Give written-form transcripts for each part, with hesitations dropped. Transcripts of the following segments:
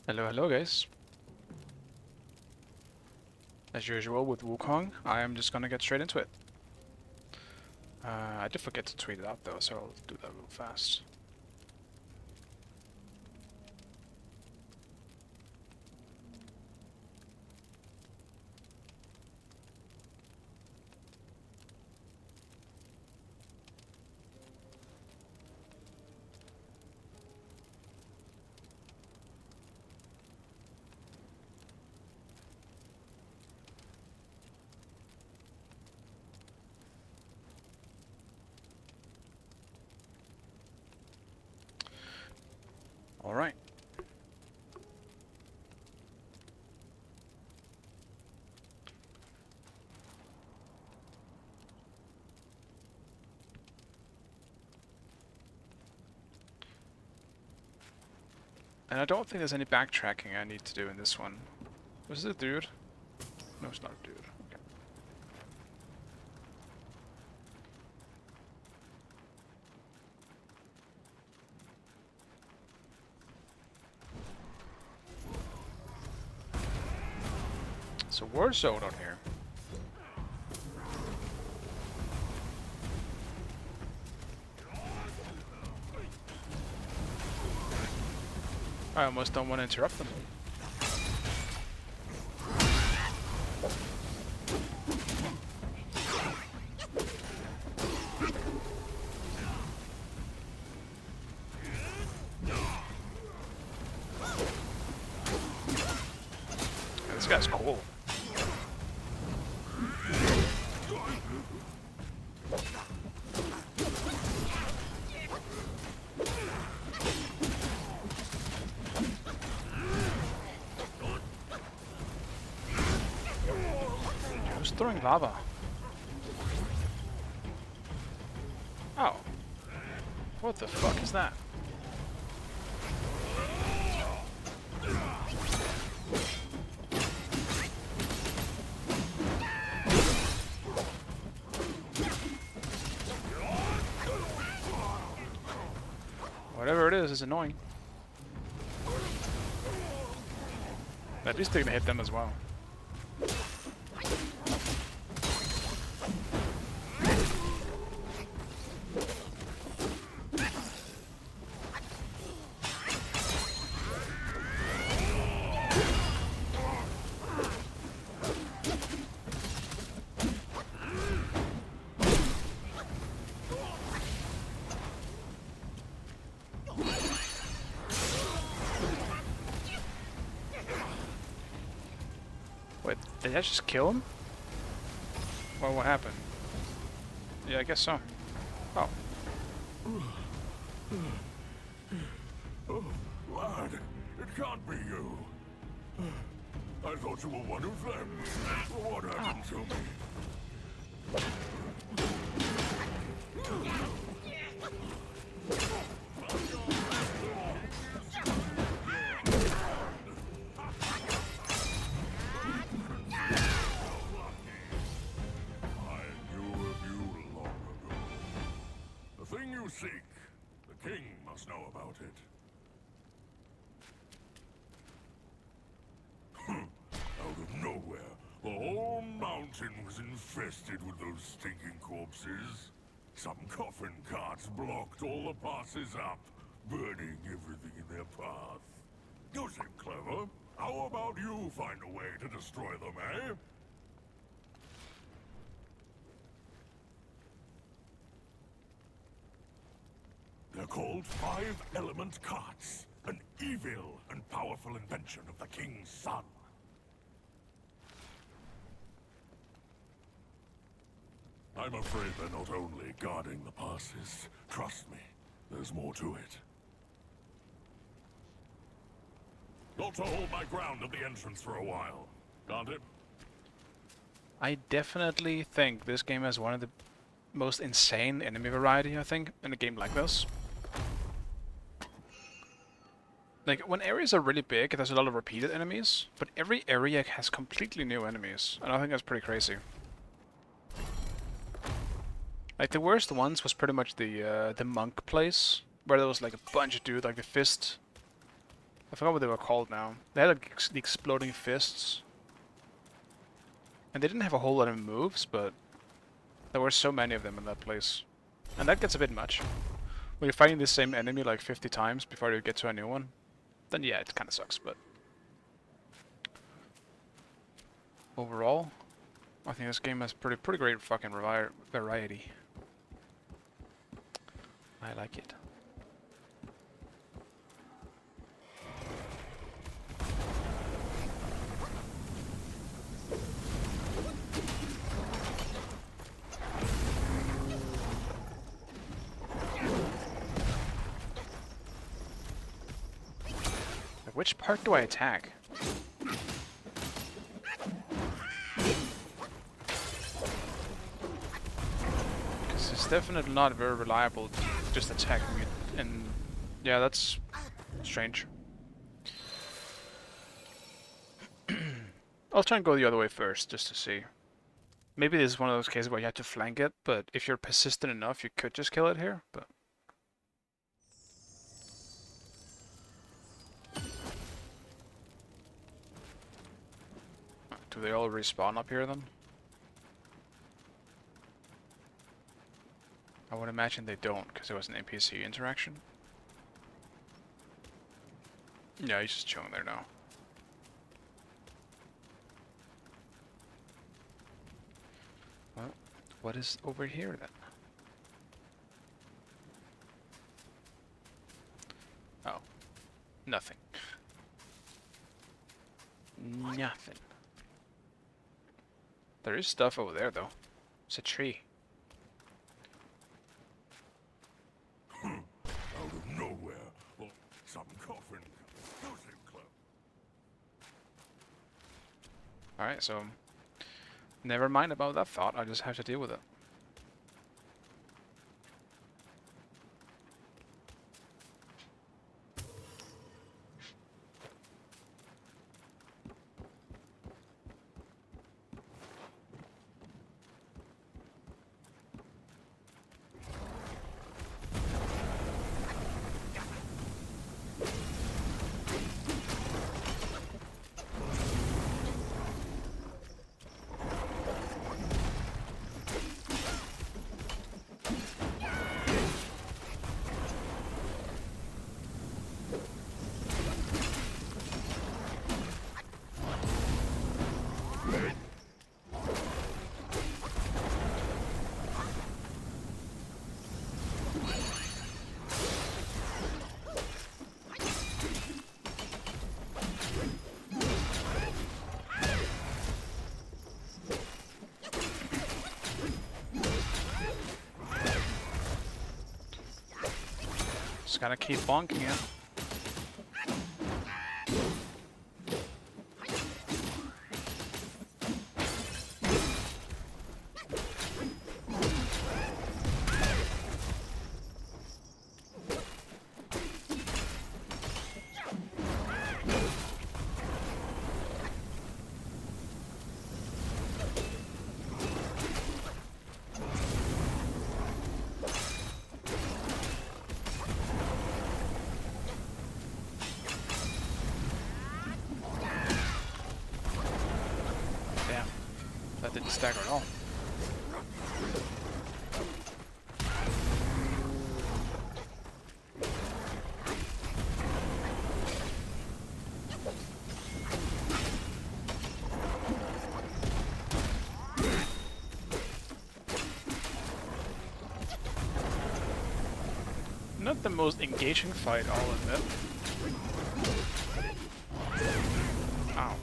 Hello, hello guys. As usual with Wukong, I am just gonna get straight into it. I did forget to tweet it out though, so I'll do that real fast. Alright. And I don't think there's any backtracking I need to do in this one. Was it a dude? No, it's not a dude. Okay. It's a war zone on here. I almost don't want to interrupt them. Yeah, this guy's cool. Who's throwing lava? Oh. What the fuck is that? Whatever it is annoying. At least they're gonna hit them as well. Wait, did I just kill him? Well, what happened? Yeah, I guess so. Oh. Oh, lad, it can't be you. I thought you were one of them. What happened to me? I knew of you long ago. The thing you seek, the king must know about it. Out of nowhere, the whole mountain was infested with those stinking corpses. Some coffin carts blocked all the passes up, burning everything in their path. You seem clever. How about you find a way to destroy them, eh? They're called Five-Element Carts, an evil and powerful invention of the King's son. I'm afraid they're not only guarding the passes. Trust me, there's more to it. Got to hold my ground at the entrance for a while, can't it? I definitely think this game has one of the most insane enemy variety, I think, in a game like this. Like, when areas are really big, there's a lot of repeated enemies, but every area has completely new enemies, and I think that's pretty crazy. Like, the worst ones was pretty much the monk place, where there was like a bunch of dudes, like the fist I forgot what they were called now. They had like, the exploding fists. And they didn't have a whole lot of moves, but there were so many of them in that place. And that gets a bit much. When you're fighting the same enemy like 50 times before you get to a new one, then yeah, it kind of sucks, but... Overall, I think this game has pretty great fucking variety. I like it. Like, which part do I attack? Because it's definitely not very reliable to just attacking it, and yeah, that's strange. I'll try and go the other way first, just to see. Maybe this is one of those cases where you have to flank it, but if you're persistent enough, you could just kill it here, but... Do they all respawn up here, then? I would imagine they don't, because it was an NPC interaction. Yeah, he's just chilling there now. Well, what is over here, then? Oh. Nothing. Nothing. There is stuff over there, though. It's a tree. Out of nowhere. Well, some coffin. Those are close. Alright, so... Never mind about that thought, I just have to deal with it. Just gotta keep bonking it. Damn. That didn't stagger at all. Not the most engaging fight, I'll admit. Ow.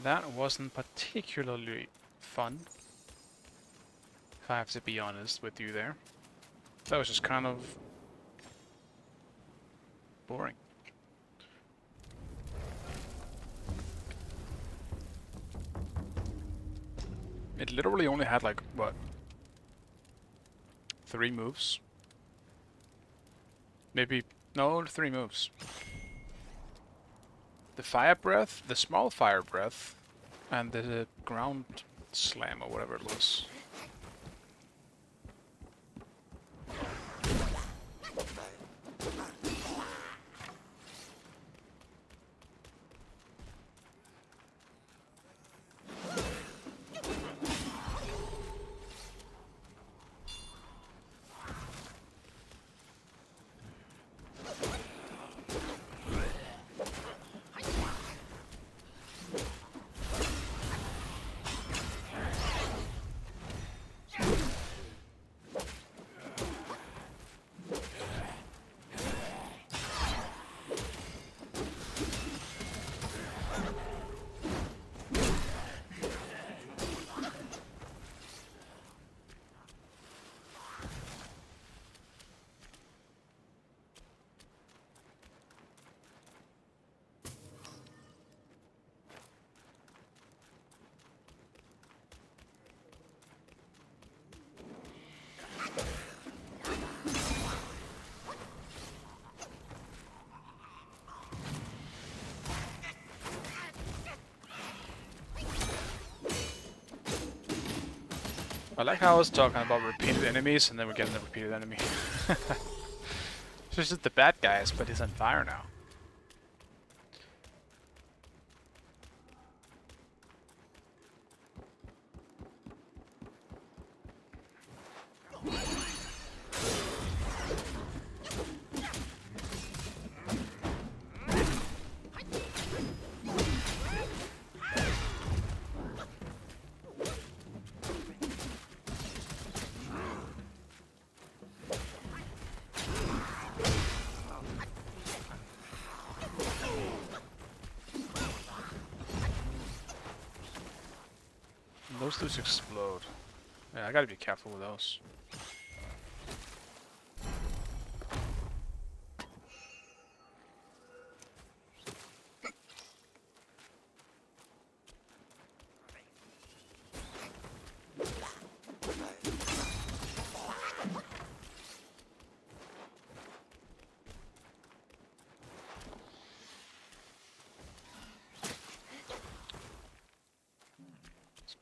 That wasn't particularly fun, if I have to be honest with you there. That was just kind of boring. It literally only had like, what, 3 moves? Maybe, no, 3 moves. The fire breath, the small fire breath, and the ground slam or whatever it was. I like how I was talking about repeated enemies, and then we're getting the repeated enemy. It's just the bad guys, but he's on fire now. Those dudes explode. Yeah, I gotta be careful with those.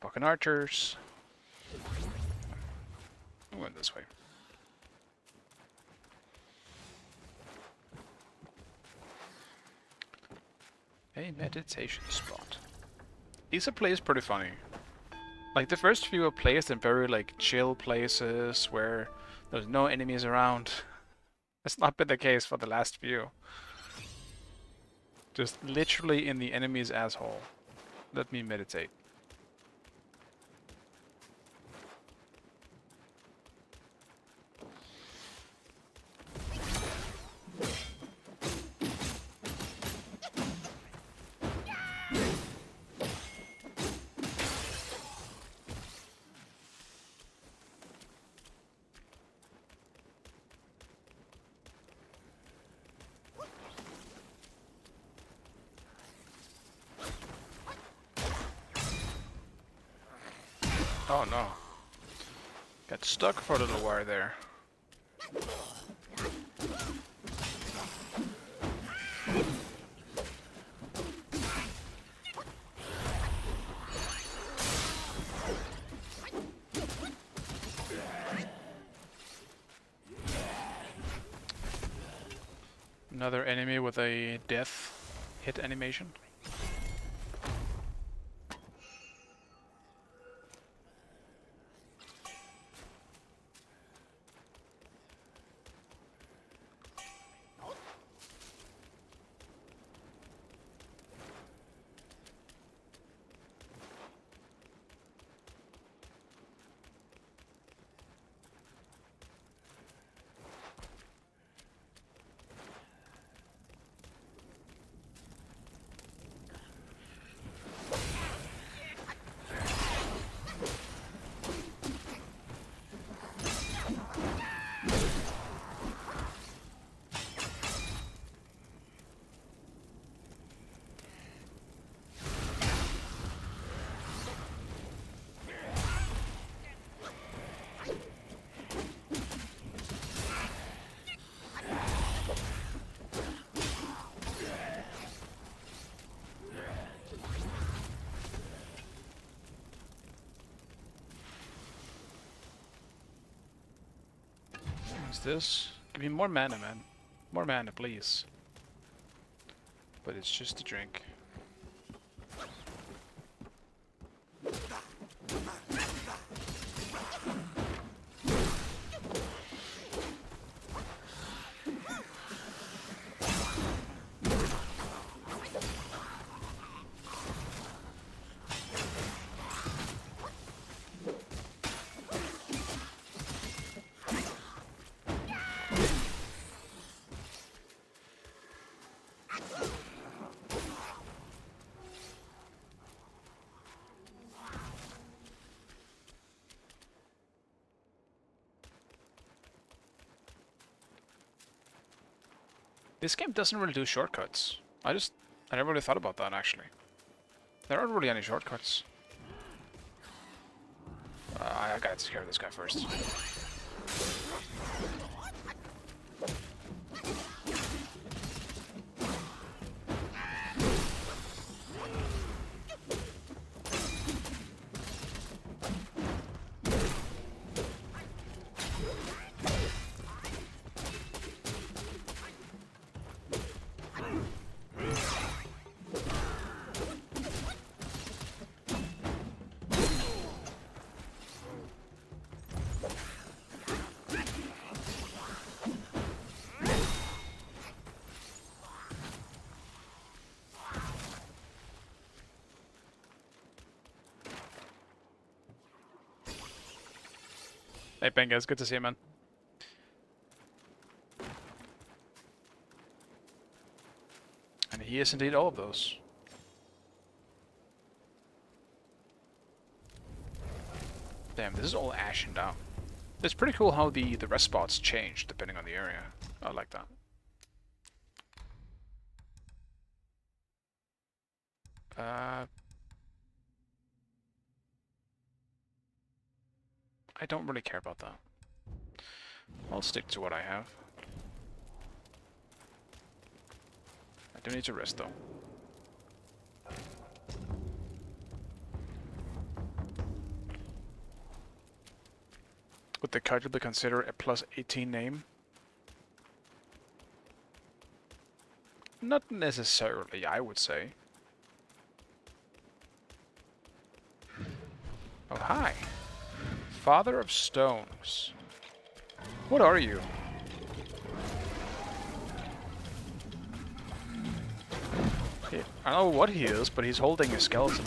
Fucking archers. I went this way. A meditation spot. These are places pretty funny. Like the first few are placed in very like chill places where there's no enemies around. That's not been the case for the last few. Just literally in the enemy's asshole. Let me meditate. Oh no. Got stuck for a little while there. Another enemy with a death hit animation. What's this? Give me more mana, man. More mana, please. But it's just a drink. This game doesn't really do shortcuts. I never really thought about that, actually. There aren't really any shortcuts. I gotta take care of this guy first. Hey, Benga, it's good to see you, man. And he is indeed all of those. Damn, this is all ashen down. It's pretty cool how the rest spots change depending on the area. I like that. I don't really care about that. I'll stick to what I have. I do need to rest though. Would the card be considered a plus 18 name? Not necessarily, I would say. Oh, hi. Father of Stones. What are you? I don't know what he is, but he's holding a skeleton.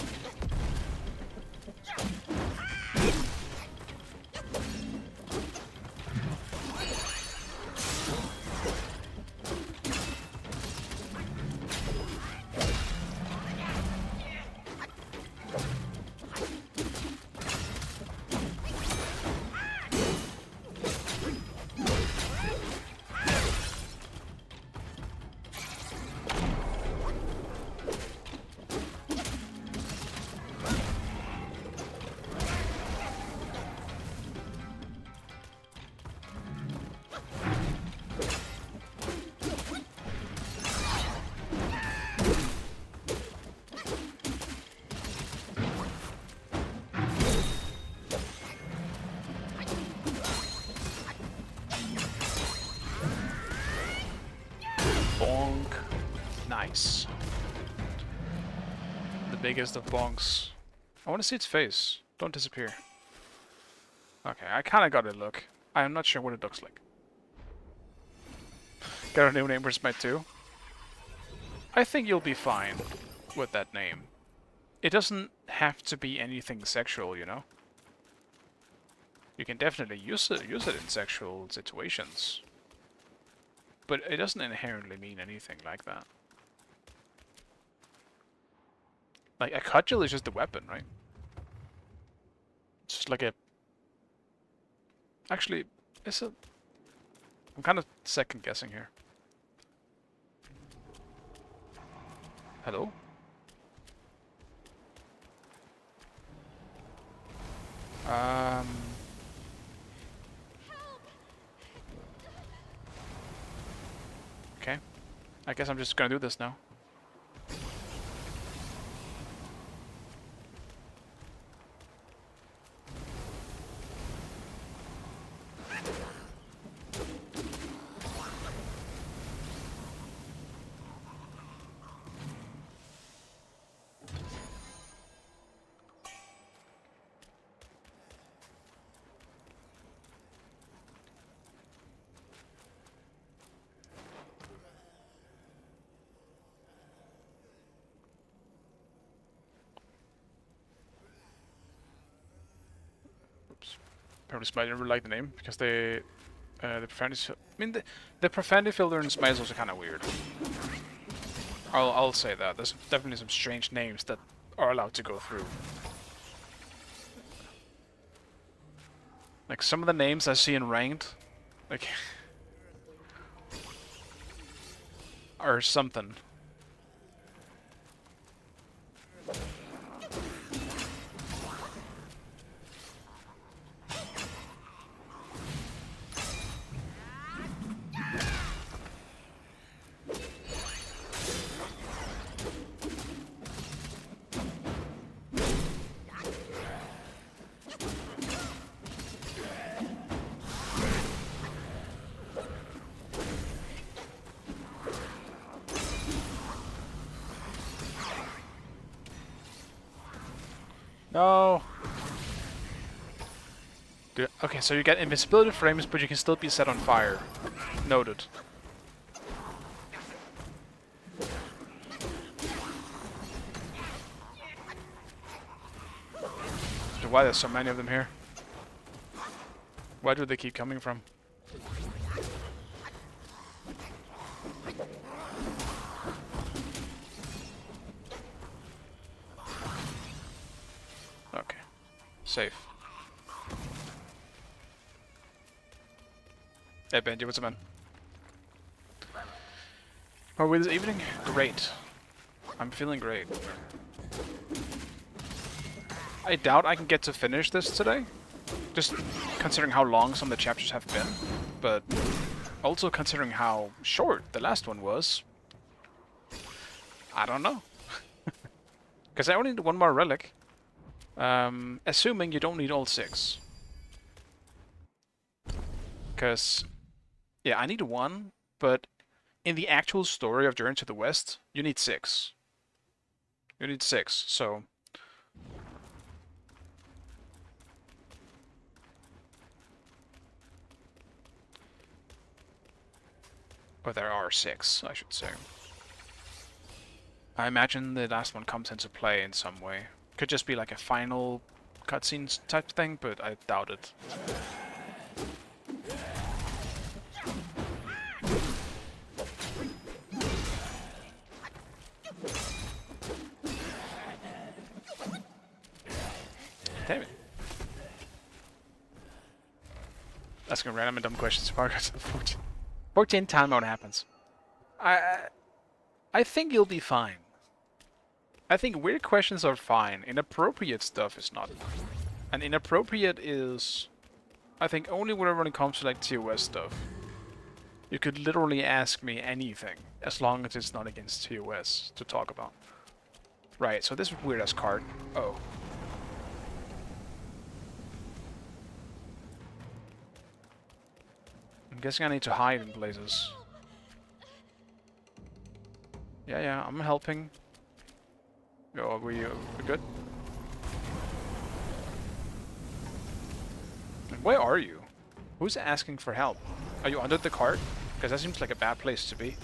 Nice. The biggest of bonks. I want to see its face. Don't disappear. Okay, I kind of got a look. I am not sure what it looks like. Got a new name for Smite too. I think you'll be fine with that name. It doesn't have to be anything sexual, you know? You can definitely use it in sexual situations. But it doesn't inherently mean anything like that. Like, a cudgel is just a weapon, right? It's just like a... Actually, it's a... I'm kind of second guessing here. Hello? Okay. I guess I'm just gonna do this now. Apparently Smite didn't really like the name because the profanity. I mean, the profanity filter in Smite is also kind of weird. I'll say that. There's definitely some strange names that are allowed to go through. Like some of the names I see in ranked, like, are something. No. Dude, okay, so you get invisibility frames, but you can still be set on fire. Noted. So why there's so many of them here? Where do they keep coming from? Okay. Safe. Hey, Benji, what's up, man? How are we this evening? Great. I'm feeling great. I doubt I can get to finish this today. Just considering how long some of the chapters have been. But also considering how short the last one was. I don't know. Because I only need one more relic. Assuming you don't need all 6. Because, yeah, I need 1, but in the actual story of Journey to the West, you need 6. You need 6, so... Or there are 6, I should say. I imagine the last one comes into play in some way. Could just be like a final cutscenes type thing, but I doubt it. Damn it. Asking random and dumb questions. 14 time what happens. I think you'll be fine. I think weird questions are fine. Inappropriate stuff is not. And inappropriate is, I think, only when it comes to like TOS stuff. You could literally ask me anything, as long as it's not against TOS to talk about. Right, so this weird ass card. Oh. I'm guessing I need to hide in places. Yeah, I'm helping. Yo, are we good? Where are you? Who's asking for help? Are you under the cart? Because that seems like a bad place to be.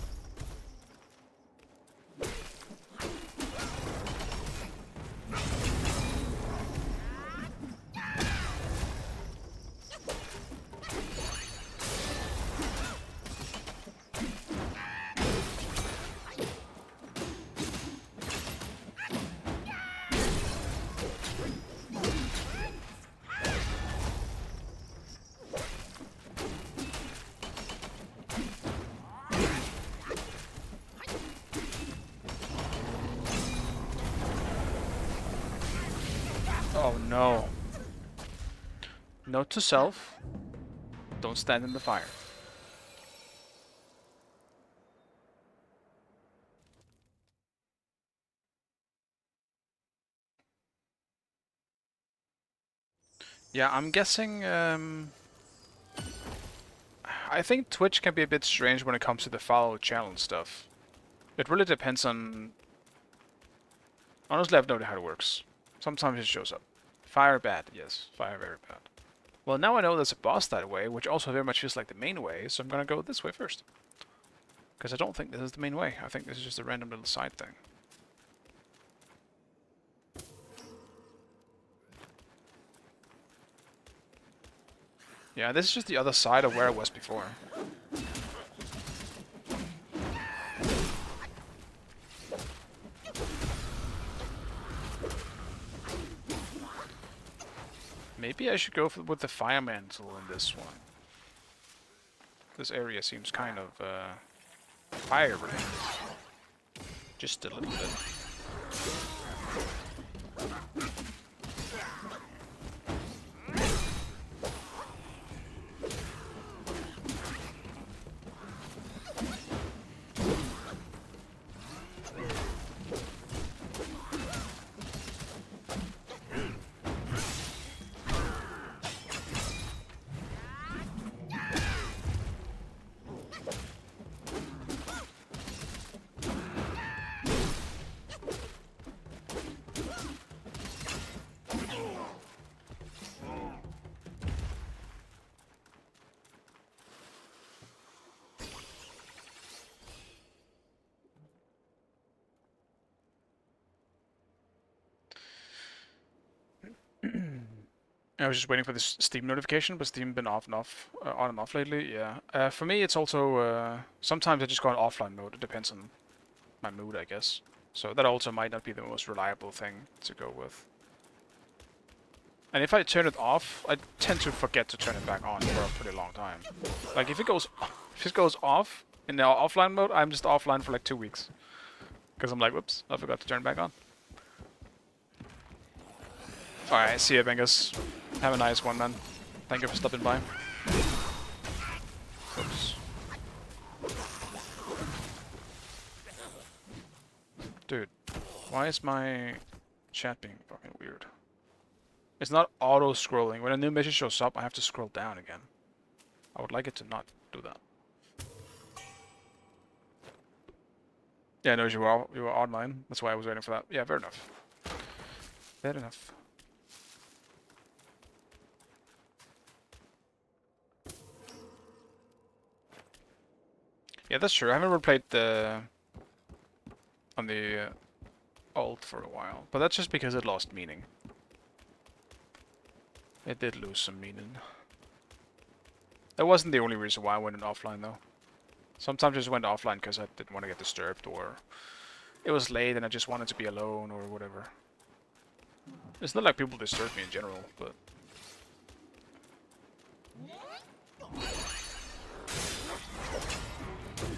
Oh no. Note to self, don't stand in the fire. Yeah, I'm guessing, I think Twitch can be a bit strange when it comes to the follow challenge stuff. It really depends on... Honestly, I have no idea how it works. Sometimes it shows up. Fire bad, yes. Fire very bad. Well, now I know there's a boss that way, which also very much feels like the main way, so I'm gonna go this way first. Because I don't think this is the main way. I think this is just a random little side thing. Yeah, this is just the other side of where I was before. Maybe I should go with the fire mantle in this one. This area seems kind of fire related. Just a little bit. I was just waiting for this Steam notification, but Steam been off and off, on and off lately. Yeah. For me, it's also sometimes I just go on offline mode. It depends on my mood, I guess. So that also might not be the most reliable thing to go with. And if I turn it off, I tend to forget to turn it back on for a pretty long time. Like if it goes off in the offline mode, I'm just offline for like 2 weeks. Because I'm like, whoops, I forgot to turn it back on. Alright, see ya, Bengus. Have a nice one, man. Thank you for stopping by. Oops. Dude, why is my chat being fucking weird? It's not auto-scrolling. When a new message shows up, I have to scroll down again. I would like it to not do that. Yeah, no, you were online. That's why I was waiting for that. Yeah, fair enough. Fair enough. Yeah, that's true. I haven't replayed on the alt for a while, but that's just because it lost meaning. It did lose some meaning. That wasn't the only reason why I went in offline, though. Sometimes I just went offline because I didn't want to get disturbed, or it was late and I just wanted to be alone, or whatever. It's not like people disturb me in general, but...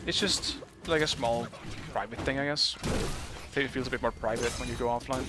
It's just like a small private thing, I guess. I think it feels a bit more private when you go offline.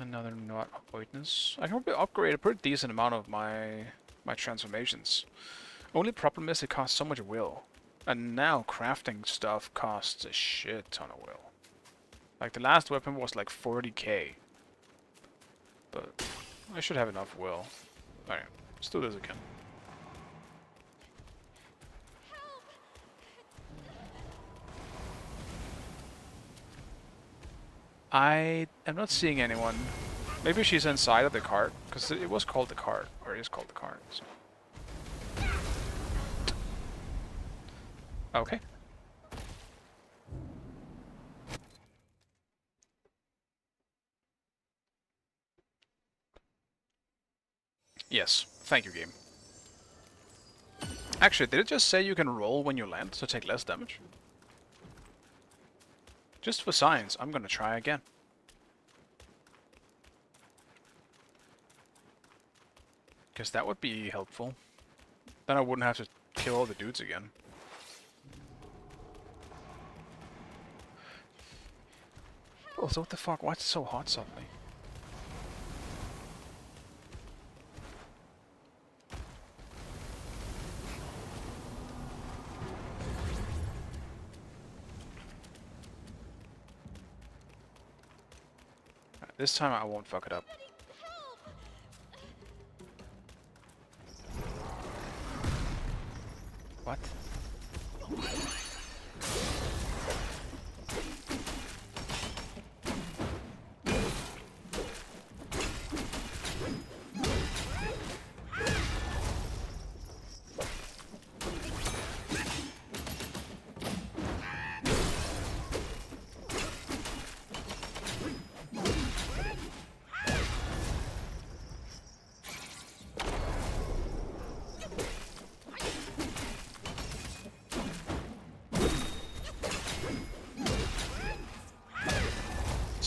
Another not avoidance. I can probably upgrade a pretty decent amount of my transformations. Only problem is it costs so much will. And now crafting stuff costs a shit ton of will. Like the last weapon was like 40k. But I should have enough will. Alright, let's do this again. I am not seeing anyone. Maybe she's inside of the cart, because it was called the cart, or it is called the cart. So. Okay. Yes, thank you, game. Actually, did it just say you can roll when you land to take less damage? Just for science, I'm gonna try again. Because that would be helpful. Then I wouldn't have to kill all the dudes again. Oh, so what the fuck? Why is it so hot suddenly? This time I won't fuck it up. What?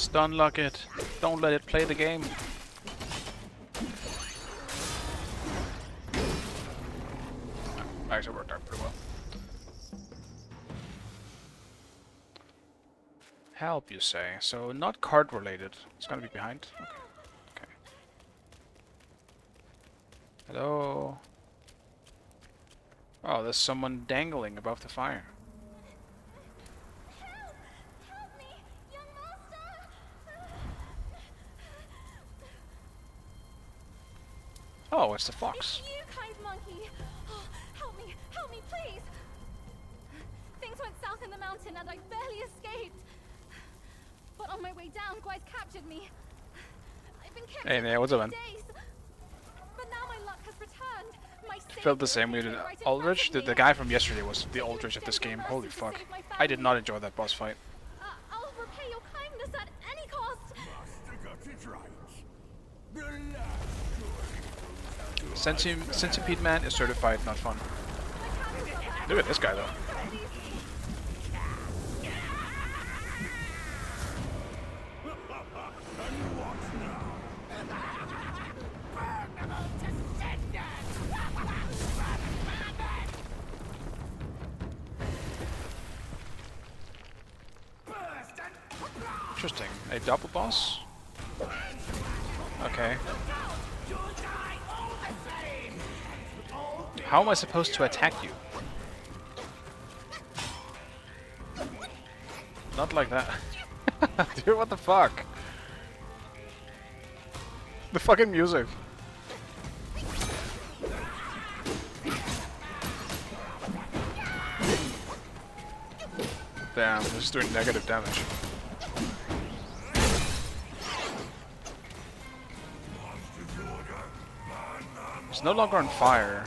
Stun lock it. Don't let it play the game. Actually worked out pretty well. Help, you say? So not card related. It's gonna be behind. Okay. Okay. Hello. Oh, there's someone dangling above the fire. Help! Help me, young master! Oh, it's the fox. It's you, kind monkey! Oh, help me, please! Things went south in the mountain and I barely escaped. But on my way down, Guys captured me. I've been kept Hey, here man, what's for up, man? days. But now my luck has returned. My Felt the savior same way is did right in front Aldrich. of me. The guy from yesterday was the Aldrich of this game. Holy fuck. I did not enjoy that boss fight. I'll repay your kindness at any cost. Master got it right. The last Centipede Man is certified not fun. Look at this guy though. Interesting. A double boss? Okay. How am I supposed to attack you? Not like that. Dude, what the fuck? The fucking music. Damn, this is doing negative damage. It's no longer on fire.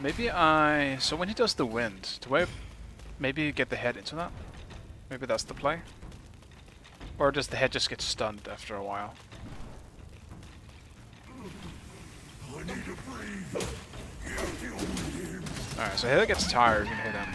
Maybe so when he does the wind, do I maybe get the head into that? Maybe that's the play? Or does the head just get stunned after a while? I need to breathe. Alright, so head gets tired, you can hit him.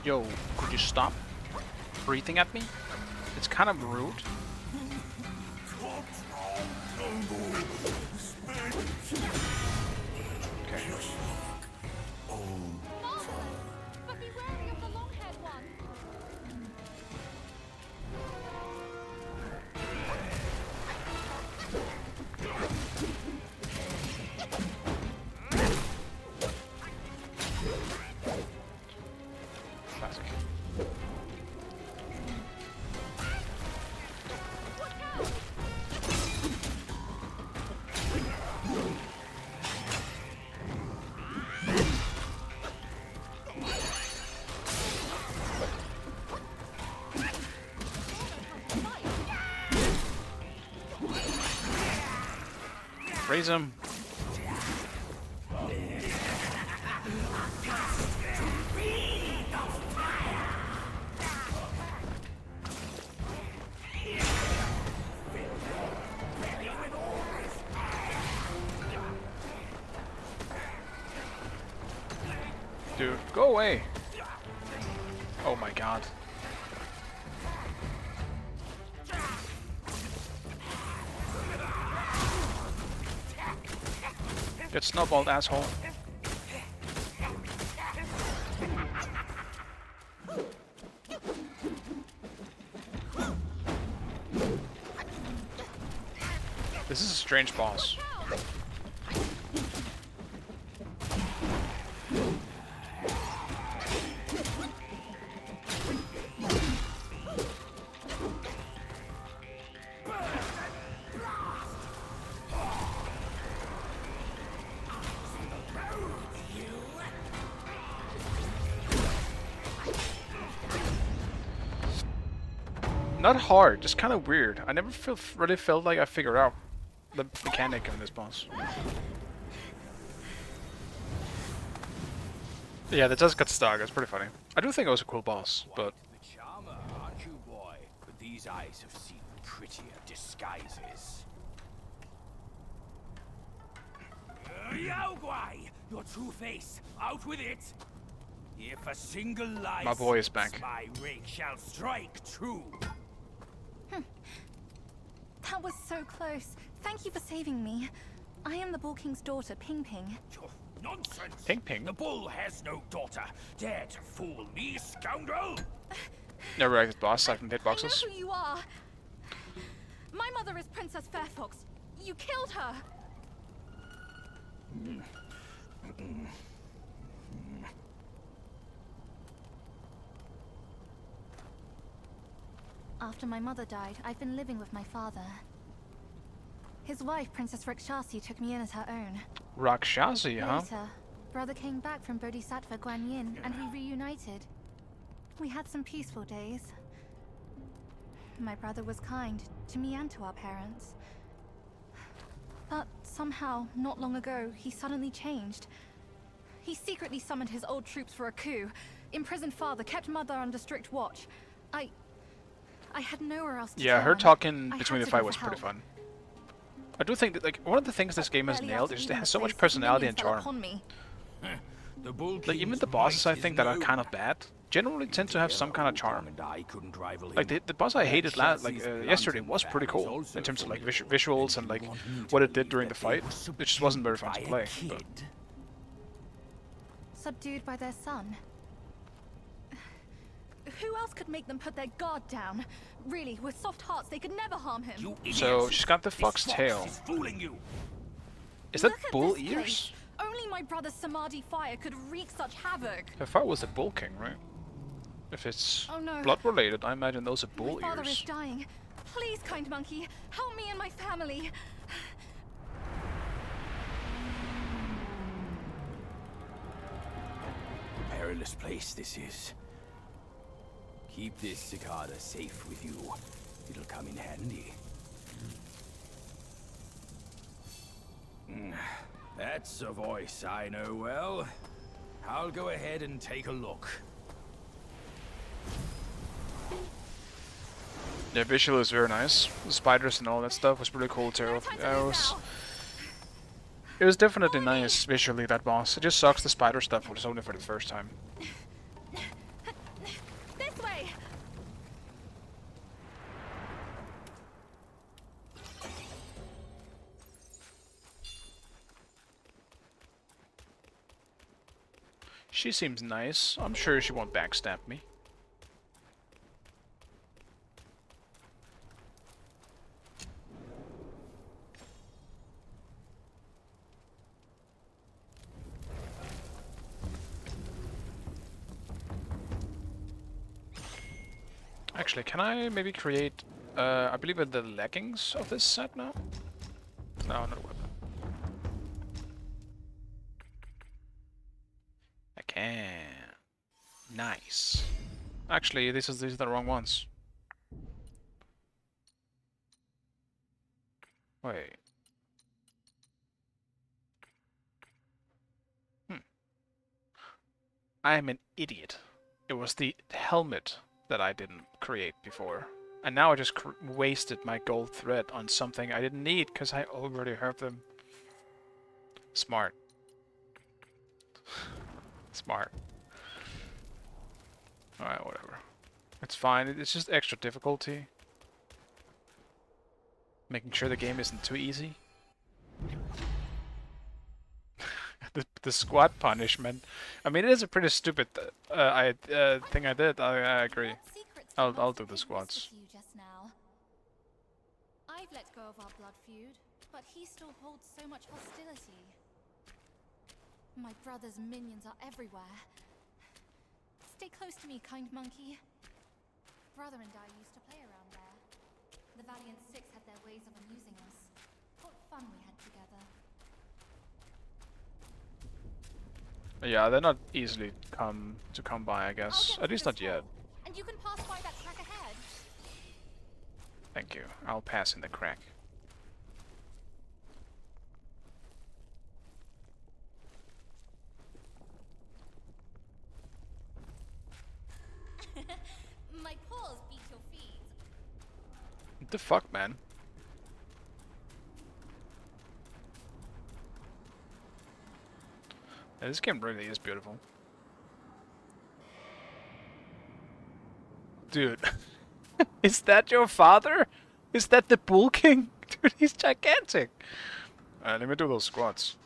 Yo, could you stop breathing at me? It's kind of rude. Okay. But be wary of the long-haired one. Classic. Raise him. dude. Go away. Oh my god. Get snowballed, asshole. This is a strange boss. Not hard, just kind of weird. I never really felt like I figured out the mechanic of this boss. Yeah, that does get stuck. It's pretty funny. I do think it was a cool boss, but The charmer, aren't you, boy? But these eyes have seen prettier disguises. Yao Guai, your true face, out with it. If a single lie My boy is slips, back. my rake shall strike true. That was so close. Thank you for saving me. I am the Bull King's daughter, Ping Ping. Oh, nonsense! Ping Ping? The bull has no daughter. Dare to fool me, scoundrel! never acted boss. I can hit I boxes. know who you are. My mother is Princess Fairfox. You killed her. After my mother died, I've been living with my father. His wife, Princess Rakshasi, took me in as her own. Rakshasi, huh? Later, brother came back from Bodhisattva Guanyin, and we reunited. We had some peaceful days. My brother was kind to me and to our parents. But somehow, not long ago, he suddenly changed. He secretly summoned his old troops for a coup, imprisoned father, kept mother under strict watch. I had nowhere else to Yeah, turn. her talking I between had the to fight go was for pretty help. fun. I do think that, like, one of the things this game has nailed is it has so much personality and charm. The bull Like, even the bosses I think that are kind of bad generally tend to have some kind of charm. Like, the boss I hated yesterday was pretty cool in terms of, like, visuals and, like, what it did during the fight. It just wasn't very fun to play. But Subdued by their son. Who else could make them put their guard down? Really, with soft hearts, they could never harm him. You So, idiots! she's got the This fox tail. is fooling you. Is that Look at bull this ears? place. Only my brother's Samadhi fire could wreak such havoc. I thought it was a bull king, right? If it's Oh no. blood related, I imagine those are bull My father is ears. dying. Please, kind monkey, help me and my family. Perilous place this is. Keep this cicada safe with you. It'll come in handy. That's a voice I know well. I'll go ahead and take a look. The visual is very nice. The spiders and all that stuff was pretty cool too. No time to lose now. It was definitely nice visually, that boss. It just sucks the spider stuff was only for the first time. This way. She seems nice. I'm sure she won't backstab me. Actually, can I maybe create, I believe the leggings of this set now? No, not a weapon. I can. Nice. Actually, these are the wrong ones. Wait. I am an idiot. It was the helmet that I didn't create before. And now I just wasted my gold thread on something I didn't need because I already have them. Smart. Smart. Alright, whatever. It's fine. It's just extra difficulty. Making sure the game isn't too easy. The squat punishment. I mean, it is a pretty stupid thing I did. I agree. I'll do the squats. I've let go of our blood feud, but he still holds so much hostility. My brother's minions are everywhere. Stay close to me, kind monkey. Brother and I used to play around there. The Valiant Six had their ways of amusing us. What fun we had together. Yeah, they're not easily come by, I guess. At least not yet. And you can pass by that crack ahead. Thank you. I'll pass in the crack. My paws beat your feet. What the fuck, man? Yeah, this game really is beautiful. Dude. Is that your father? Is that the Bull King? Dude, he's gigantic. Alright, let me do those squats.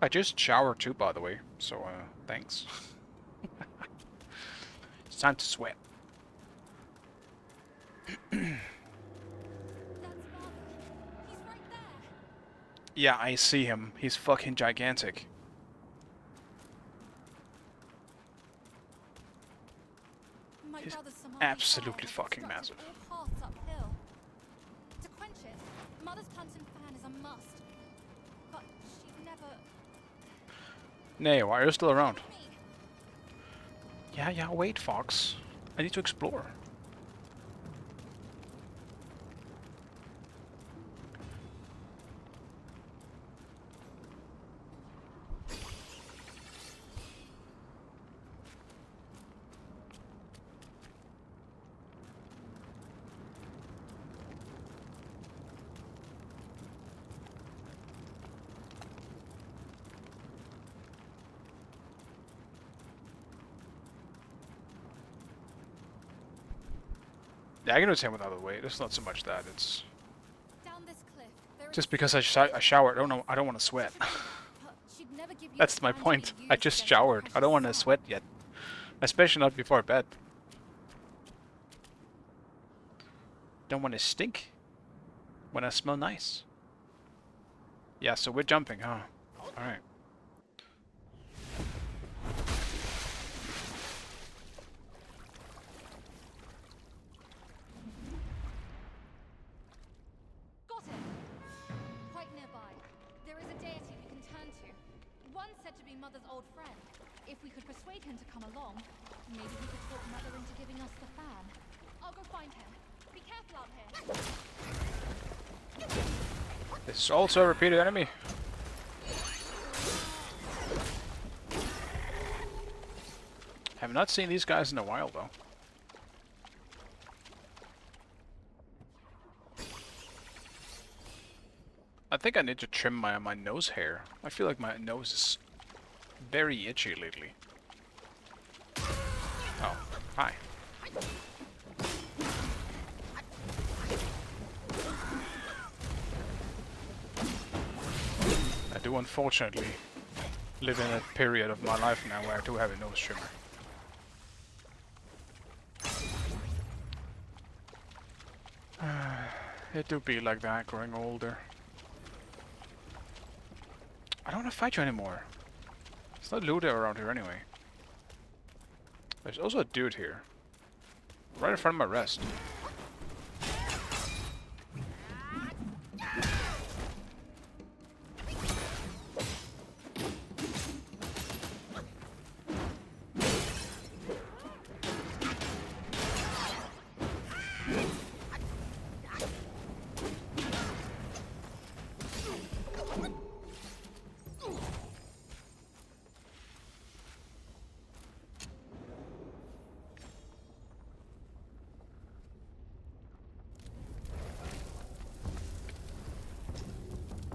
I just showered too, by the way, so thanks. It's time to sweat. That's father. He's right there. Yeah, I see him. He's fucking gigantic. My He's brother's Somali absolutely fire fucking obstructed massive. all paths uphill. To quench it, Mother's Plantain fan is a must. But she'd never... Nay, why are you still around? Me. Yeah, wait, Fox. I need to explore. Yeah, I can do the same without the weight. It's not so much that. It's Down this cliff, there is just because I showered. I don't want to sweat. but she'd never give you That's the my fan to point. be I used just against her showered. I don't want to precious sweat yet. Especially not before bed. Don't want to stink when I smell nice. Yeah, so we're jumping, huh? Alright. Got it! Quite nearby, there is a deity we can turn to. One said to be Mother's old friend. If we could persuade him to come along, maybe he could talk Mother into giving us the fan. I'll go find him. Be careful out here. This is also a repeated enemy. Have not seen these guys in a while, though. I think I need to trim my nose hair. I feel like my nose is very itchy lately. Oh, hi. I do unfortunately live in a period of my life now where I do have a nose trimmer. It do be like that growing older. I don't want to fight you anymore. There's no loot around here anyway. There's also a dude here. Right in front of my rest.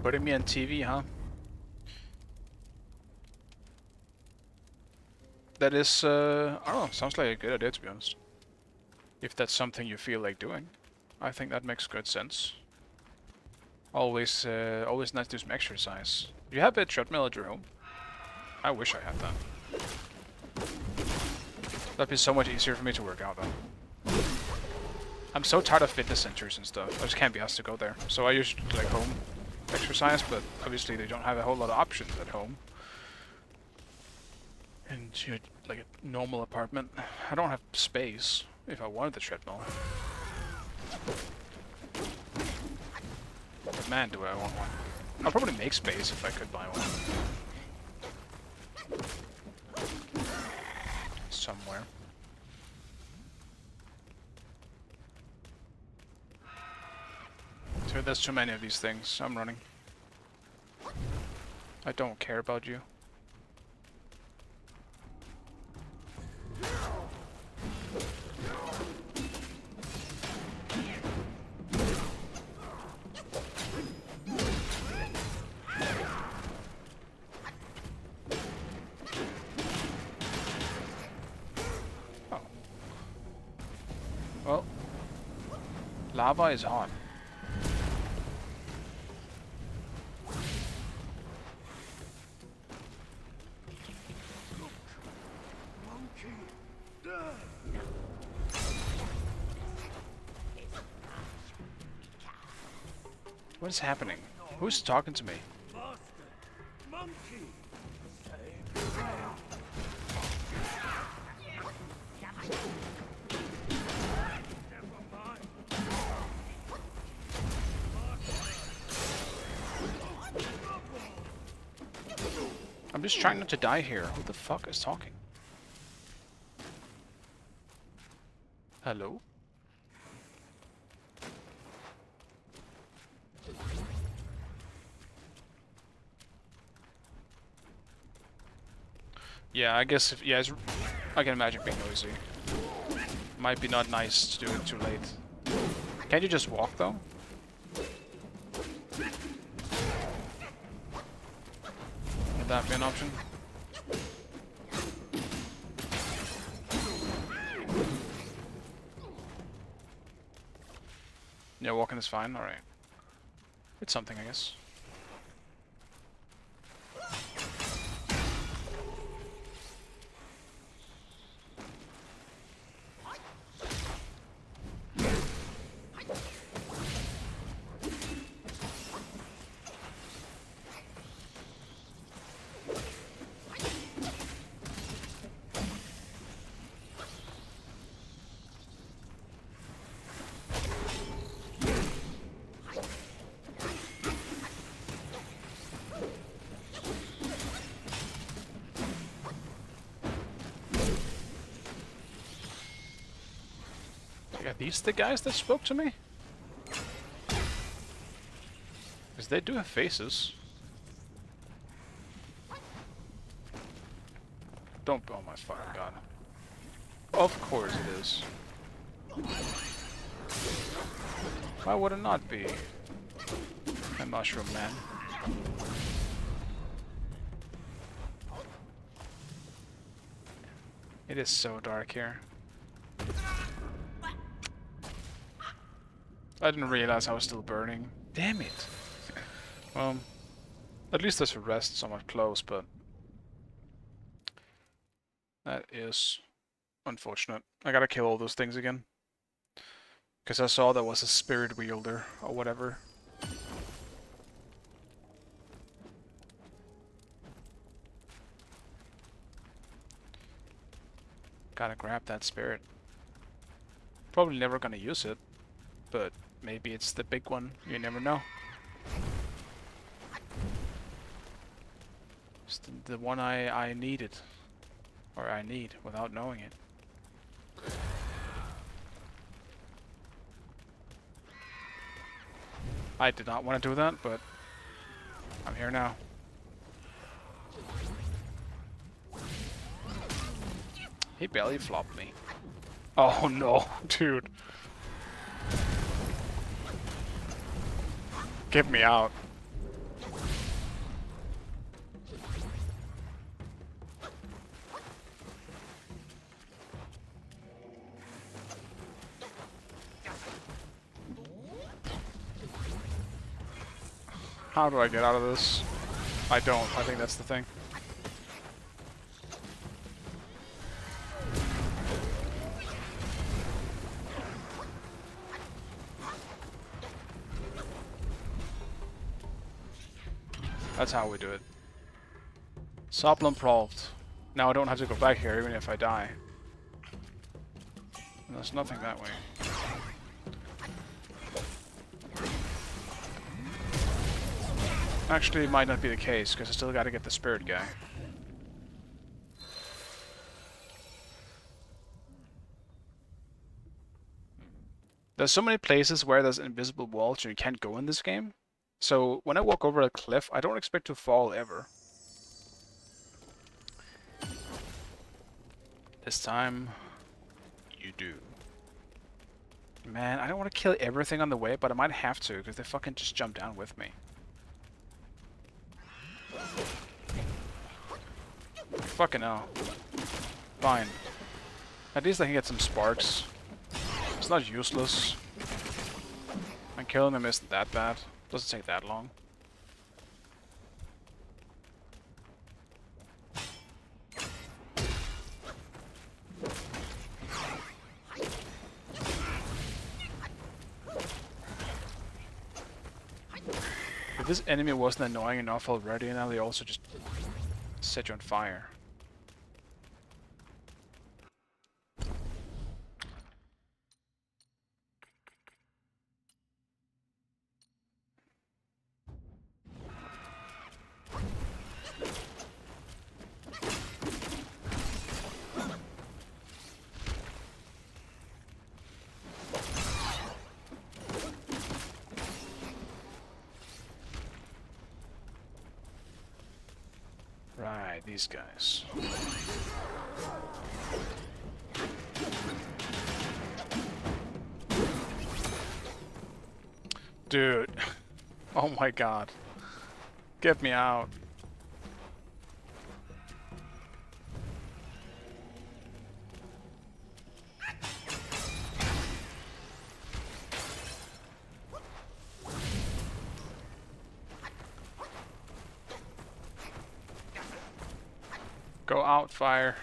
Putting me on TV, huh? That is, I don't know, sounds like a good idea to be honest. If that's something you feel like doing. I think that makes good sense. Always nice to do some exercise. Do you have a treadmill at your home? I wish I had that. That'd be so much easier for me to work out though. I'm so tired of fitness centers and stuff. I just can't be asked to go there. So I usually do like home exercise, but obviously they don't have a whole lot of options at home. And you know, like a normal apartment, I don't have space if I wanted the treadmill. But man, do I want one. I'll probably make space if I could buy one. Somewhere. So there's too many of these things. I'm running. I don't care about you. Oh. Well, lava is hot. What is happening? Who's talking to me? I'm just trying not to die here. Who the fuck is talking? Hello? Yeah, I guess if I can imagine being noisy. Might be not nice to do it too late. Can't you just walk though? Would that be an option? Yeah, walking is fine. All right. It's something, I guess. Are these the guys that spoke to me? Because they do have faces. Don't, oh my fucking god. Of course it is. Why would it not be? A mushroom man. It is so dark here. I didn't realize I was still burning. Damn it! Well, at least there's a rest somewhat close, but that is unfortunate. I gotta kill all those things again. Because I saw there was a spirit wielder, or whatever. Gotta grab that spirit. Probably never gonna use it, but maybe it's the big one, you never know. It's the one I needed. Or I need, without knowing it. I did not want to do that, but I'm here now. He belly flopped me. Oh no, dude. Get me out. How do I get out of this? I don't. I think that's the thing. That's how we do it. Soplum Proved. Now I don't have to go back here even if I die. There's nothing that way. Actually, it might not be the case, because I still gotta get the spirit guy. There's so many places where there's invisible walls and you can't go in this game. So when I walk over a cliff, I don't expect to fall ever. This time, you do. Man, I don't want to kill everything on the way, but I might have to, because they fucking just jump down with me. Fucking hell. Fine. At least I can get some sparks. It's not useless. And killing them isn't that bad. Doesn't take that long. If this enemy wasn't annoying enough already, now they also just set you on fire. Right, these guys. Dude. Oh my god. Get me out. Go out, fire.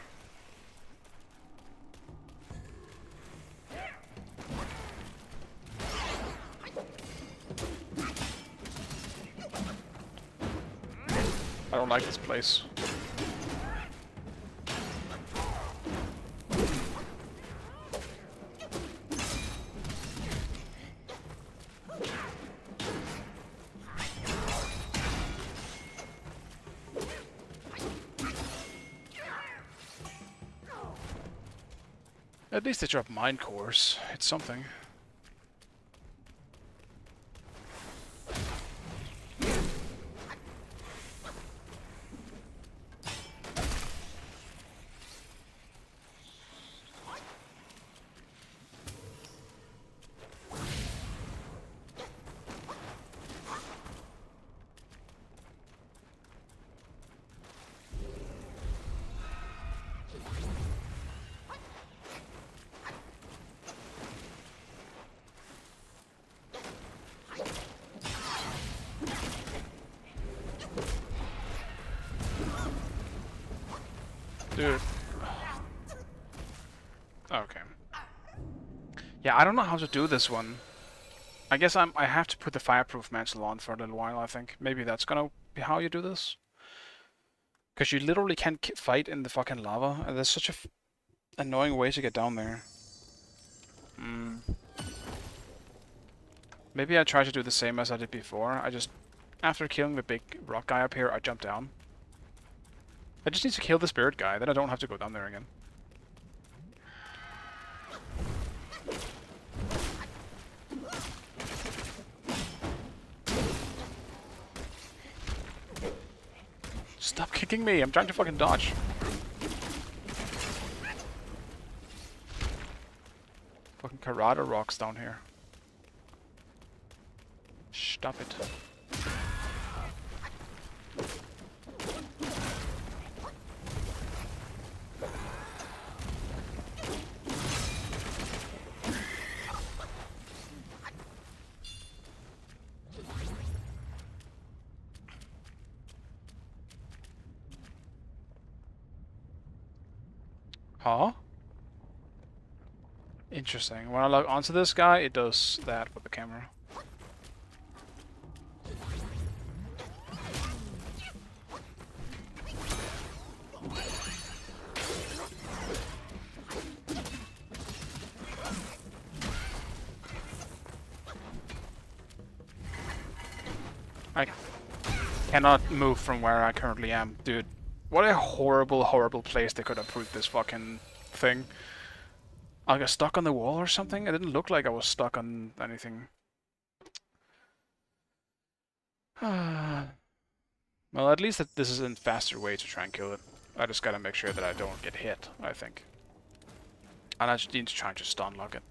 I don't like this place. At least they drop mine cores. It's something. Dude. Okay. Yeah, I don't know how to do this one. I guess I have to put the fireproof mantle on for a little while, I think. Maybe that's gonna be how you do this. Because you literally can't fight in the fucking lava, and there's such a annoying way to get down there. Maybe I try to do the same as I did before. I just, after killing the big rock guy up here, I jump down. I just need to kill the spirit guy, then I don't have to go down there again. Stop kicking me, I'm trying to fucking dodge. Fucking karate rocks down here. Stop it. Huh? Interesting. When I log onto this guy, it does that with the camera. I cannot move from where I currently am. Dude, what a horrible, horrible place they could have put this fucking thing. I got stuck on the wall or something? It didn't look like I was stuck on anything. Well, at least this is a faster way to try and kill it. I just gotta make sure that I don't get hit, I think. And I just need to try and just stun lock it.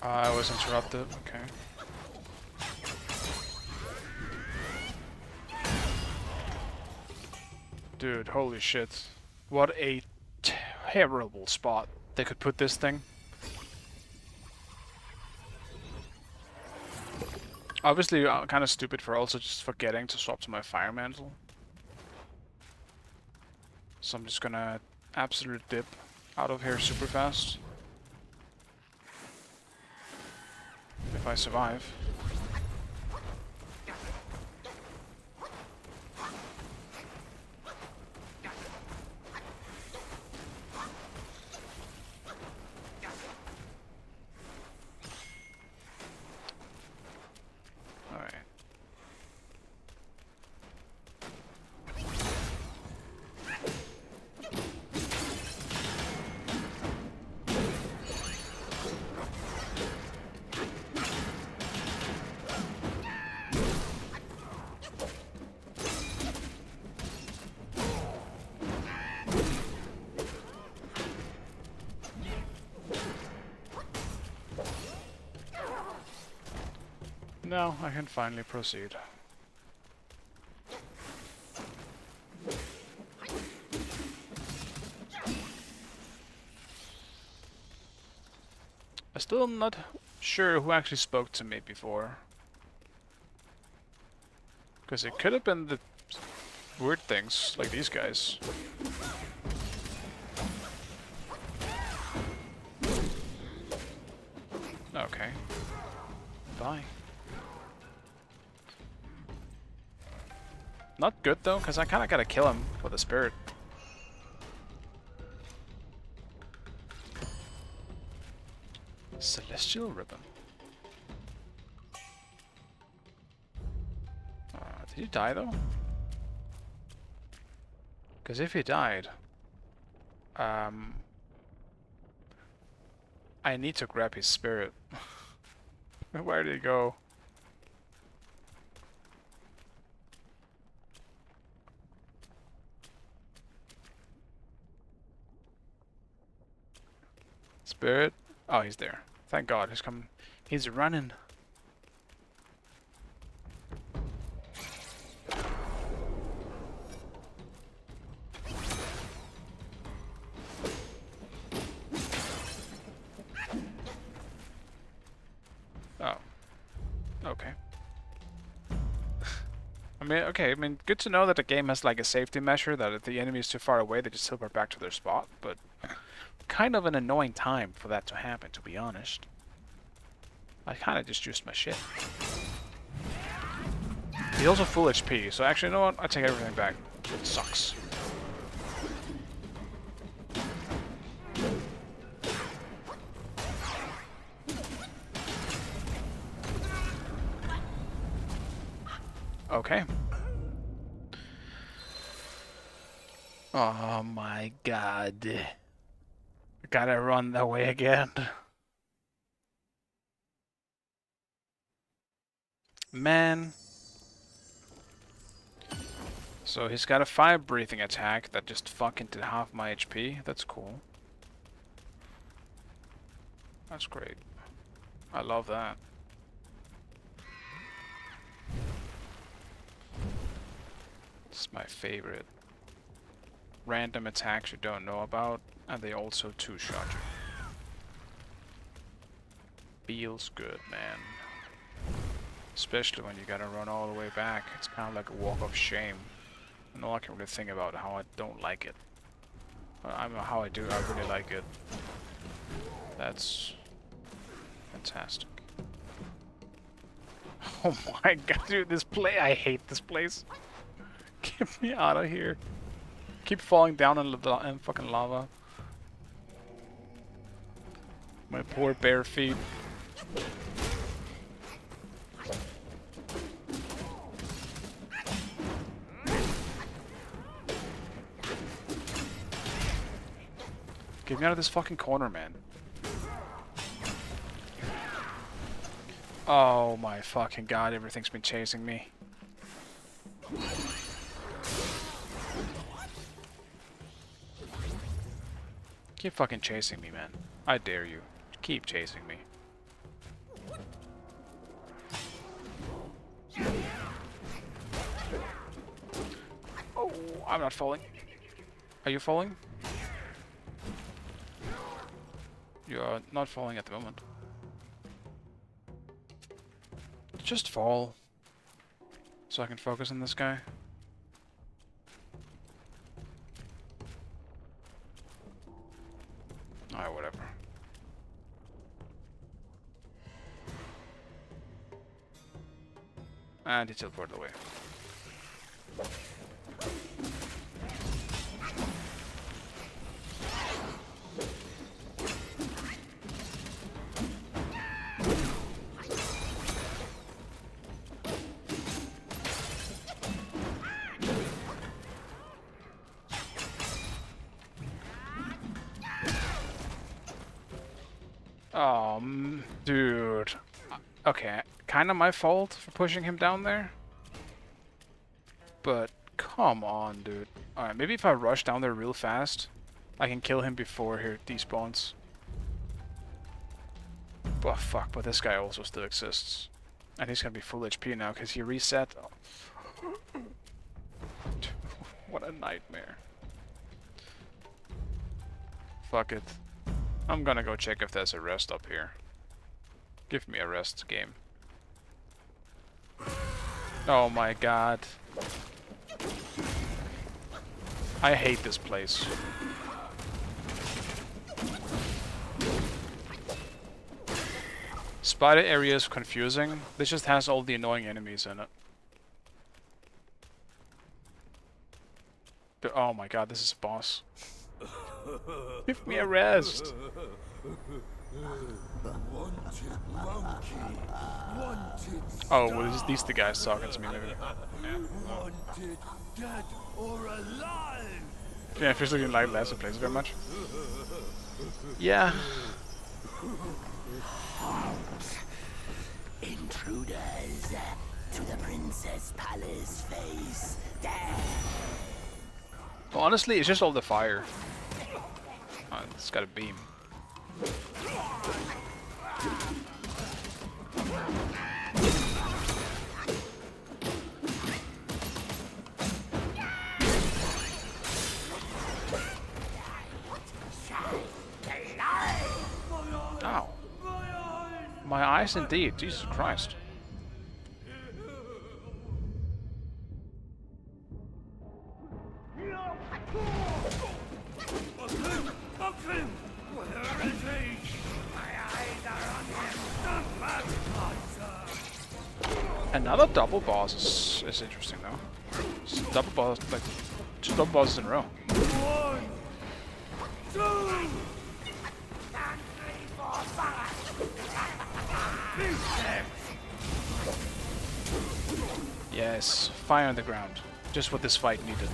I was interrupted, okay. Dude, holy shit. What a terrible spot they could put this thing. Obviously, I'm kind of stupid for also just forgetting to swap to my fire mantle. So I'm just gonna absolute dip out of here super fast. If I survive. Alright. Now I can finally proceed. I'm still not sure who actually spoke to me before. Because it could have been the weird things, like these guys. Okay. Bye. Not good though, because I kind of gotta kill him with a spirit. Celestial Ribbon. Did he die though? Because if he died, I need to grab his spirit. Where did he go? Spirit. Oh, he's there. Thank God, he's coming. He's running. Oh. Okay. I mean, good to know that the game has like a safety measure that if the enemy is too far away, they just teleport back to their spot, but kind of an annoying time for that to happen, to be honest. I kind of just used my shit. He's also full HP, so actually, you know what? I take everything back. It sucks. Okay. Oh my god. I gotta run that way again. Man. So he's got a fire breathing attack that just fucking did half my HP. That's cool. That's great. I love that. It's my favorite. Random attacks you don't know about, and they also two-shot you. Feels good, man. Especially when you gotta run all the way back. It's kind of like a walk of shame. And all I can really think about how I don't like it. How I do, I really like it. That's fantastic. Oh my god, dude, I hate this place. Get me out of here. Keep falling down in fucking lava. My poor bare feet. Get me out of this fucking corner, man. Oh my fucking god, everything's been chasing me. Keep fucking chasing me, man. I dare you. Keep chasing me. Oh, I'm not falling. Are you falling? You are not falling at the moment. Just fall. So I can focus on this guy. Alright, whatever. And he teleported away. Dude. Okay, kind of my fault for pushing him down there. But, come on, dude. Alright, maybe if I rush down there real fast, I can kill him before he despawns. Oh, fuck, but this guy also still exists. And he's gonna be full HP now, because he reset. Oh. What a nightmare. Fuck it. I'm gonna go check if there's a rest up here. Give me a rest, game. Oh my god. I hate this place. Spider area is confusing. This just has all the annoying enemies in it. But, oh my god, this is a boss. Give me a rest. Oh, well, is these the guys talking to me, maybe. Yeah, officially didn't like Last Place very much. Yeah. Intruders to the Princess Palace face. Well, honestly, it's just all the fire. Oh, it's got a beam. Ow. My eyes indeed, Jesus Christ. Another double boss is interesting though. It's a double boss, like 2 double bosses in a row. Yes, fire on the ground. Just what this fight needed.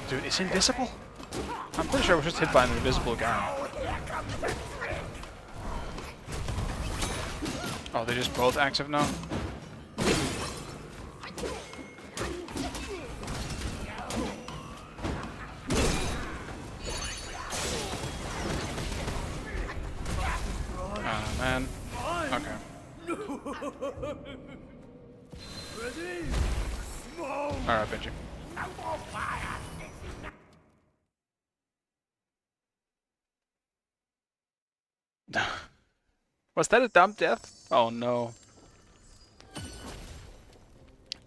Dude, is he invisible? I'm pretty sure I was just hit by an invisible guy. Oh, they're just both active now? Oh, man. Okay. Alright, Benji. Was that a dumb death? Oh no.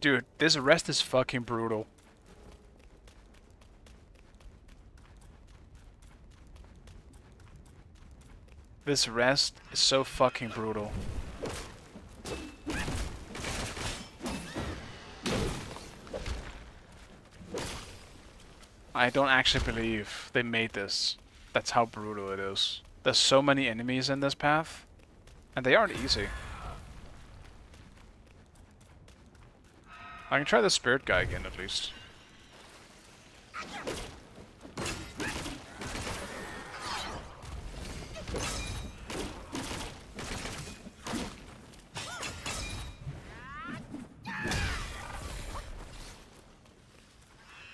Dude, this rest is fucking brutal. This rest is so fucking brutal. I don't actually believe they made this. That's how brutal it is. There's so many enemies in this path, and they aren't easy. I can try the spirit guy again at least.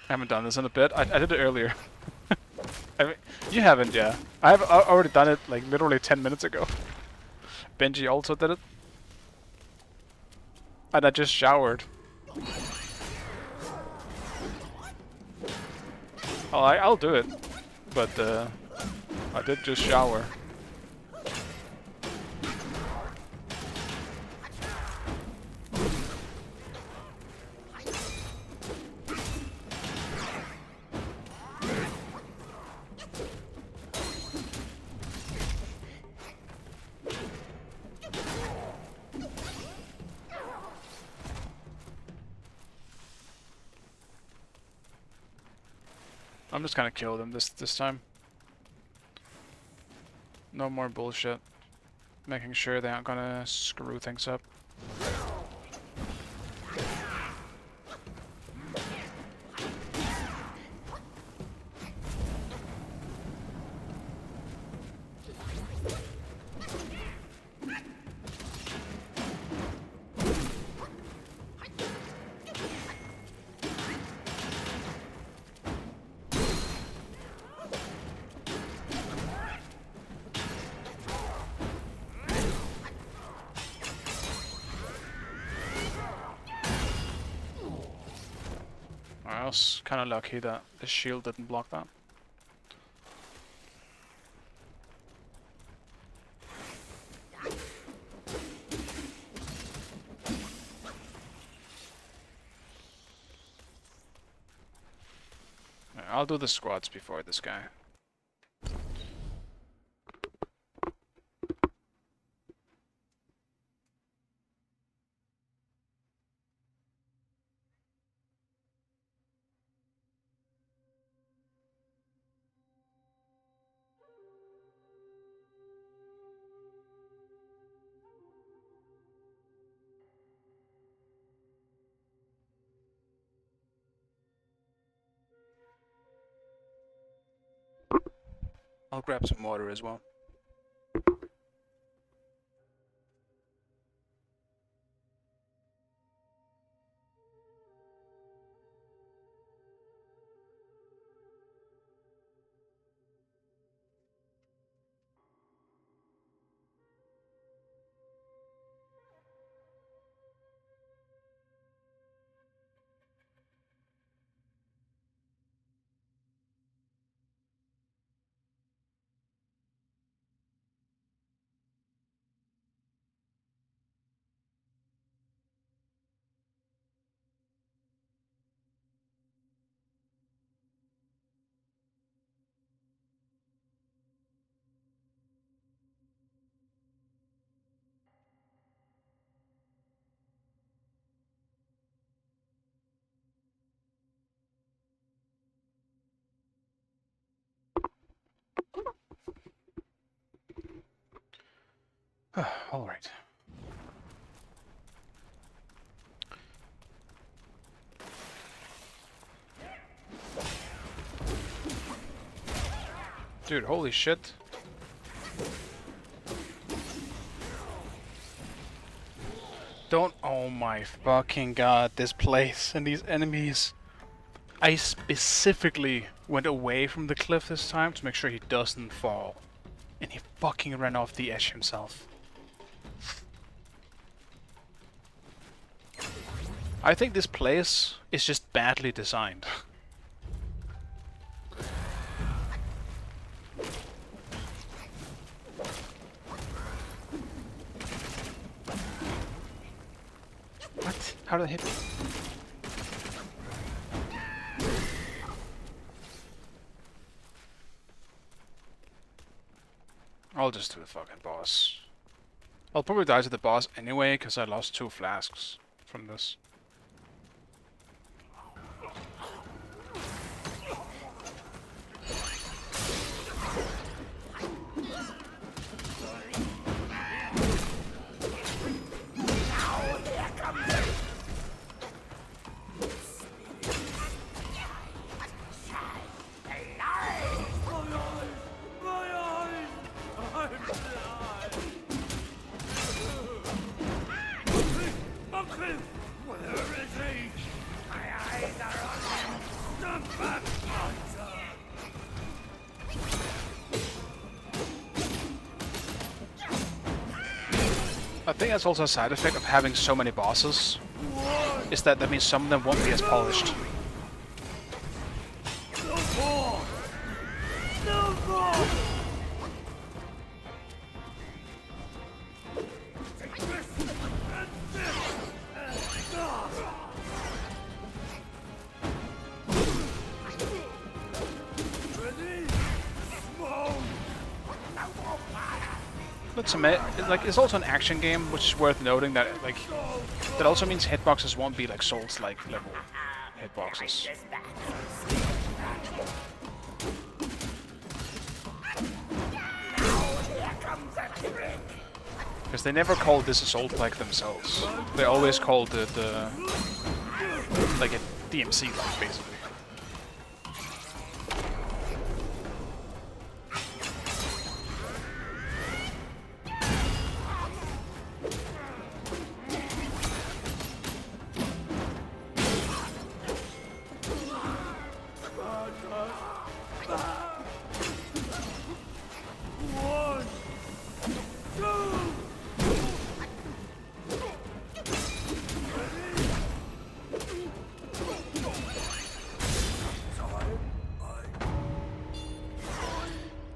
I haven't done this in a bit. I did it earlier. I mean, you haven't, yeah. I've already done it like literally 10 minutes ago. Benji also did it. And I just showered. Oh, I'll do it. But I did just shower. I'm just gonna kill them this time. No more bullshit. Making sure they aren't gonna screw things up. I was kind of lucky that the shield didn't block that. I'll do the squads before this guy. I'll grab some water as well. All right. Dude, holy shit. Don't... Oh my fucking god, this place and these enemies. I specifically went away from the cliff this time to make sure he doesn't fall. And he fucking ran off the edge himself. I think this place is just badly designed. What? How did I hit me? I'll just do the fucking boss. I'll probably die to the boss anyway, because I lost 2 flasks from this. I think that's also a side effect of having so many bosses, is that means some of them won't be as polished. It's also an action game, which is worth noting that that also means hitboxes won't be like Souls-like level hitboxes. Because they never called this a Souls-like themselves. They always called it like a DMC-like, basically.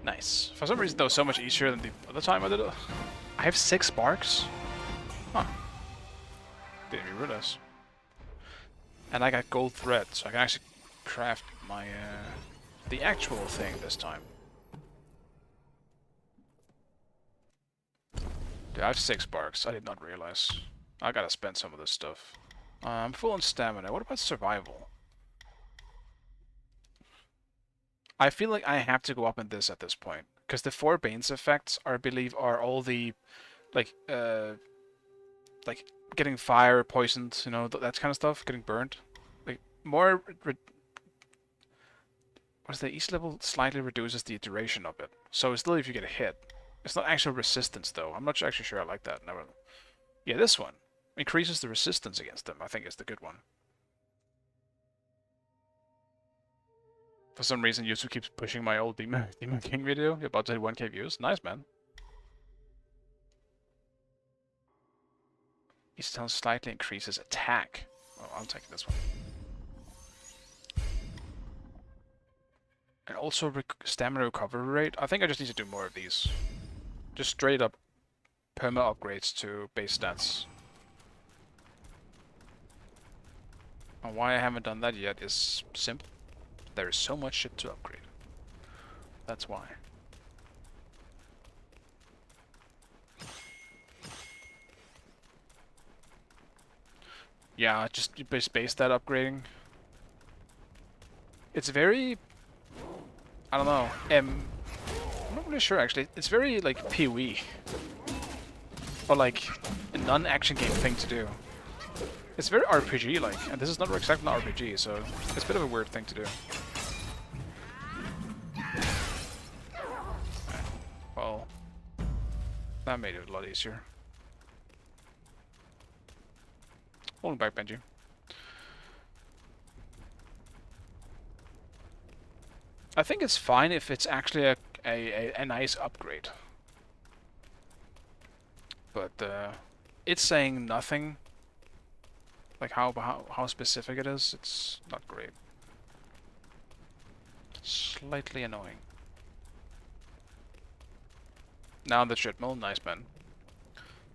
Nice. For some reason that was so much easier than the other time I did it. I have 6 sparks? Huh. Didn't even realize. And I got gold thread, so I can actually craft my the actual thing this time. Dude, I have 6 sparks. I did not realize. I gotta spend some of this stuff. I'm full on stamina. What about survival? I feel like I have to go up in this at this point, because the 4 Bane's effects I believe are all the like getting fire poisoned, you know, that kind of stuff, getting burned. Like more what's the each level slightly reduces the duration of it. So still if you get a hit. It's not actual resistance though. I'm not actually sure I like that. Never. Yeah, this one. Increases the resistance against them, I think is the good one. For some reason, YouTube keeps pushing my old Demon King video. You're about to hit 1k views. Nice, man. Each stone slightly increases attack. Oh, I'll take this one. And also stamina recovery rate. I think I just need to do more of these. Just straight up perma upgrades to base stats. And why I haven't done that yet is simple. There is so much shit to upgrade. That's why. Yeah, just base that upgrading. It's very... I don't know. I'm not really sure actually. It's very like PoE. Or like a non-action game thing to do. It's very RPG-like, and this is not exactly an RPG, so it's a bit of a weird thing to do. Well, that made it a lot easier. Holding back, Benji. I think it's fine if it's actually a nice upgrade. But it's saying nothing. Like how specific it is, it's not great. Slightly annoying. Now the shit mill, nice man.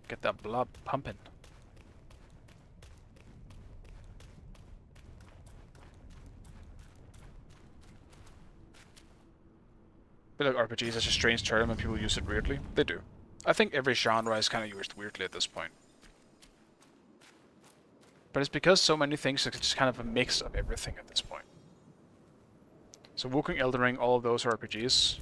Get that blood pumping. I feel like RPG is such a strange term and people use it weirdly. They do. I think every genre is kind of used weirdly at this point. But it's because so many things are just kind of a mix of everything at this point. So Wukong, Elden Ring, all of those are RPGs.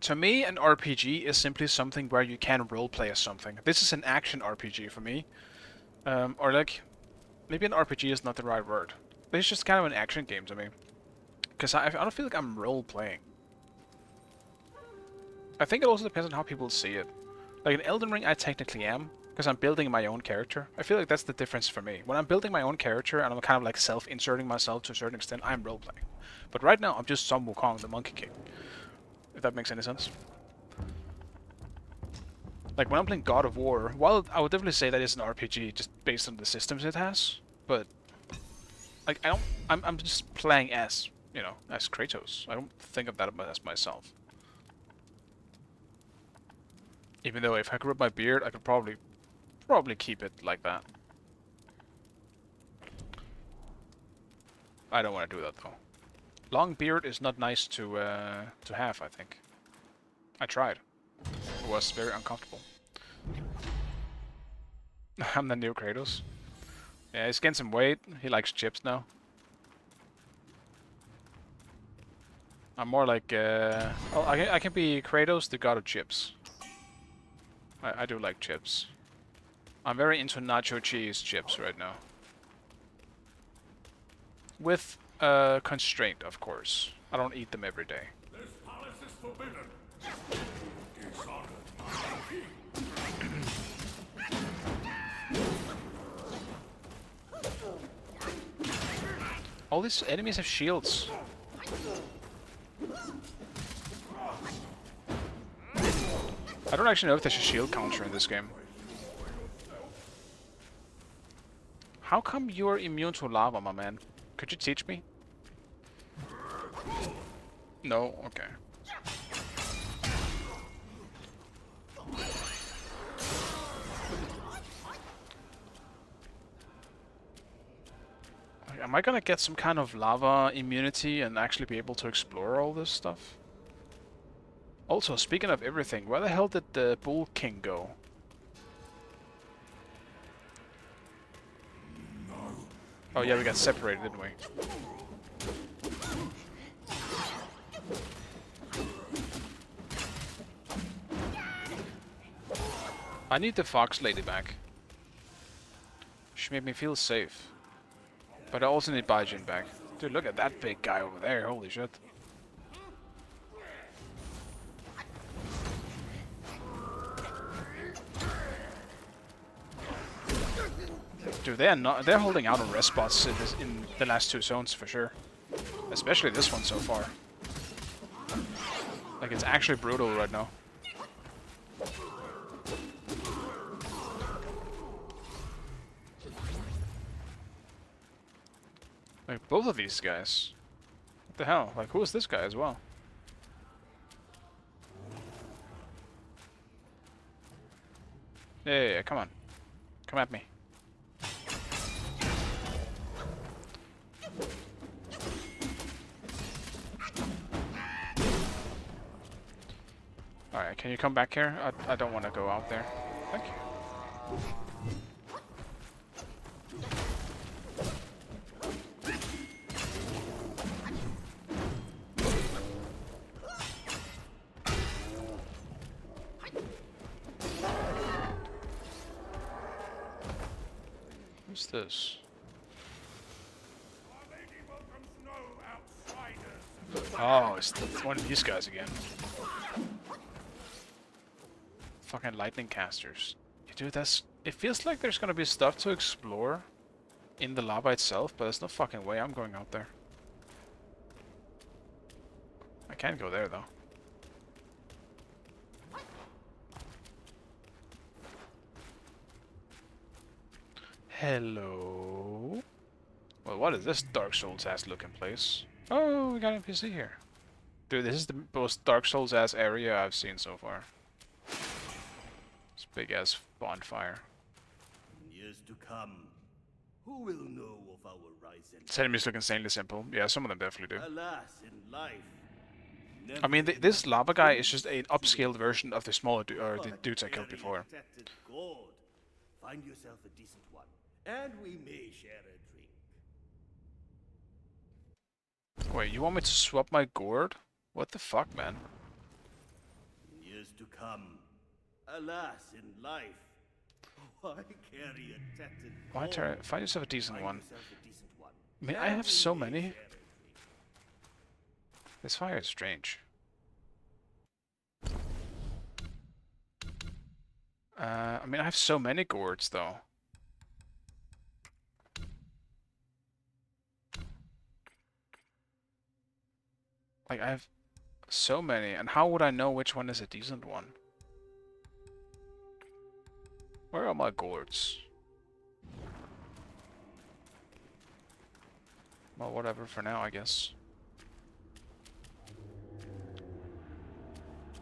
To me, an RPG is simply something where you can roleplay as something. This is an action RPG for me. Or like, maybe an RPG is not the right word. But it's just kind of an action game to me. Because I don't feel like I'm role-playing. I think it also depends on how people see it. Like in Elden Ring, I technically am, because I'm building my own character. I feel like that's the difference for me. When I'm building my own character and I'm kind of like self-inserting myself to a certain extent, I'm role-playing. But right now, I'm just some Wukong, the Monkey King. If that makes any sense. Like when I'm playing God of War, while I would definitely say that is an RPG just based on the systems it has, but like I'm just playing as, you know, as Kratos. I don't think of that as myself. Even though if I grew up my beard, I could probably keep it like that. I don't want to do that though. Long beard is not nice to have, I think. I tried. It was very uncomfortable. I'm the new Kratos. Yeah, he's getting some weight. He likes chips now. I'm more like oh, I can be Kratos, the god of chips. I do like chips. I'm very into nacho cheese chips right now. With constraint, of course. I don't eat them every day. This palace is forbidden. Dishonored my All these enemies have shields. I don't actually know if there's a shield counter in this game. How come you're immune to lava, my man? Could you teach me? No? Okay. Am I gonna get some kind of lava immunity and actually be able to explore all this stuff? Also, speaking of everything, where the hell did the Bull King go? Oh yeah, we got separated, didn't we? I need the Fox Lady back. She made me feel safe. But I also need Baijin back. Dude, look at that big guy over there. Holy shit. Dude, they're holding out on rest spots in the last two zones for sure. Especially this one so far. Like, it's actually brutal right now. Like, both of these guys. What the hell? Like, who is this guy as well? Yeah, come on. Come at me. Alright, can you come back here? I don't want to go out there. Thank you. What's this? Oh, it's one of these guys again. Fucking lightning casters. Dude, it feels like there's gonna be stuff to explore in the lava itself, but there's no fucking way I'm going out there. I can't go there though. Hello. Well, what is this Dark Souls ass looking place? Oh, we got an NPC here. Dude, this is the most Dark Souls ass area I've seen so far. This big ass bonfire. In years to come, who will know of our rise and This enemies look insanely simple. Yeah, some of them definitely do. alas in life? I mean, this lava guy is just an upscaled version of the smaller the dudes I killed before. Find yourself a decent one, and we may share a drink. Wait, you want me to swap my gourd? What the fuck, man? In years to come, alas in life, why carry a tattered Why gourd? find yourself a decent Find one. yourself a decent one, I mean, I and have we so may many. share a drink. This fire is strange. I mean, I have so many gourds, though. Like, I have so many, and how would I know which one is a decent one? Where are my gourds? Well, whatever for now, I guess.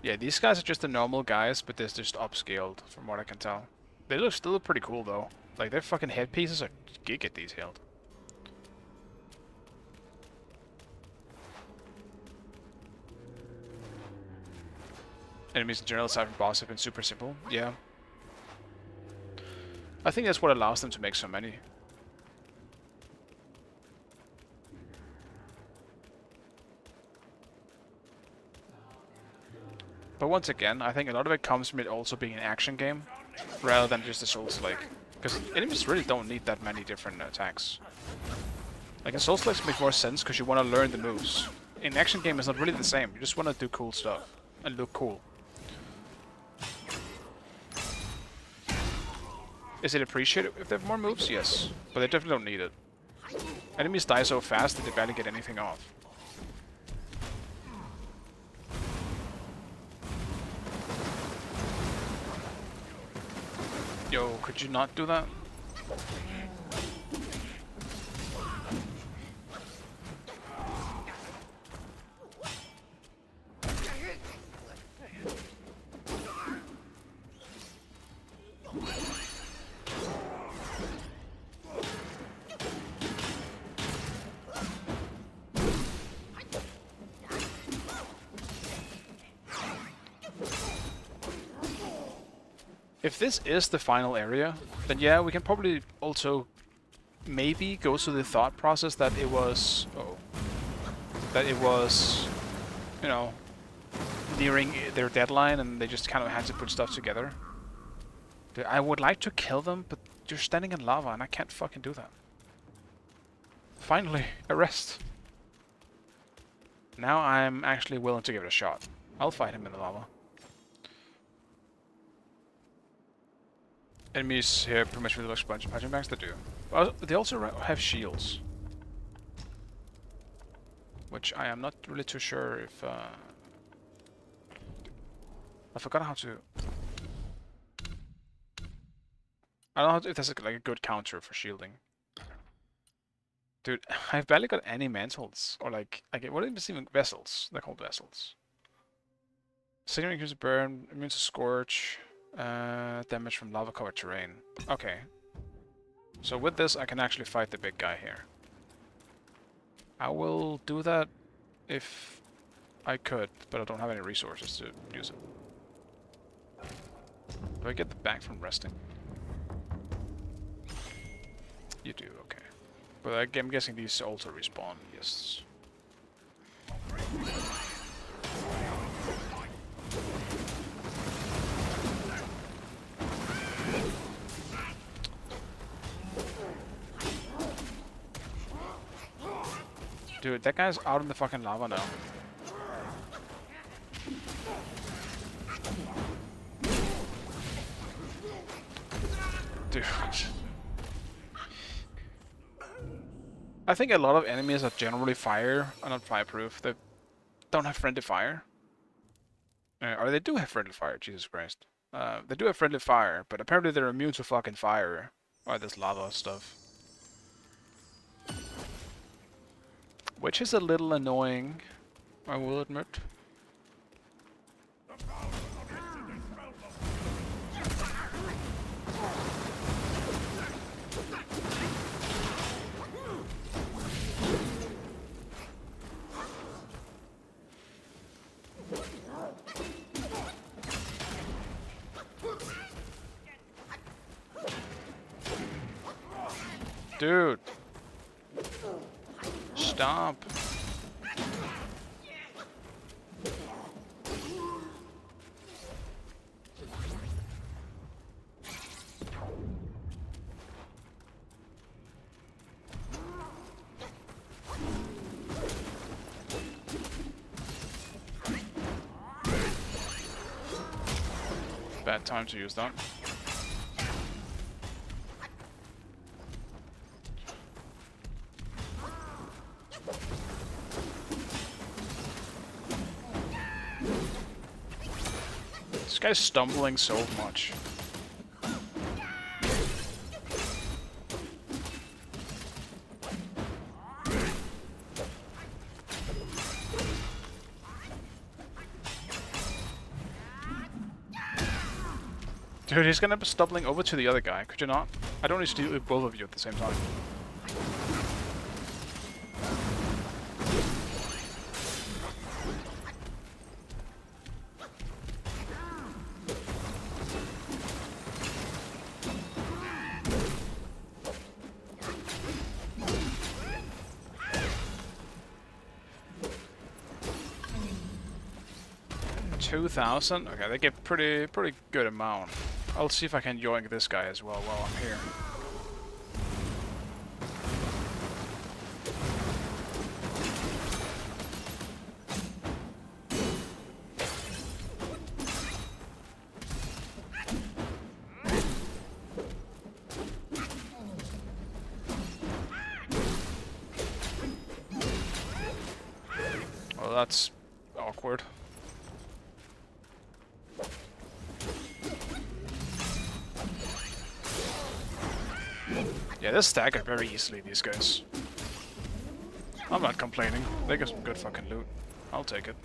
Yeah, these guys are just the normal guys, but they're just upscaled, from what I can tell. They still look pretty cool, though. Like, their fucking headpieces are giga detailed. Enemies in general, aside from boss, have been super simple. Yeah. I think that's what allows them to make so many. But once again, I think a lot of it comes from it also being an action game, rather than just a Souls-like. Because enemies really don't need that many different attacks. Like in Souls-likes make more sense because you want to learn the moves. In action game, it's not really the same. You just want to do cool stuff and look cool. Is it appreciated if they have more moves? Yes, but they definitely don't need it. Enemies die so fast that they barely get anything off. Yo, could you not do that? If this is the final area, then yeah, we can probably also maybe go to the thought process that it was... Oh. That it was, you know, nearing their deadline and they just kind of had to put stuff together. I would like to kill them, but you're standing in lava and I can't fucking do that. Finally, a rest. Now I'm actually willing to give it a shot. I'll fight him in the lava. Enemies here pretty much really look punching bags, they do. But they also have shields. Which I am not really too sure if... I forgot how to... I don't know if there's like a good counter for shielding. Dude, I've barely got any mantles. Or like what is even vessels? They're called vessels. Signaling increases burn, immune to scorch, damage from lava-covered terrain. Okay. So with this, I can actually fight the big guy here. I will do that if I could, but I don't have any resources to use it. Do I get the back from resting? You do, okay. But I'm guessing these also respawn, yes. Dude, that guy's out in the fucking lava now. Dude. I think a lot of enemies that generally fire are not fireproof. They don't have friendly fire. Or they do have friendly fire, Jesus Christ. They do have friendly fire, but apparently they're immune to fucking fire. Or this lava stuff. Which is a little annoying, I will admit. Dude. Stop. Bad time to use that. This guy's stumbling so much. Dude, he's gonna be stumbling over to the other guy, could you not? I don't need to deal with both of you at the same time. $2,000? Okay, they get pretty good amount. I'll see if I can yoink this guy as well while I'm here. Well, that's awkward. Yeah, they stagger very easily, these guys. I'm not complaining. They get some good fucking loot. I'll take it.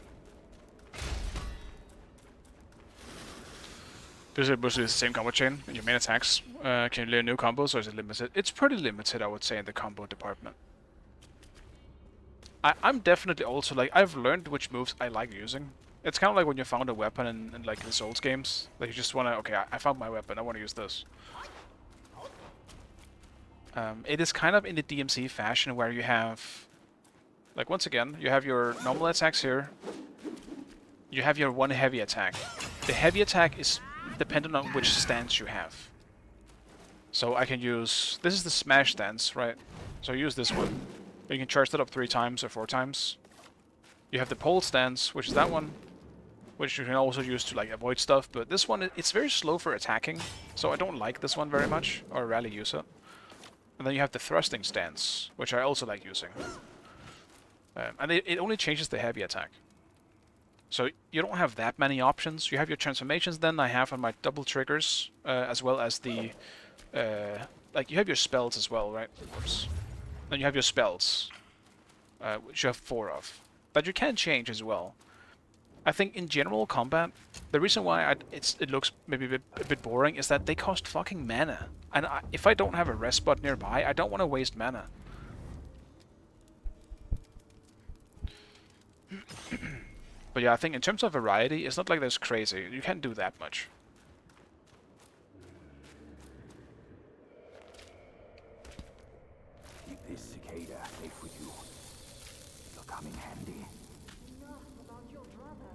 This is mostly the same combo chain in your main attacks. Can you learn new combos or is it limited? It's pretty limited, I would say, in the combo department. I'm definitely also like, I've learned which moves I like using. It's kind of like when you found a weapon in like the Souls games. Like you just want to, okay, I found my weapon, I want to use this. It is kind of in the DMC fashion where you have, like once again, you have your normal attacks here. You have your one heavy attack. The heavy attack is dependent on which stance you have. So I can use... This is the smash stance, right? So use this one. You can charge that up 3 times or 4 times. You have the pole stance, which is that one, which you can also use to like avoid stuff. But this one, it's very slow for attacking, so I don't like this one very much, or rarely use it. And then you have the thrusting stance, which I also like using. And it only changes the heavy attack. So you don't have that many options. You have your transformations then I have on my double triggers, as well as the... like, you have your spells as well, right? Oops. Then you have your spells, which you have 4 of. That you can change as well. I think in general combat, the reason why it looks maybe a bit boring is that they cost fucking mana. And if I don't have a rest spot nearby, I don't want to waste mana. But yeah, I think in terms of variety, it's not like there's crazy. You can't do that much. Keep this cicada safe with you. It'll come in handy. Enough about your brother.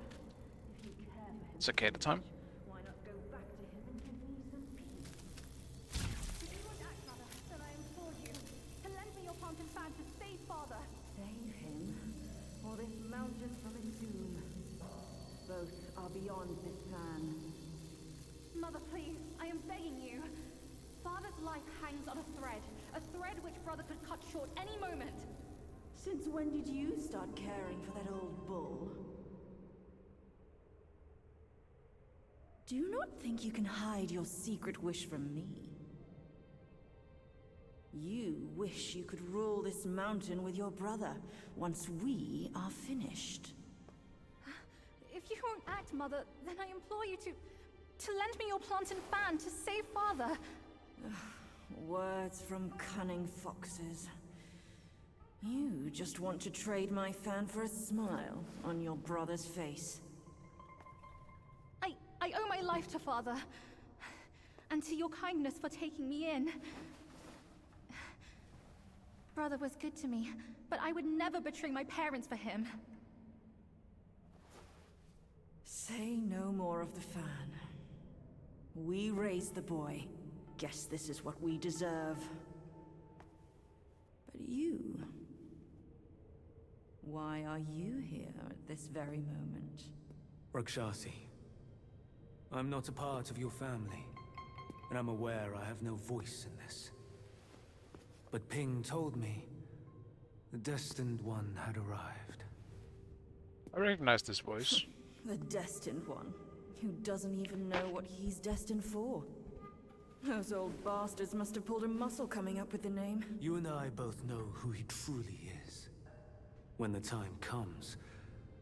If you care for him, Cicada time. why not go back to him and give me some peace? If you would act, Mother, then I implore you to lend me your plant and fan to save Father. Save him, or this mountain from its doom. Both are beyond this plan. Mother, please, I am begging you. Father's life hangs on a thread which Brother could cut short any moment. Since when did you start caring for that old bull? Do you not think you can hide your secret wish from me? You wish you could rule this mountain with your brother once we are finished. If you won't act, Mother, then I implore you to lend me your plant and fan to save Father. Words from cunning foxes. You just want to trade my fan for a smile on your brother's face. I owe my life to Father, and to your kindness for taking me in. Brother was good to me, but I would never betray my parents for him. Say no more of the fan. We raised the boy. Guess this is what we deserve. But you... why are you here at this very moment? Rakshasi, I'm not a part of your family, and I'm aware I have no voice in this. But Ping told me the Destined One had arrived. I recognize this voice. The Destined One, who doesn't even know what he's destined for. Those old bastards must have pulled a muscle coming up with the name. You and I both know who he truly is. When the time comes,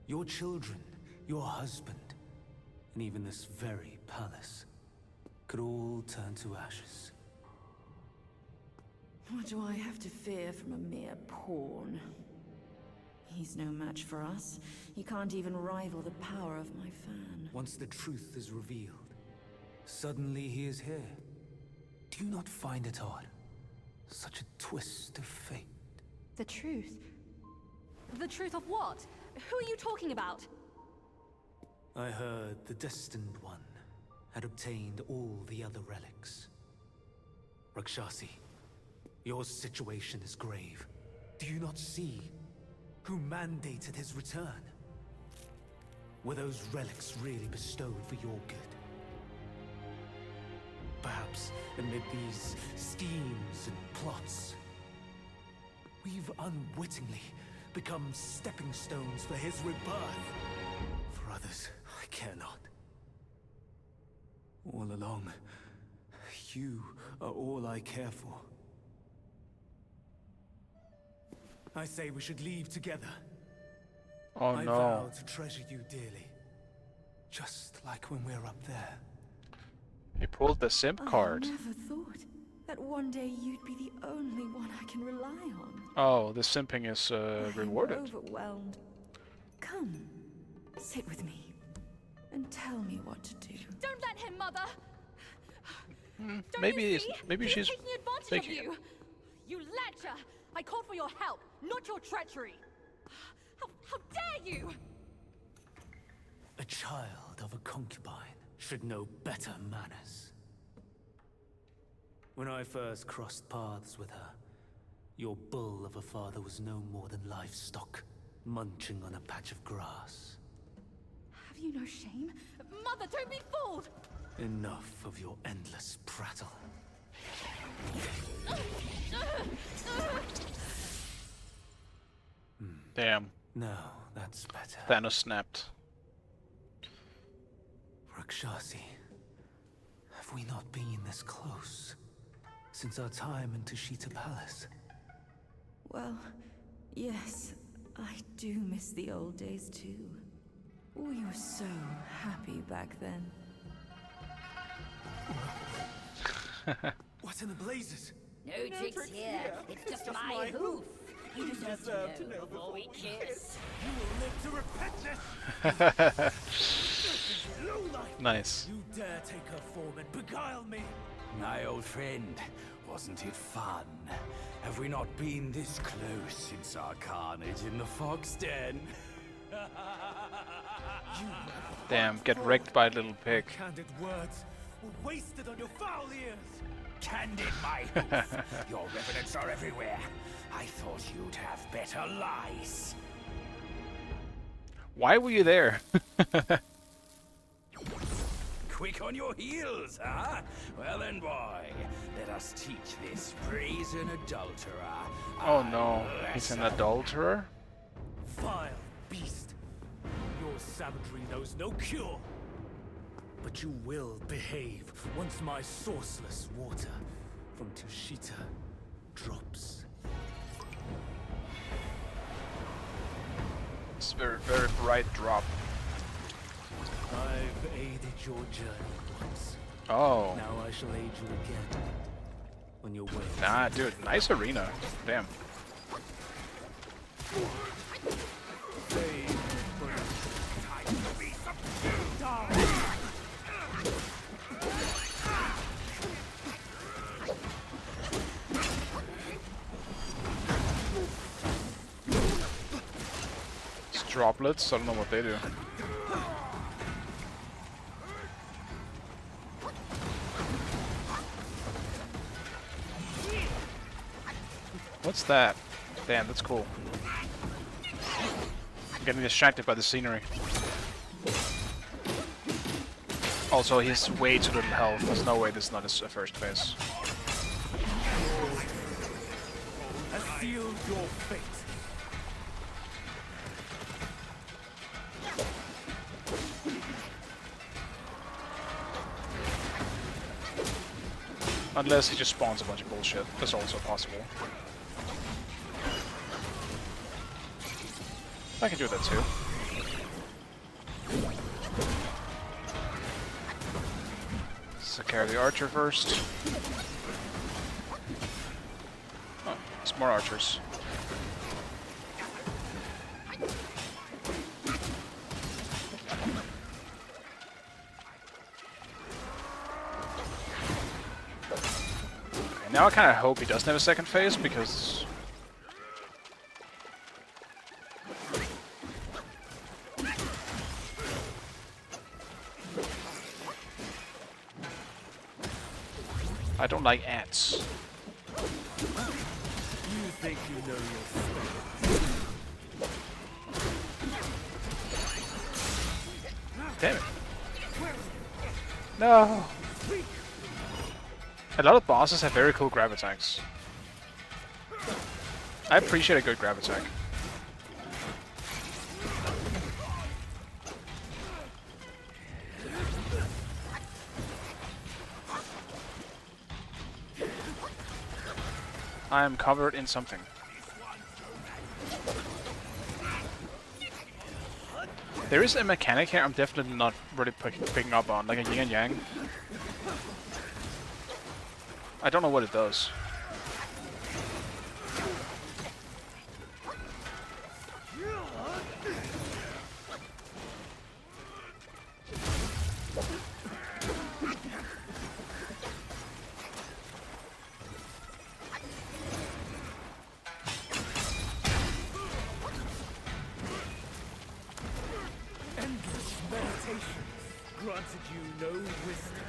your children, your husband, and even this very palace could all turn to ashes. What do I have to fear from a mere pawn? He's no match for us. He can't even rival the power of my fan. Once the truth is revealed, suddenly he is here. Do you not find it odd? Such a twist of fate. The truth? The truth of what? Who are you talking about? I heard the Destined One had obtained all the other relics. Rakshasi, your situation is grave. Do you not see who mandated his return? Were those relics really bestowed for your good? Perhaps amid these schemes and plots, we've unwittingly become stepping stones for his rebirth. For others, I care not. All along, you are all I care for. I say we should leave together. Oh I no. vow to treasure you dearly. Just like when we're up there. He pulled the simp card. I never thought that one day you'd be the only one I can rely on. Oh, the simping is rewarded. I'm overwhelmed. Come, sit with me, and tell me what to do. Don't let him, Mother! Don't Maybe you it's, see? maybe He's she's taking advantage faking of it. you! You lecher! I called for your help, not your treachery! How dare you! A child of a concubine should know better manners. When I first crossed paths with her, your bull of a father was no more than livestock, munching on a patch of grass. Have you no shame? Mother, don't be fooled! Enough of your endless prattle. Damn. No, that's better. Thanos snapped. Rakshasi, have we not been this close since our time in Tushita Palace? Well, yes, I do miss the old days too. We were so happy back then. What in the blazes? No tricks here. It's just my hoof. You deserve to know before we kiss. Nice. You dare take her form and beguile me? My old friend, wasn't it fun? Have we not been this close since our carnage in the fox den? Damn, get wrecked by a little pig. Candid words were wasted on your foul ears. Candid, my hoof. Your revenants are everywhere. I thought you'd have better lies. Why were you there? Quick on your heels, huh? Well then, boy, let us teach this brazen adulterer. Oh no, he's an adulterer? Vile beast. Your savagery knows no cure. But you will behave once my sourceless water from Tushita drops. It's a very, very bright drop. I've aided your journey once. Oh. Now I shall aid you again. On your way. Nah, dude, nice arena. Damn. It's droplets, I don't know what they do. What's that? Damn, that's cool. I'm getting distracted by the scenery. Also, he has way too little health. There's no way this is not his first phase. I sealed your fate. Unless he just spawns a bunch of bullshit. That's also possible. I can do that too. So carry the archer first. Oh, it's more archers. Okay, now I kind of hope he doesn't have a second phase because I don't like ants. You think you know your spell. Damn it. No. A lot of bosses have very cool grab attacks. I appreciate a good grab attack. I am covered in something. There is a mechanic here I'm definitely not really picking up on, like a yin and yang. I don't know what it does. Granted you no wisdom.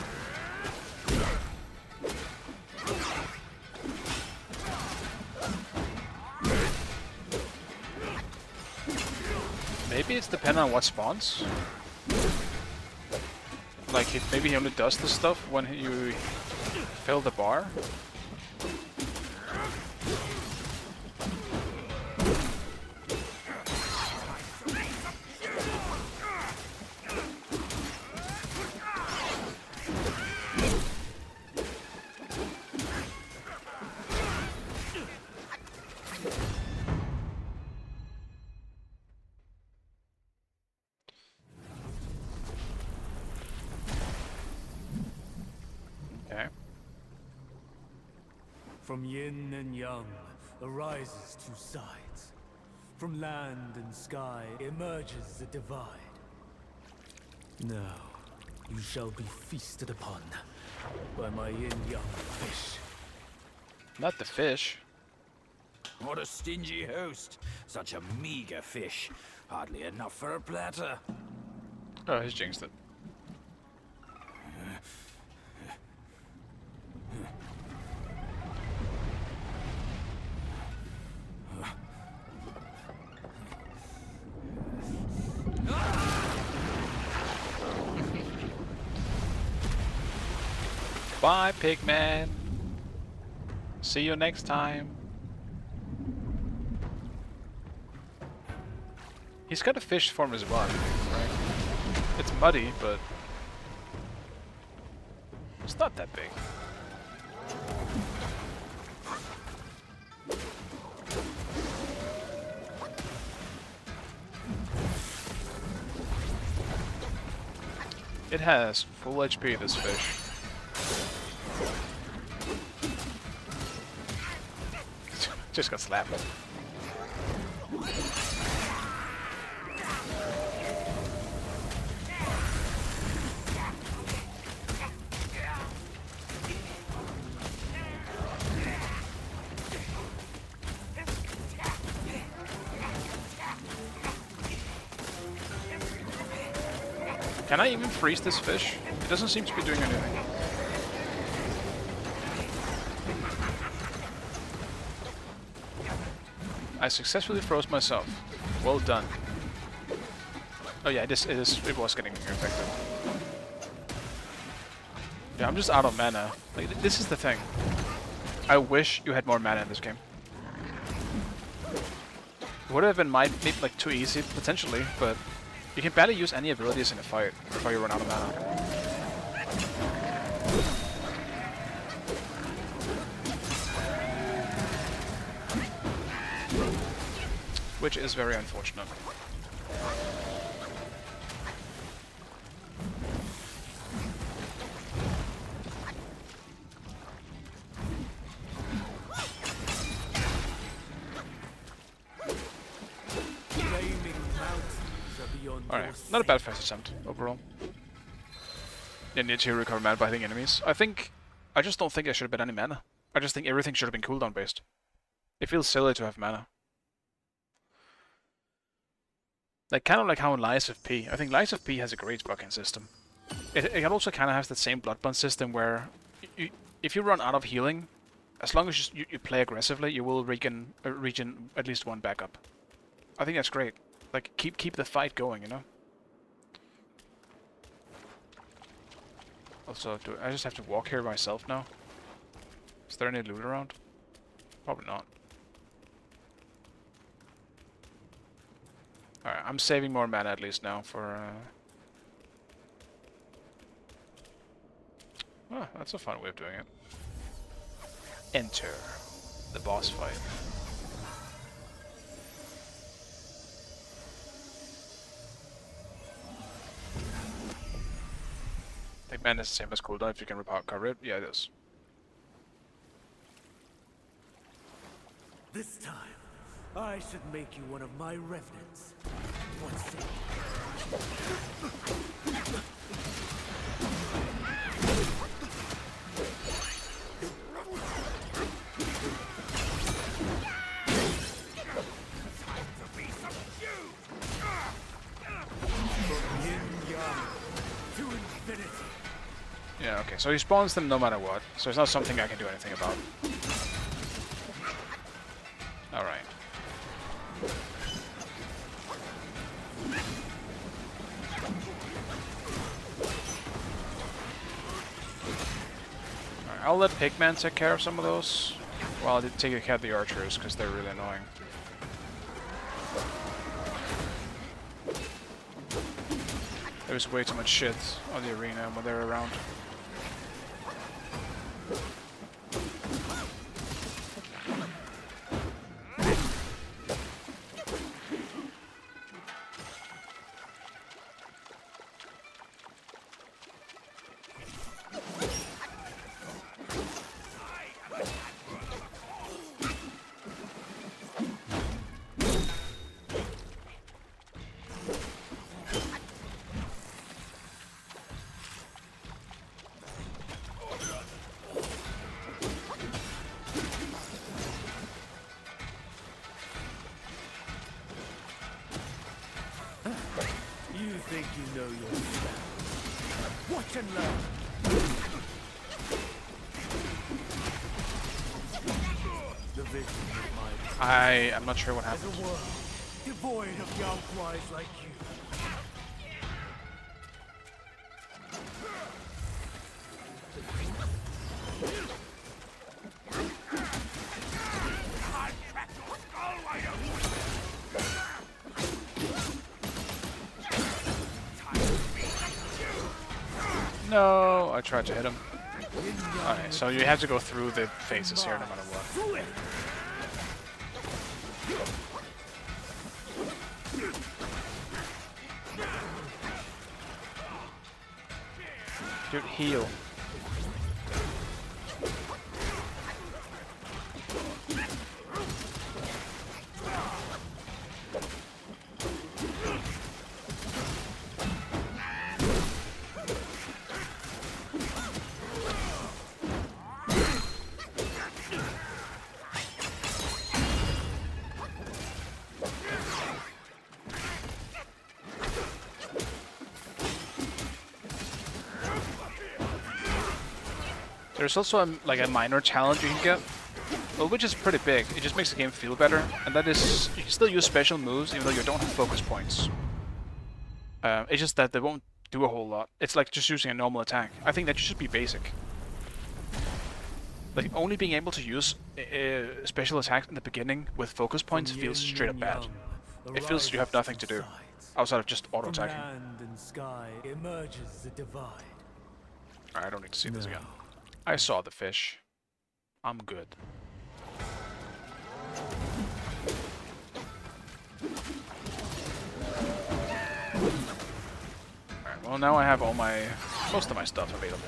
Maybe it's dependent on what spawns. Like, maybe he only does this stuff when you fill the bar. Okay. From yin and yang arises two sides. From land and sky emerges a divide. Now, you shall be feasted upon by my yin-yang fish. Not the fish. What a stingy host. Such a meager fish. Hardly enough for a platter. Oh, he's jinxed it. Bye, Pigman. See you next time. He's got a fish form as well, right? It's muddy, but it's not that big. It has full HP, this fish. Just got slapped. Can I even freeze this fish? It doesn't seem to be doing anything. I successfully froze myself. Well done. Oh yeah, it was getting infected. Yeah, I'm just out of mana. Like, this is the thing. I wish you had more mana in this game. It would have been maybe like too easy, potentially, but you can barely use any abilities in a fight before you run out of mana. Which is very unfortunate. Alright, not a bad first attempt overall. Yeah, need to recover mana by hitting enemies. I just don't think there should have been any mana. I just think everything should have been cooldown based. It feels silly to have mana. Like, kind of like how in Lies of P. I think Lies of P has a great fucking system. It also kind of has the same Bloodborne system where if you run out of healing, as long as you play aggressively, you will regen at least one backup. I think that's great. Like, keep the fight going, you know? Also, do I just have to walk here myself now? Is there any loot around? Probably not. Alright, I'm saving more mana at least now for... Oh, that's a fun way of doing it. Enter the boss fight. I think mana is the same as cooldown if you can recover it. Yeah, it is. This time, I should make you one of my revenants. What's it? Yeah, okay, so he spawns them no matter what, so it's not something I can do anything about. Alright. Alright, I'll let Pigman take care of some of those, while I take care of the archers, because they're really annoying. There's way too much shit on the arena when they're around. You think you know your stuff? Watch and learn. The vision of my I am not sure what is happened. a world devoid of Yaoguais like you. No, I tried to hit him. Alright, so you have to go through the phases here no matter what. Dude, heal. There's also a minor challenge you can get, which is pretty big. It just makes the game feel better, and that is you can still use special moves even though you don't have focus points. It's just that they won't do a whole lot. It's like just using a normal attack. I think that should be basic. Like only being able to use special attacks in the beginning with focus points feels straight up bad. It feels you have nothing to do outside of just auto attacking. Land and sky emerges the divide. I don't need to see this again. I saw the fish. I'm good. Alright, well now I have most of my stuff available.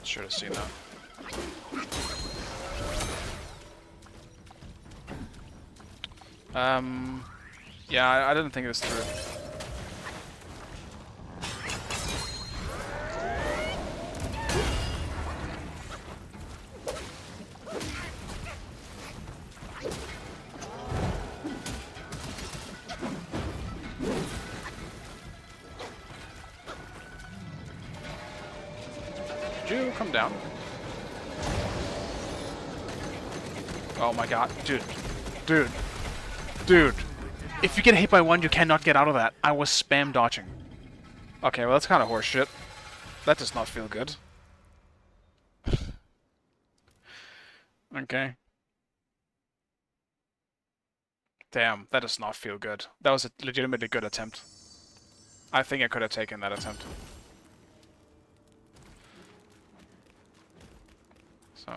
Should have seen that. Yeah, I didn't think it was through. Could you come down? Oh my god, dude. Dude. Dude. If you get hit by one, you cannot get out of that. I was spam dodging. Okay, well that's kind of horseshit. That does not feel good. Okay. Damn, that does not feel good. That was a legitimately good attempt. I think I could have taken that attempt. So,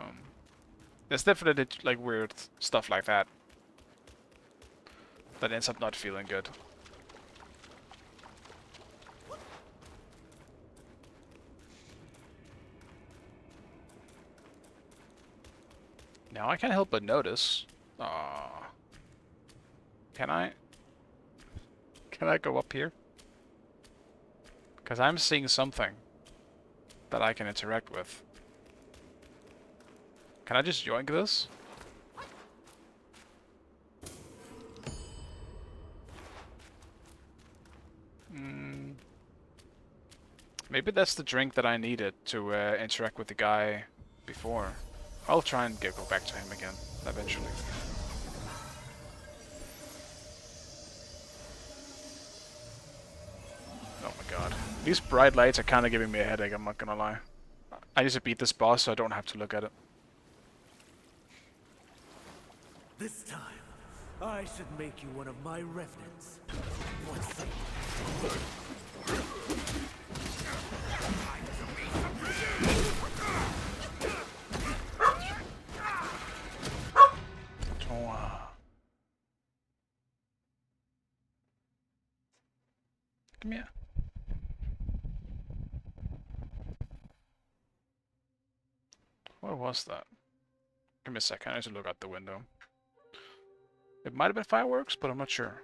there's definitely like weird stuff like that that ends up not feeling good. Now I can't help but notice. Can I? Can I go up here? Because I'm seeing something. that I can interact with. Can I just yoink this? Maybe that's the drink that I needed to interact with the guy before. I'll try and go back to him again, eventually. Oh my god. These bright lights are kind of giving me a headache, I'm not gonna lie. I need to beat this boss so I don't have to look at it. This time, I should make you one of my revenants. What's up? Come here. What was that? Give me a second, I need to look out the window. It might have been fireworks, but I'm not sure.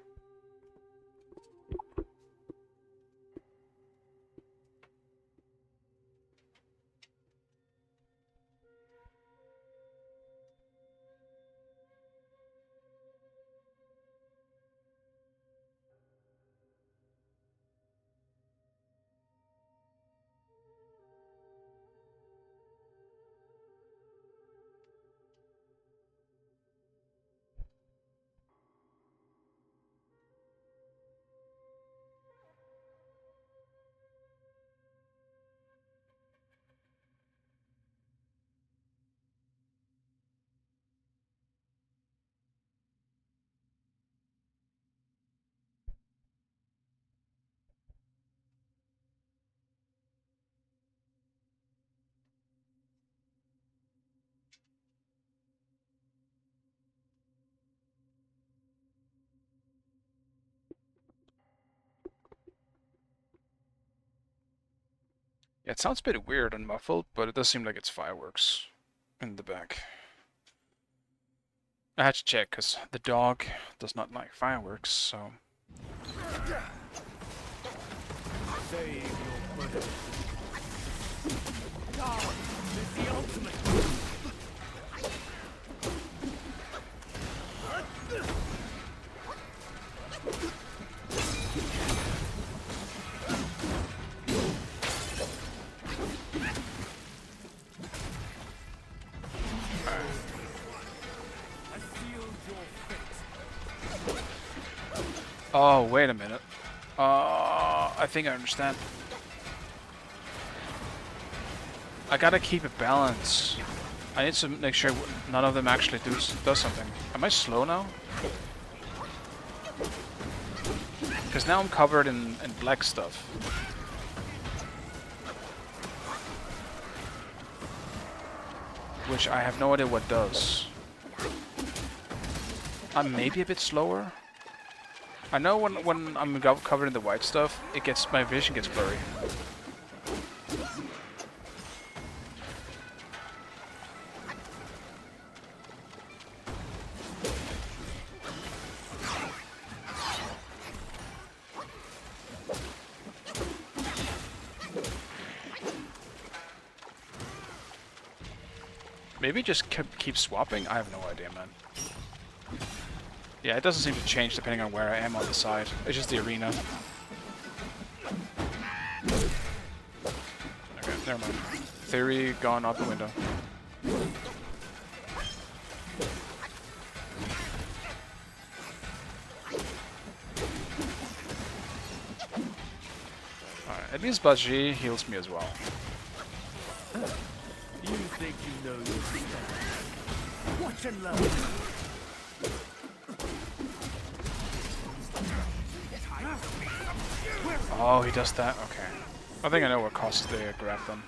Yeah, it sounds a bit weird and muffled, but it does seem like it's fireworks in the back. I had to check, because the dog does not like fireworks, so... Save your mother. God is the ultimate. Oh, wait a minute. I think I understand. I gotta keep a balance. I need to make sure none of them actually does something. Am I slow now? Because now I'm covered in black stuff. Which I have no idea what does. I'm maybe a bit slower. I know when I'm covered in the white stuff, my vision gets blurry. Maybe just keep swapping? I have no idea, man. Yeah, it doesn't seem to change depending on where I am on the side. It's just the arena. Okay, never mind. Theory gone out the window. Alright, at least Baji heals me as well. You think you know your stuff? Watch and learn. Oh, he does that? Okay. I think I know what caused the grab then.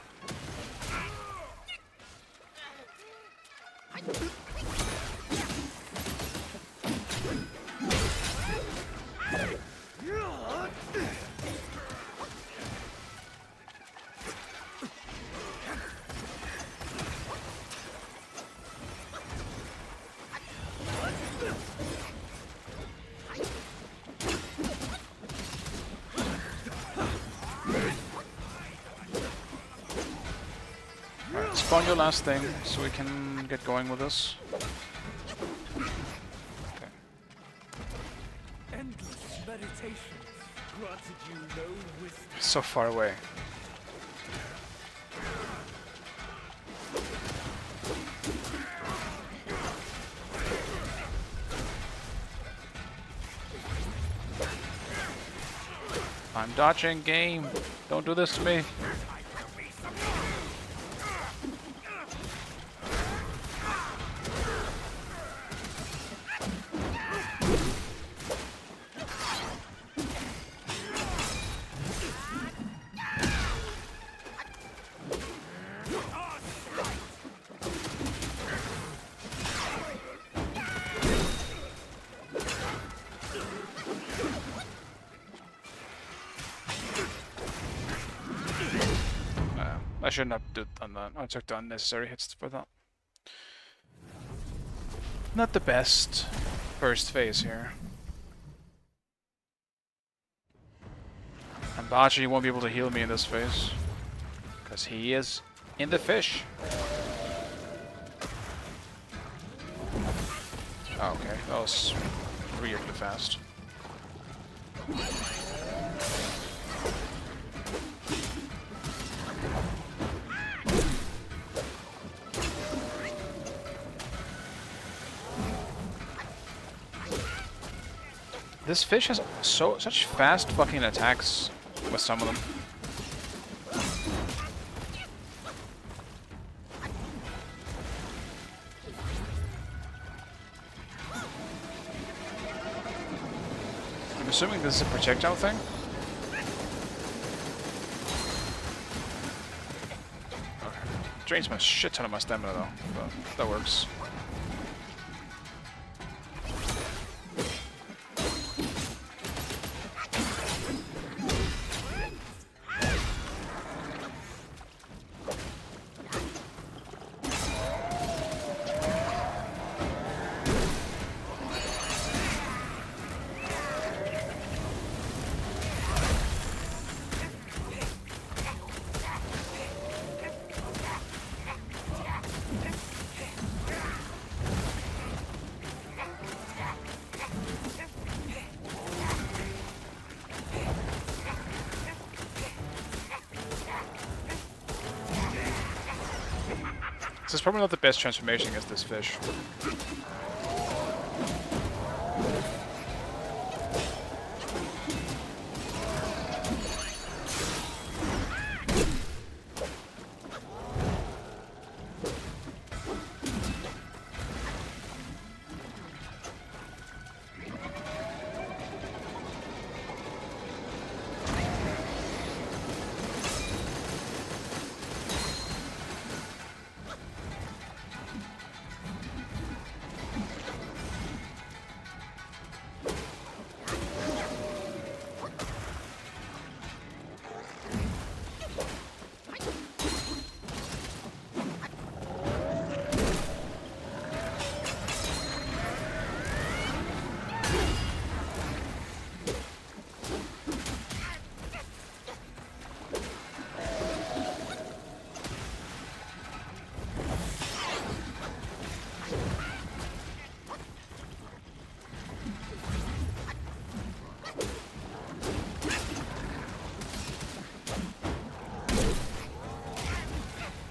Spawn your last thing so we can get going with this. Okay. Endless meditations granted you no wisdom. So far away. I'm dodging, game. Don't do this to me. I shouldn't have done that. I took the unnecessary hits for that. Not the best first phase here. And Bachi won't be able to heal me in this phase. Because he is in the fish. Oh, okay, that was really fast. This fish has such fast fucking attacks with some of them. I'm assuming this is a projectile thing. Okay. Drains my shit ton of my stamina though, but that works. This is probably not the best transformation against this fish.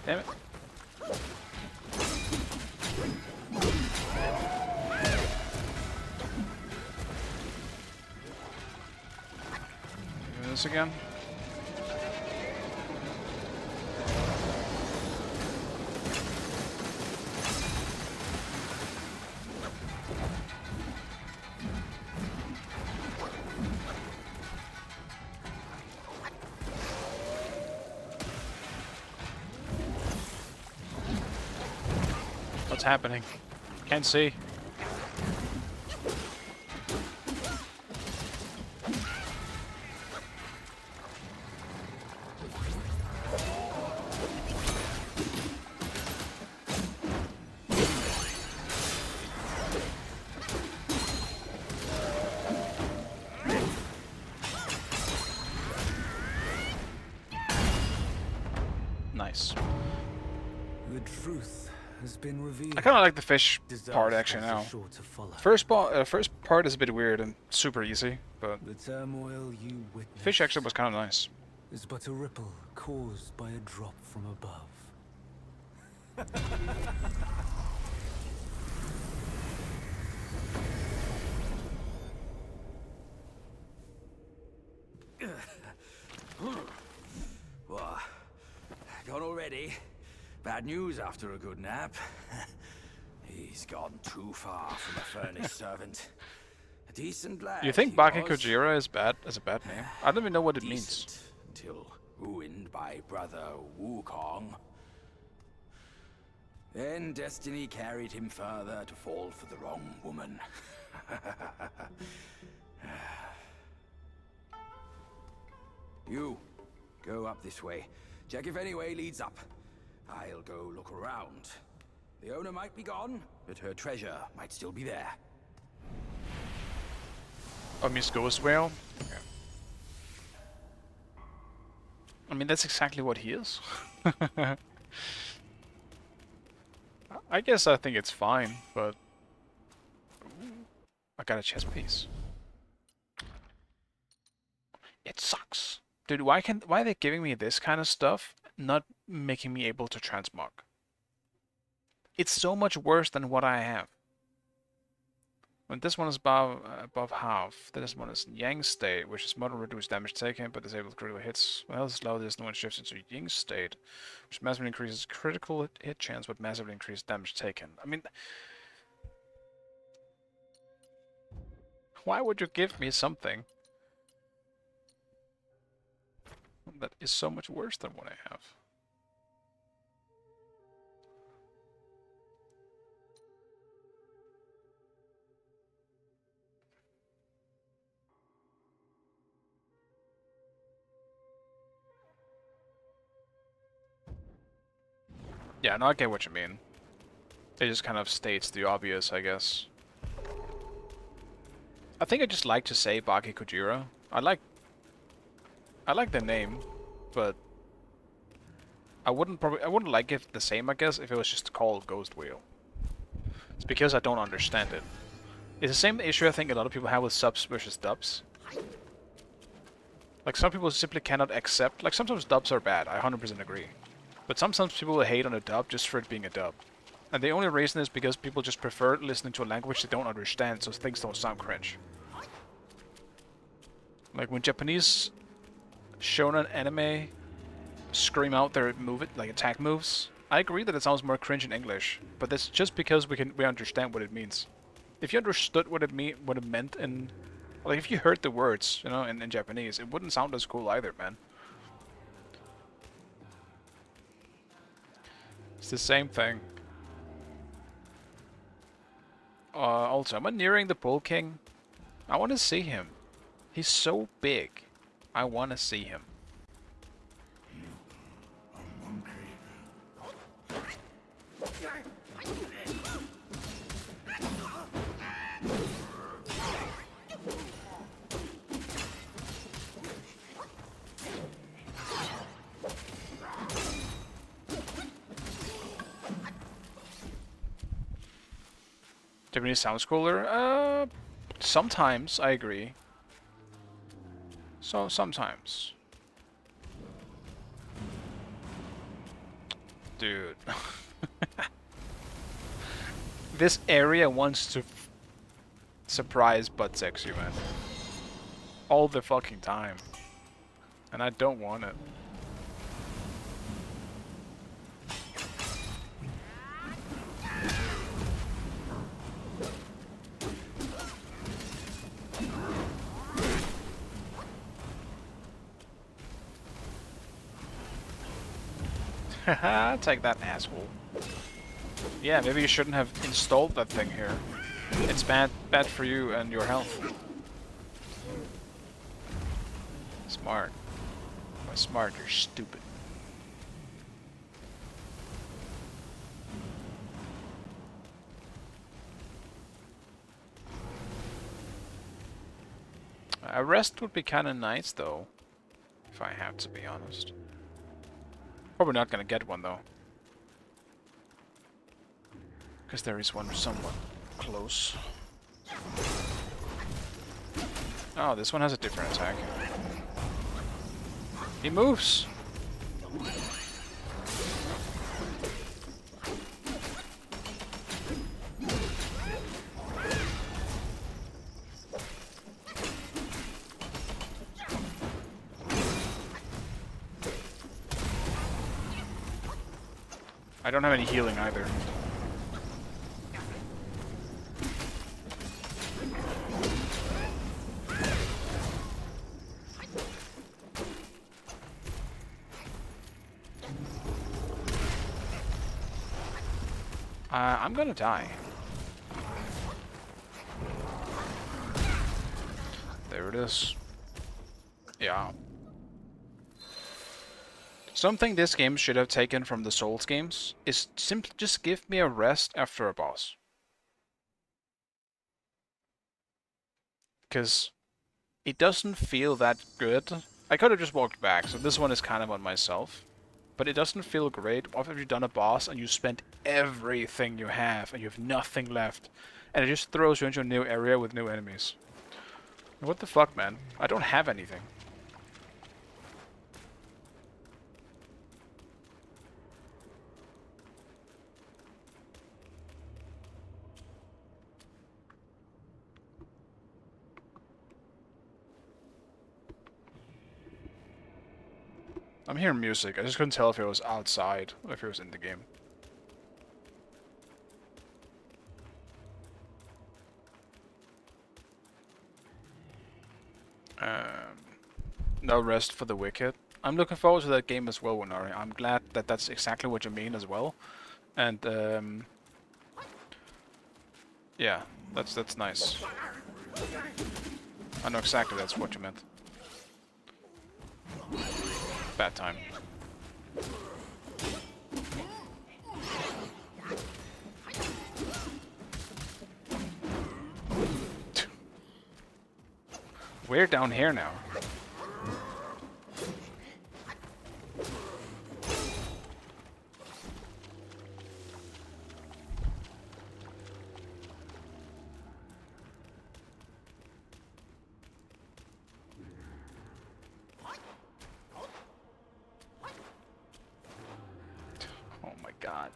Damn it. Do this again. What's happening? Can't see. Nice. The truth has been revealed. I kind of like the fish part Disaster actually is now. sure to follow. First part is a bit weird and super easy, but The turmoil you witness fish actually was kind of nice. Is but a ripple caused by a drop from above. What? Gone already? Bad news after a good nap. He's gone too far from a furnished servant. A decent lad. You think he Baki was. Kojira is bad as a bad name? I don't even know what it means. Decent, until ruined by brother Wukong. Then destiny carried him further to fall for the wrong woman. You, go up this way. Check if any way leads up. I'll go look around. The owner might be gone, but her treasure might still be there. Oh, Miss Ghost Whale? Okay. I mean, that's exactly what he is. I guess I think it's fine, but... I got a chess piece. It sucks. Dude, why are they giving me this kind of stuff, not making me able to transmog? It's so much worse than what I have. When this one is above half, this one is Yang state, which is moderate reduced damage taken, but disables critical hits. When health is low, this one shifts into Ying state, which massively increases critical hit chance, but massively increased damage taken. I mean, why would you give me something that is so much worse than what I have? Yeah, no, I get what you mean. It just kind of states the obvious, I guess. I think I just like to say Baki Kojira. I like the name, but I wouldn't like it the same, I guess, if it was just called Ghost Wheel. It's because I don't understand it. It's the same issue I think a lot of people have with subs versus dubs. Like, some people simply cannot accept... Like, sometimes dubs are bad, I 100% agree. But sometimes people will hate on a dub just for it being a dub. And the only reason is because people just prefer listening to a language they don't understand, so things don't sound cringe. Like, when Japanese shonen anime scream out their attack moves, I agree that it sounds more cringe in English, but that's just because we understand what it means. If you understood what it meant in... Like, if you heard the words, you know, in Japanese, it wouldn't sound as cool either, man. It's the same thing. Also, am I nearing the Bull King? I want to see him. He's so big. I want to see him. Japanese sounds cooler? Sometimes, I agree. So, sometimes. Dude. This area wants to surprise butt sex you, man. All the fucking time. And I don't want it. Haha, take that, asshole. Yeah, maybe you shouldn't have installed that thing here. It's bad for you and your health. Smart. By smart, you're stupid. A rest would be kinda nice, though. If I have to be honest. Probably not gonna get one, though. Because there is one somewhat close. Oh, this one has a different attack. He moves! I don't have any healing either. I'm gonna die. There it is. Yeah. Something this game should have taken from the Souls games is simply just give me a rest after a boss. Because it doesn't feel that good. I could have just walked back, so this one is kind of on myself. But it doesn't feel great after you've done a boss and you spent everything you have and you have nothing left. And it just throws you into a new area with new enemies. What the fuck, man? I don't have anything. I'm hearing music. I just couldn't tell if it was outside or if it was in the game. No rest for the wicked. I'm looking forward to that game as well, Winari. I'm glad that that's exactly what you mean as well. And yeah, that's nice. I know exactly that's what you meant. Bad time. We're down here now. Oh my god.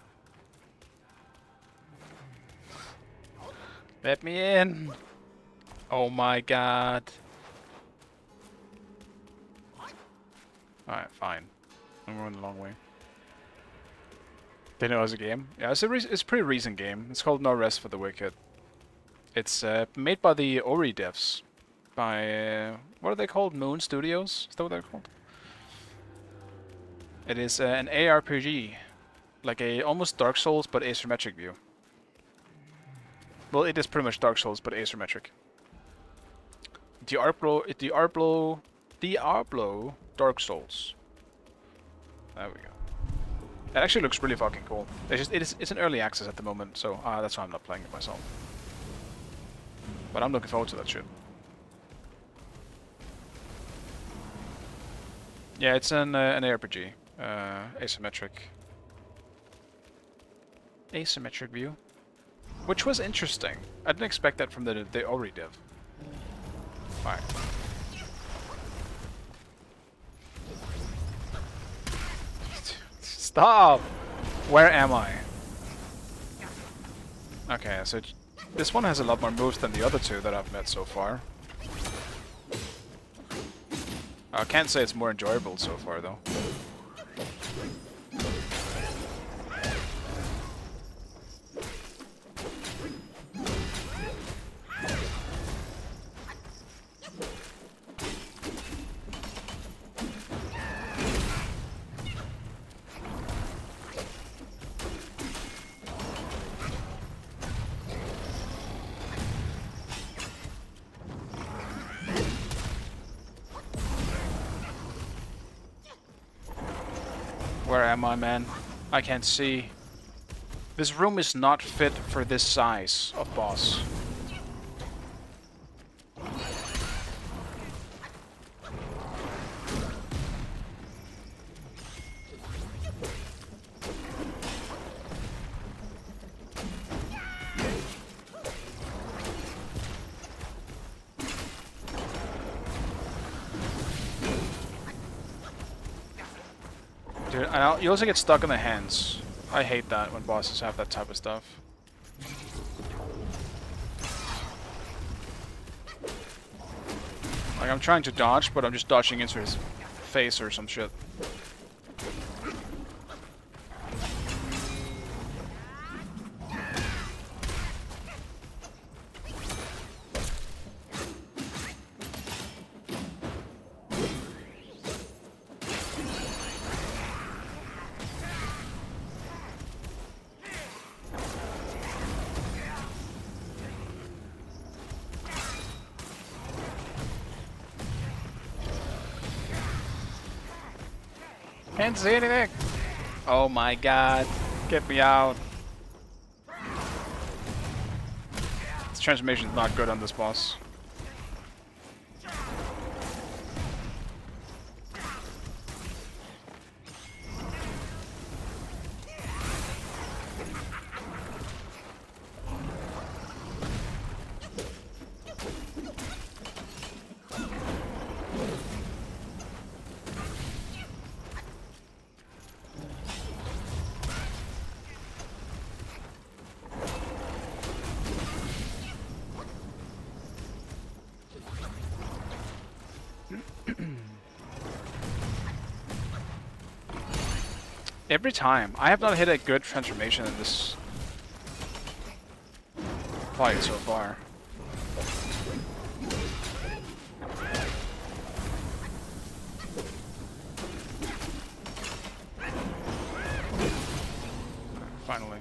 Let me in. Oh my god. Alright, fine. I'm going the long way. They know it's a game. Yeah, it's a pretty recent game. It's called No Rest for the Wicked. It's made by the Ori devs. By, what are they called? Moon Studios? Is that what they're called? It is an ARPG. Like a almost Dark Souls, but asymmetric view. Well, it is pretty much Dark Souls, but asymmetric. Diablo Dark Souls. There we go. It actually looks really fucking cool. It's an early access at the moment, so that's why I'm not playing it myself. But I'm looking forward to that shit. Yeah, it's an ARPG, asymmetric view, which was interesting. I didn't expect that from the Ori dev. Alright. Stop! Where am I? Okay, so this one has a lot more moves than the other two that I've met so far. I can't say it's more enjoyable so far, though. Where am I, man? I can't see. This room is not fit for this size of boss. Dude, and you also get stuck in the hands. I hate that when bosses have that type of stuff. Like, I'm trying to dodge, but I'm just dodging into his face or some shit. Can't see anything. Oh my god. Get me out. This transformation is not good on this boss. Every time. I have not hit a good transformation in this fight so far. Finally.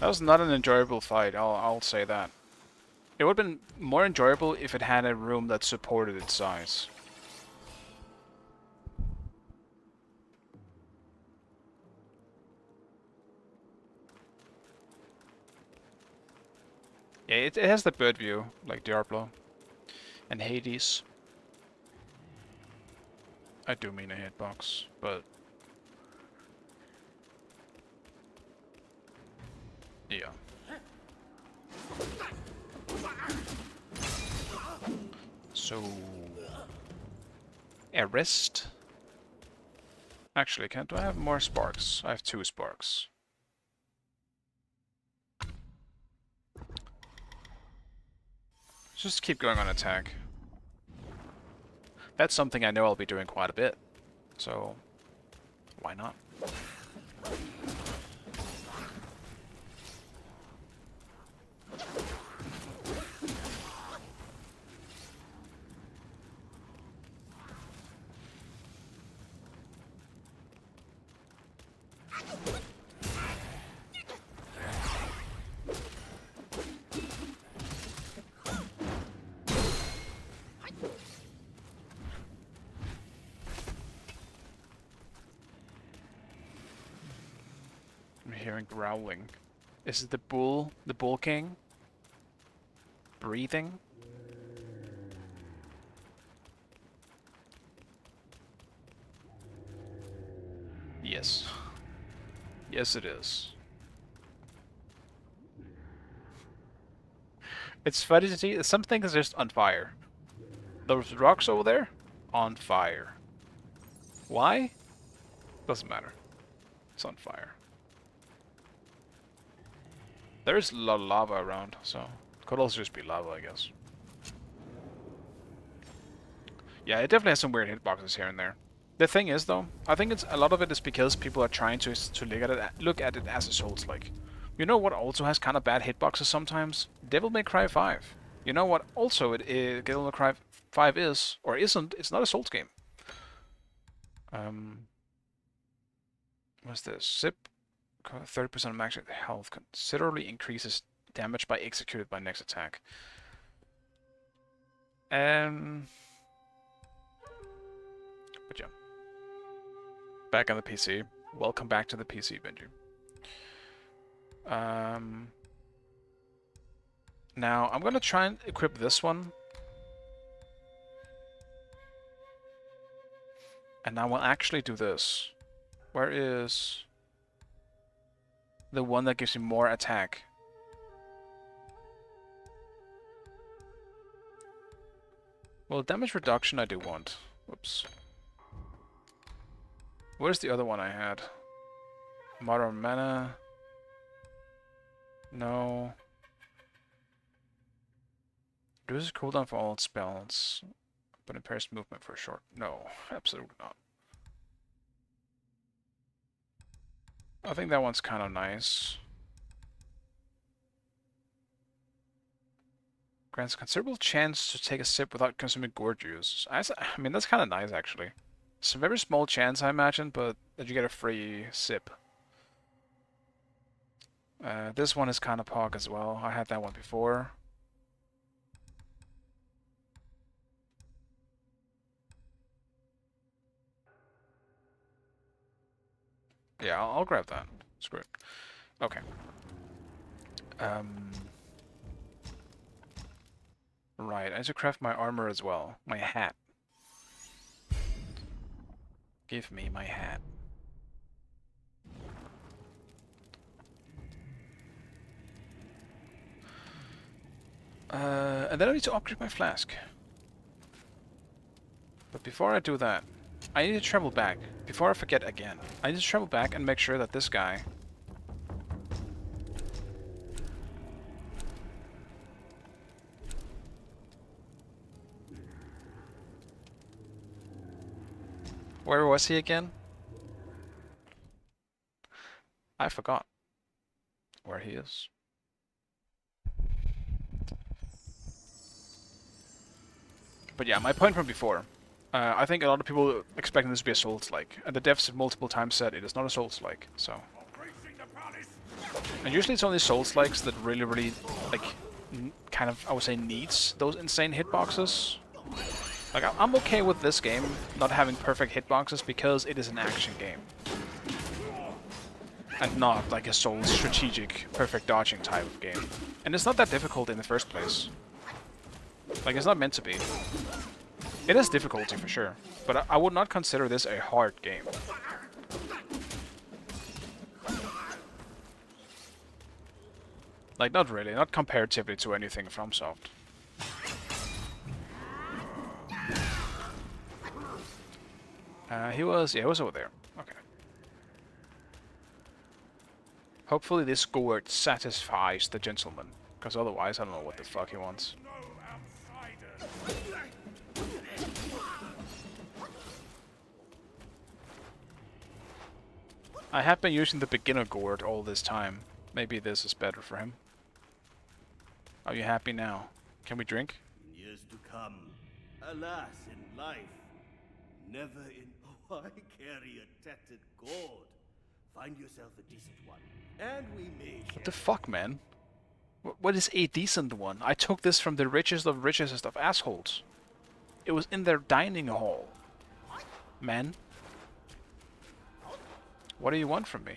That was not an enjoyable fight, I'll say that. It would have been more enjoyable if it had a room that supported its size. Yeah, it has the bird view, like Diablo and Hades. I do mean a hitbox, but yeah. So arrest. Actually, do I have more sparks? I have 2 sparks. Just keep going on attack. That's something I know I'll be doing quite a bit, so why not? I'm hearing growling. Is it the bull king? Breathing? Yes. Yes, it is. It's funny to see, some things are just on fire. Those rocks over there? On fire. Why? Doesn't matter. It's on fire. There's a lot of lava around, so it could also just be lava, I guess. Yeah, it definitely has some weird hitboxes here and there. The thing is, though, I think it's a lot of it is because people are trying to look at it as a Souls-like. You know what also has kind of bad hitboxes sometimes? Devil May Cry 5. You know what also Devil May Cry 5 is, or isn't? It's not a Souls game. What's this? Zip 30% max health considerably increases damage by executed by next attack. But yeah. Back on the PC. Welcome back to the PC, Benji. Now, I'm gonna try and equip this one. And now we'll actually do this. Where is the one that gives you more attack? Well, damage reduction I do want. Whoops. Where's the other one I had? Modern Mana. No. Reduces cooldown for all spells, but impairs movement for a short. No, absolutely not. I think that one's kind of nice. Grants considerable chance to take a sip without consuming gourd juice. I mean, that's kind of nice, actually. It's a very small chance, I imagine, but that you get a free sip. This one is kind of pog as well. I had that one before. Yeah, I'll grab that. Screw it. Okay. Right, I need to craft my armor as well. My hat. Give me my hat. And then I need to upgrade my flask. But before I do that, I need to travel back. Before I forget again, I need to travel back and make sure that this guy... Where was he again? I forgot where he is. But yeah, my point from before. I think a lot of people expecting this to be a Souls-like, and the devs have multiple times said it is not a Souls-like, so... And usually it's only Souls-likes that really, like, kind of, I would say, needs those insane hitboxes. Like, I'm okay with this game not having perfect hitboxes because it is an action game. And not like a Souls strategic, perfect dodging type of game. And it's not that difficult in the first place. Like, it's not meant to be. It has difficulty for sure, but I would not consider this a hard game. Like, not really, not comparatively to anything from Soft. He was over there. Okay. Hopefully this gourd satisfies the gentleman, because otherwise I don't know what the fuck he wants. I have been using the beginner gourd all this time. Maybe this is better for him. Are you happy now? Can we drink? In years to come, alas, in life, never in... Why carry a tattered gourd? Find yourself a decent one, and we may share... What the fuck, man? What is a decent one? I took this from the richest of assholes. It was in their dining hall. Man. What do you want from me?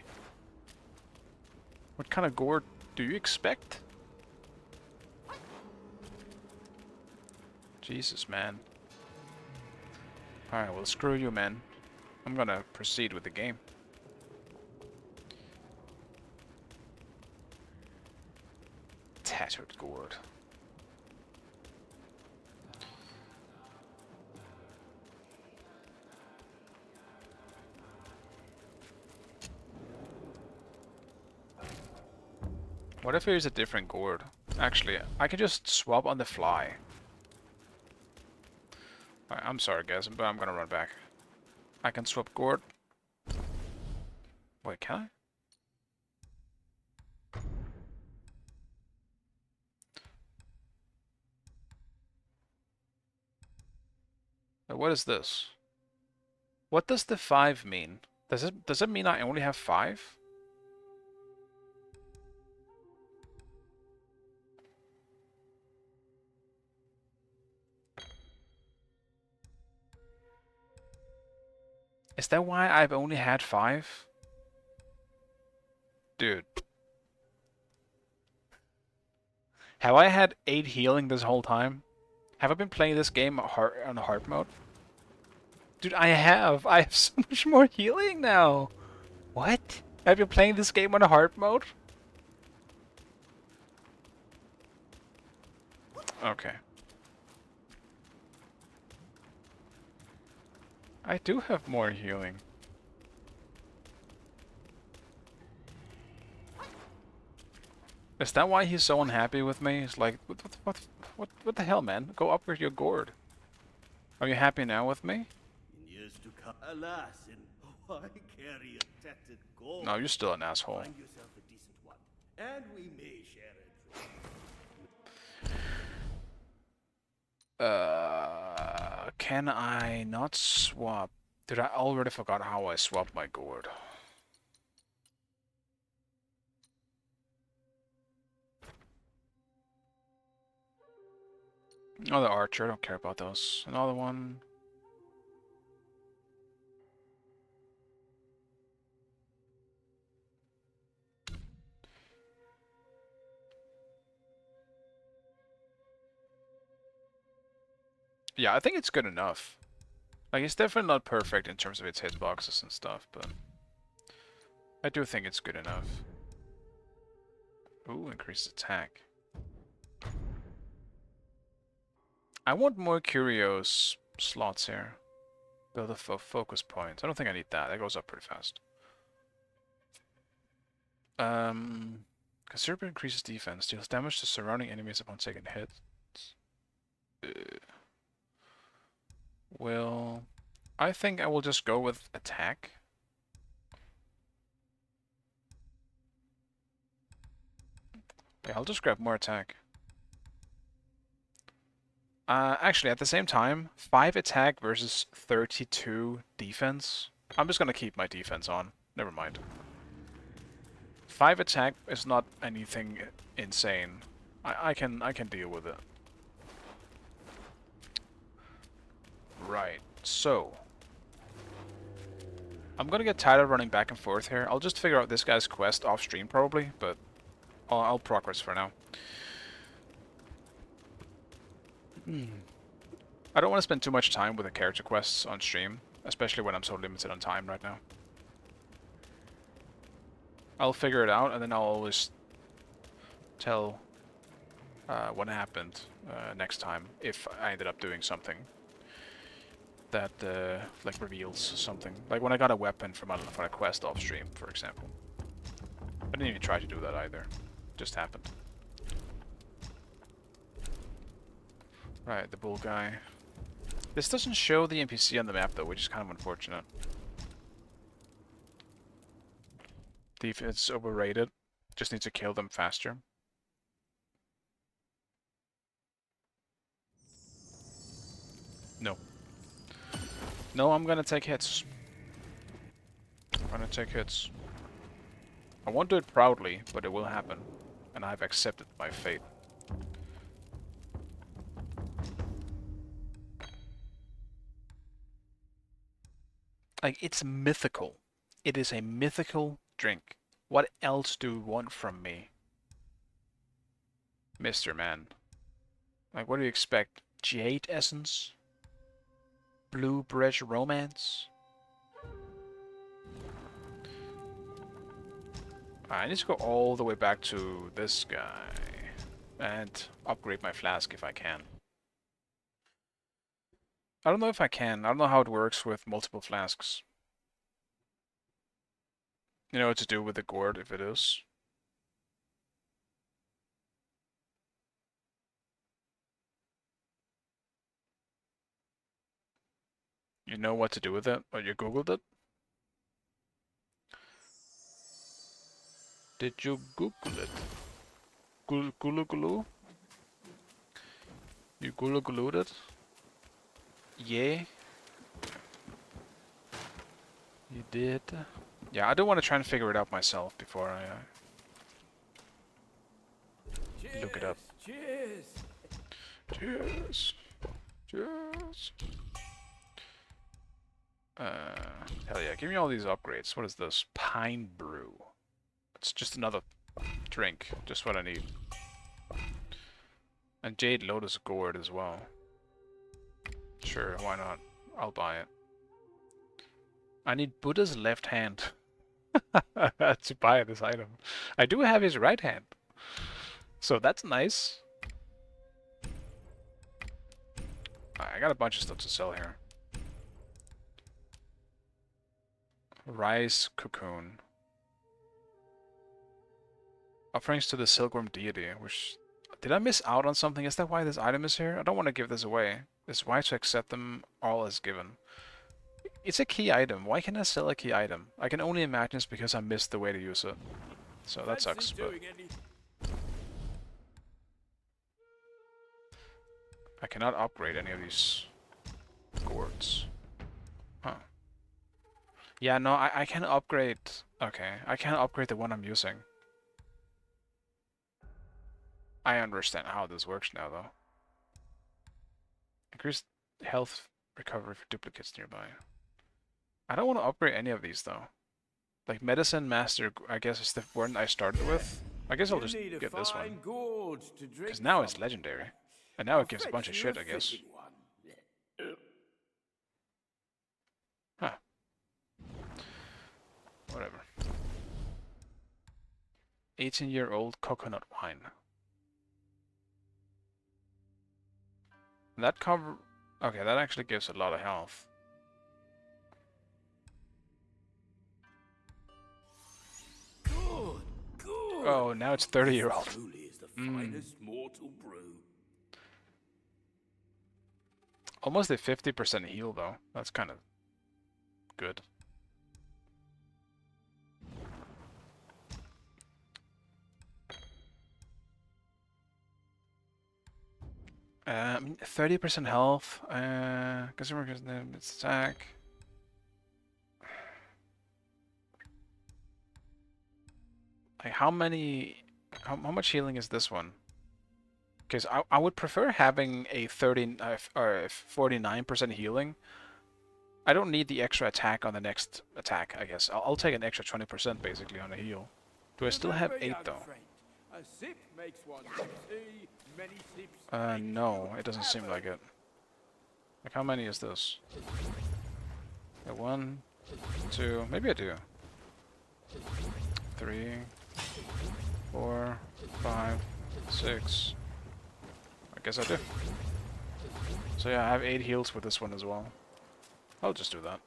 What kind of gourd do you expect? Jesus, man. Alright, well, screw you, man. I'm gonna proceed with the game. Tattered gourd. What if here's a different gourd? Actually, I can just swap on the fly. Alright, I'm sorry guys, but I'm gonna run back. I can swap gourd. Wait, can I? What is this? What does the 5 mean? Does it mean I only have 5? Is that why I've only had 5? Dude. Have I had 8 healing this whole time? Have I been playing this game on hard mode? Dude, I have. I have so much more healing now. What? Have you been playing this game on a hard mode? Okay. I do have more healing. Is that why he's so unhappy with me? He's like, what the hell, man? Go upgrade your gourd. Are you happy now with me? In years to come, alas, in why carry a tattered gourd? No, you're still an asshole. Find yourself a decent one, and we may share it. Can I not swap? Did I already forgot how I swapped my gourd? Another archer, I don't care about those. Another one. Yeah, I think it's good enough. Like, it's definitely not perfect in terms of its hitboxes and stuff, but I do think it's good enough. Ooh, increased attack. I want more curios slots here. Build a focus point. I don't think I need that. That goes up pretty fast. Considerably increases defense. Deals damage to surrounding enemies upon taking hits. Well, I think I will just go with attack. Yeah, I'll just grab more attack. Actually, at the same time, 5 attack versus 32 defense. I'm just gonna keep my defense on. Never mind. 5 attack is not anything insane. I can deal with it. Right, so I'm gonna get tired of running back and forth here. I'll just figure out this guy's quest off stream probably, but I'll progress for now. I don't want to spend too much time with the character quests on stream, especially when I'm so limited on time right now. I'll figure it out, and then I'll always tell what happened next time, if I ended up doing something that like reveals something. Like when I got a weapon from a quest off stream, for example. I didn't even try to do that either. Just happened. Right, the bull guy. This doesn't show the NPC on the map though, which is kind of unfortunate. Defense overrated. Just need to kill them faster. No. No, I'm gonna take hits. I'm gonna take hits. I won't do it proudly, but it will happen. And I've accepted my fate. Like, it's mythical. It is a mythical drink. What else do you want from me? Mr. Man. Like, what do you expect? Jade essence? Blue bridge romance? I need to go all the way back to this guy. And upgrade my flask if I can. I don't know if I can. I don't know how it works with multiple flasks. You know what to do with the gourd if it is. You know what to do with it? Or you googled it? Did you google it? Gulu gulu? You gulu gulued it? Yeah. You did. Yeah, I do want to try and figure it out myself before I look it up. Cheers! Cheers. Cheers. Hell yeah, give me all these upgrades. What is this? Pine brew. It's just another drink. Just what I need. And Jade Lotus Gourd as well. Sure, why not? I'll buy it. I need Buddha's left hand to buy this item. I do have his right hand. So that's nice. I got a bunch of stuff to sell here. Rice cocoon. Offerings to the Silkworm deity, which... Did I miss out on something? Is that why this item is here? I don't want to give this away. It's why to accept them all as given. It's a key item. Why can't I sell a key item? I can only imagine it's because I missed the way to use it. So that sucks, but... I cannot upgrade any of these gourds. Huh. Yeah, no, I can upgrade... Okay, I can't upgrade the one I'm using. I understand how this works now, though. Increased health recovery for duplicates nearby. I don't want to upgrade any of these, though. Like, Medicine Master, I guess, is the one I started with. I guess I'll just get this one. Because now it's legendary. And now it gives a bunch of shit, I guess. Huh. Whatever. 18-year-old coconut wine. That cover... Okay, that actually gives a lot of health. Good, good. Oh, now it's 30-year-old. Truly is the finest mortal brew. Almost a 50% heal, though. That's kind of good. I mean, 30% health. Consumer gives them its attack. Like, how many... How much healing is this one? Because I would prefer having a 49% healing. I don't need the extra attack on the next attack, I guess. I'll take an extra 20% basically on the heal. Do I still have 8 though? No, it doesn't seem like it. Like, how many is this? 1, 2, maybe I do. 3, 4, 5, 6. I guess I do. So yeah, I have 8 heals with this one as well. I'll just do that.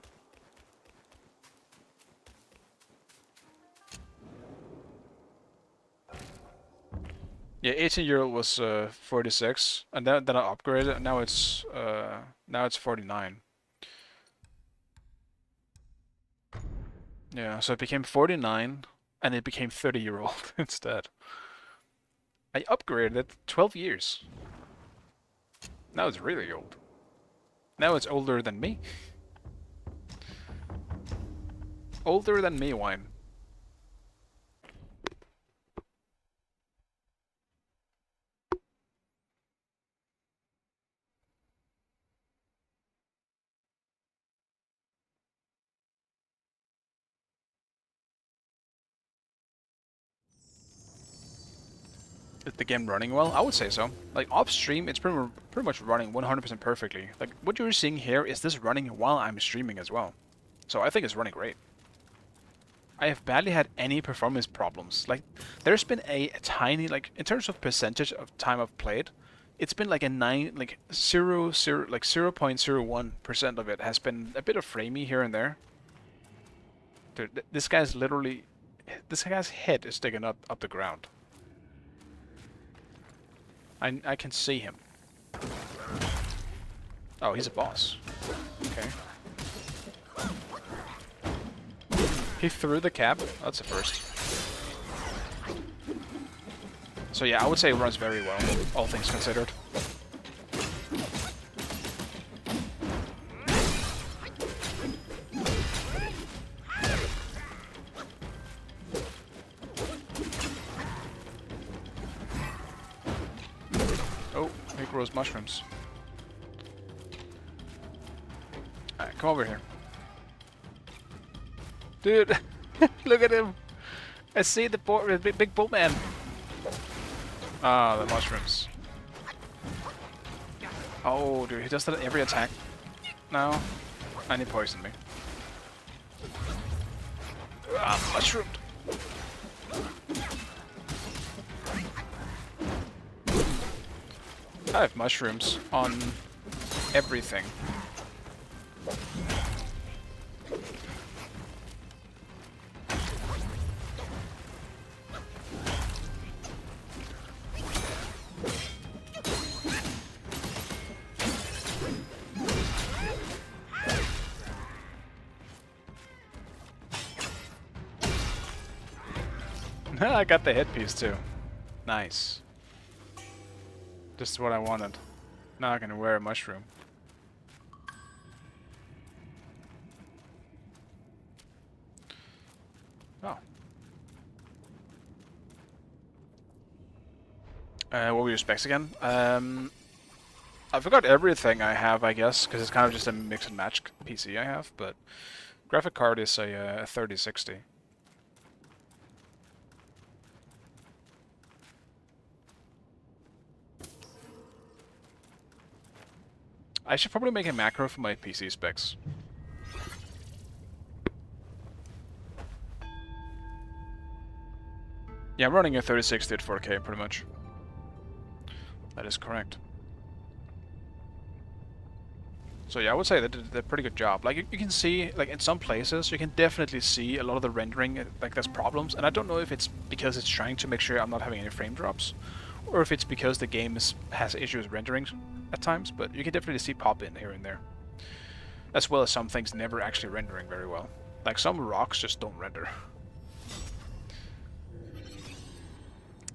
Yeah, 18-year-old was 46, and then I upgraded. Now it's 49. Yeah, so it became 49, and it became 30-year-old instead. I upgraded it 12 years. Now it's really old. Now it's older than me. Older than me, wine. Is the game running well? I would say so. Like, off stream, it's pretty much running 100% perfectly. Like, what you're seeing here is this running while I'm streaming as well. So I think it's running great. I have barely had any performance problems. Like, there's been a tiny, like, in terms of percentage of time I've played, it's been like a 0.01% of it has been a bit of framey here and there. Dude, this guy's literally, this guy's head is sticking up the ground. I can see him. Oh, he's a boss. Okay. He threw the cap. That's a first. So yeah, I would say it runs very well, all things considered. Oh, he grows mushrooms. Alright, come over here. Dude, look at him! I see the big bull man. Ah, the mushrooms. Oh, dude, he does that at every attack now. And he poisoned me. Ah, mushroomed! I have mushrooms on everything. I got the headpiece too. Nice. Just what I wanted. Now I can wear a mushroom. Oh. What were your specs again? I forgot everything I have, I guess, because it's kind of just a mix and match PC I have, but graphic card is a 3060. I should probably make a macro for my PC specs. Yeah, I'm running a 3060 at 4K, pretty much. That is correct. So yeah, I would say they did a pretty good job. Like, you can see, like, in some places, you can definitely see a lot of the rendering, like, there's problems. And I don't know if it's because it's trying to make sure I'm not having any frame drops, or if it's because the game has issues rendering at times, but you can definitely see pop in here and there. As well as some things never actually rendering very well. Like, some rocks just don't render.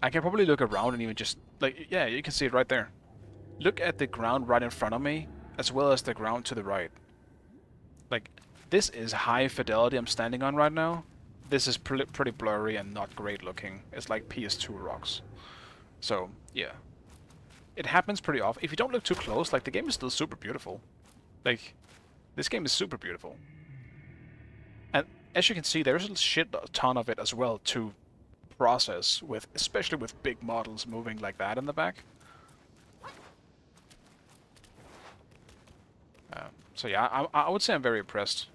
I can probably look around and even just, like, yeah, you can see it right there. Look at the ground right in front of me, as well as the ground to the right. Like, this is high fidelity I'm standing on right now. This is pretty blurry and not great looking. It's like PS2 rocks. So, yeah. It happens pretty often. If you don't look too close, like, the game is still super beautiful. Like, this game is super beautiful. And as you can see, there's a shit ton of it as well to process with, especially with big models moving like that in the back. So yeah, I would say I'm very impressed.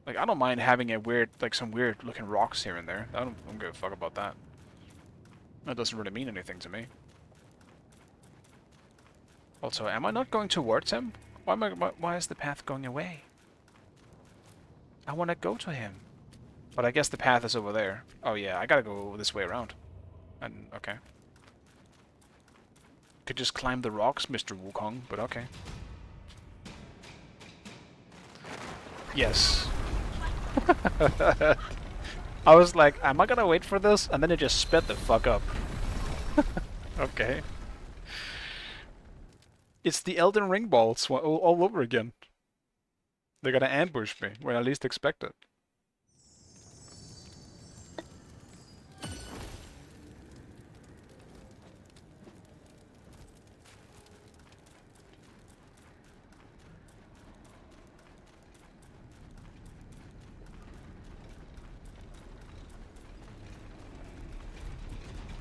Like, I don't mind having a weird, like, some weird looking rocks here and there. I don't give a fuck about that. That doesn't really mean anything to me. Also, am I not going towards him? Why is the path going away? I want to go to him. But I guess the path is over there. Oh yeah, I gotta go this way around. And, okay. Could just climb the rocks, Mr. Wukong, but okay. Yes. I was like, am I gonna wait for this? And then it just sped the fuck up. Okay. It's the Elden Ring balls all over again. They're gonna ambush me when I least expect it.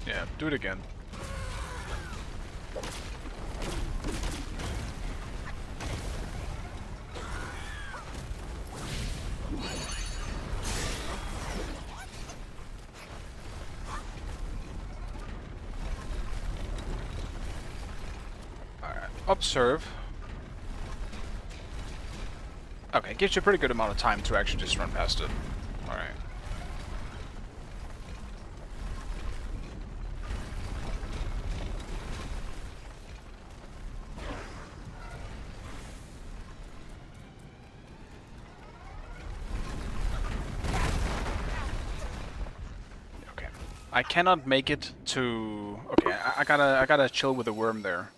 Yeah, do it again. Alright, observe. Okay, it gives you a pretty good amount of time to actually just run past it. Alright. I cannot make it to... Okay, I gotta chill with the worm there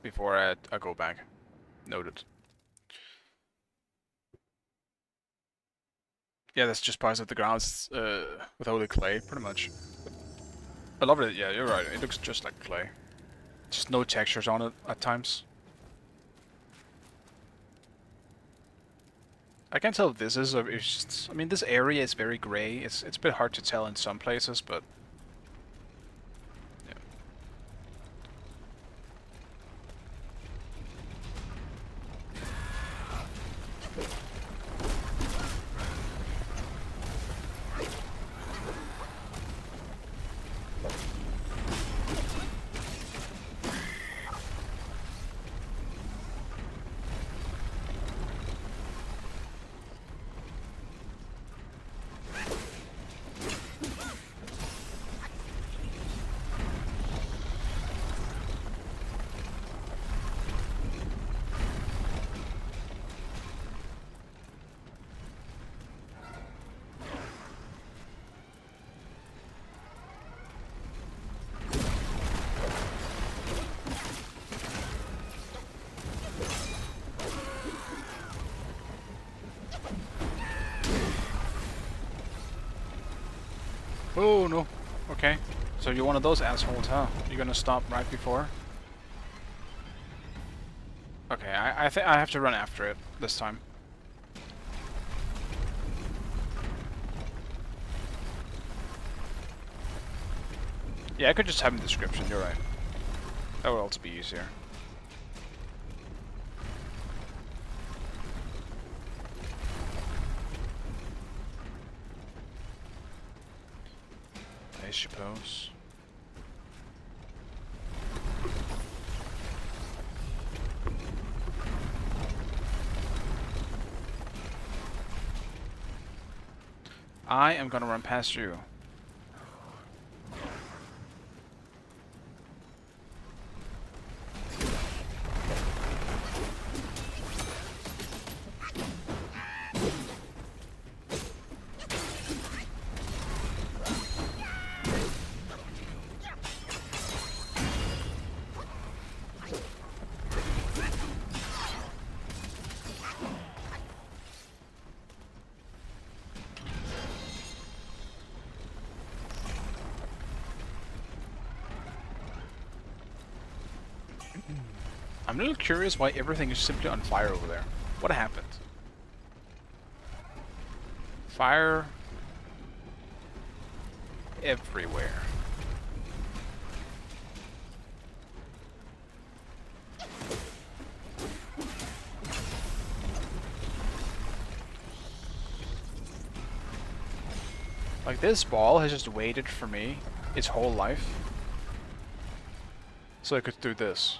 before I go back. Noted. Yeah, that's just parts of the grounds with holy clay, pretty much. I love it. Yeah, you're right. It looks just like clay. Just no textures on it at times. I can't tell if this is or it's just, I mean, this area is very gray. It's a bit hard to tell in some places, but Oh no. Okay. So you're one of those assholes, huh? You're gonna stop right before? Okay, I think I have to run after it this time. Yeah, I could just have in the description, you're right. That would also be easier. I suppose. I am gonna run past you. I'm a little curious why everything is simply on fire over there. What happened? Fire everywhere. Like, this ball has just waited for me its whole life so I could do this.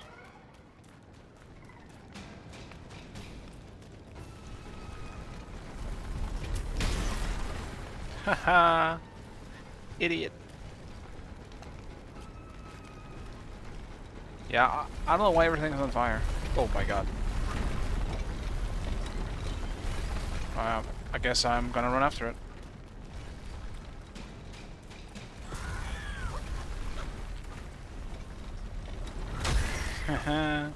Haha. Idiot. Yeah, I don't know why everything's on fire. Oh my god. I guess I'm gonna run after it. Haha.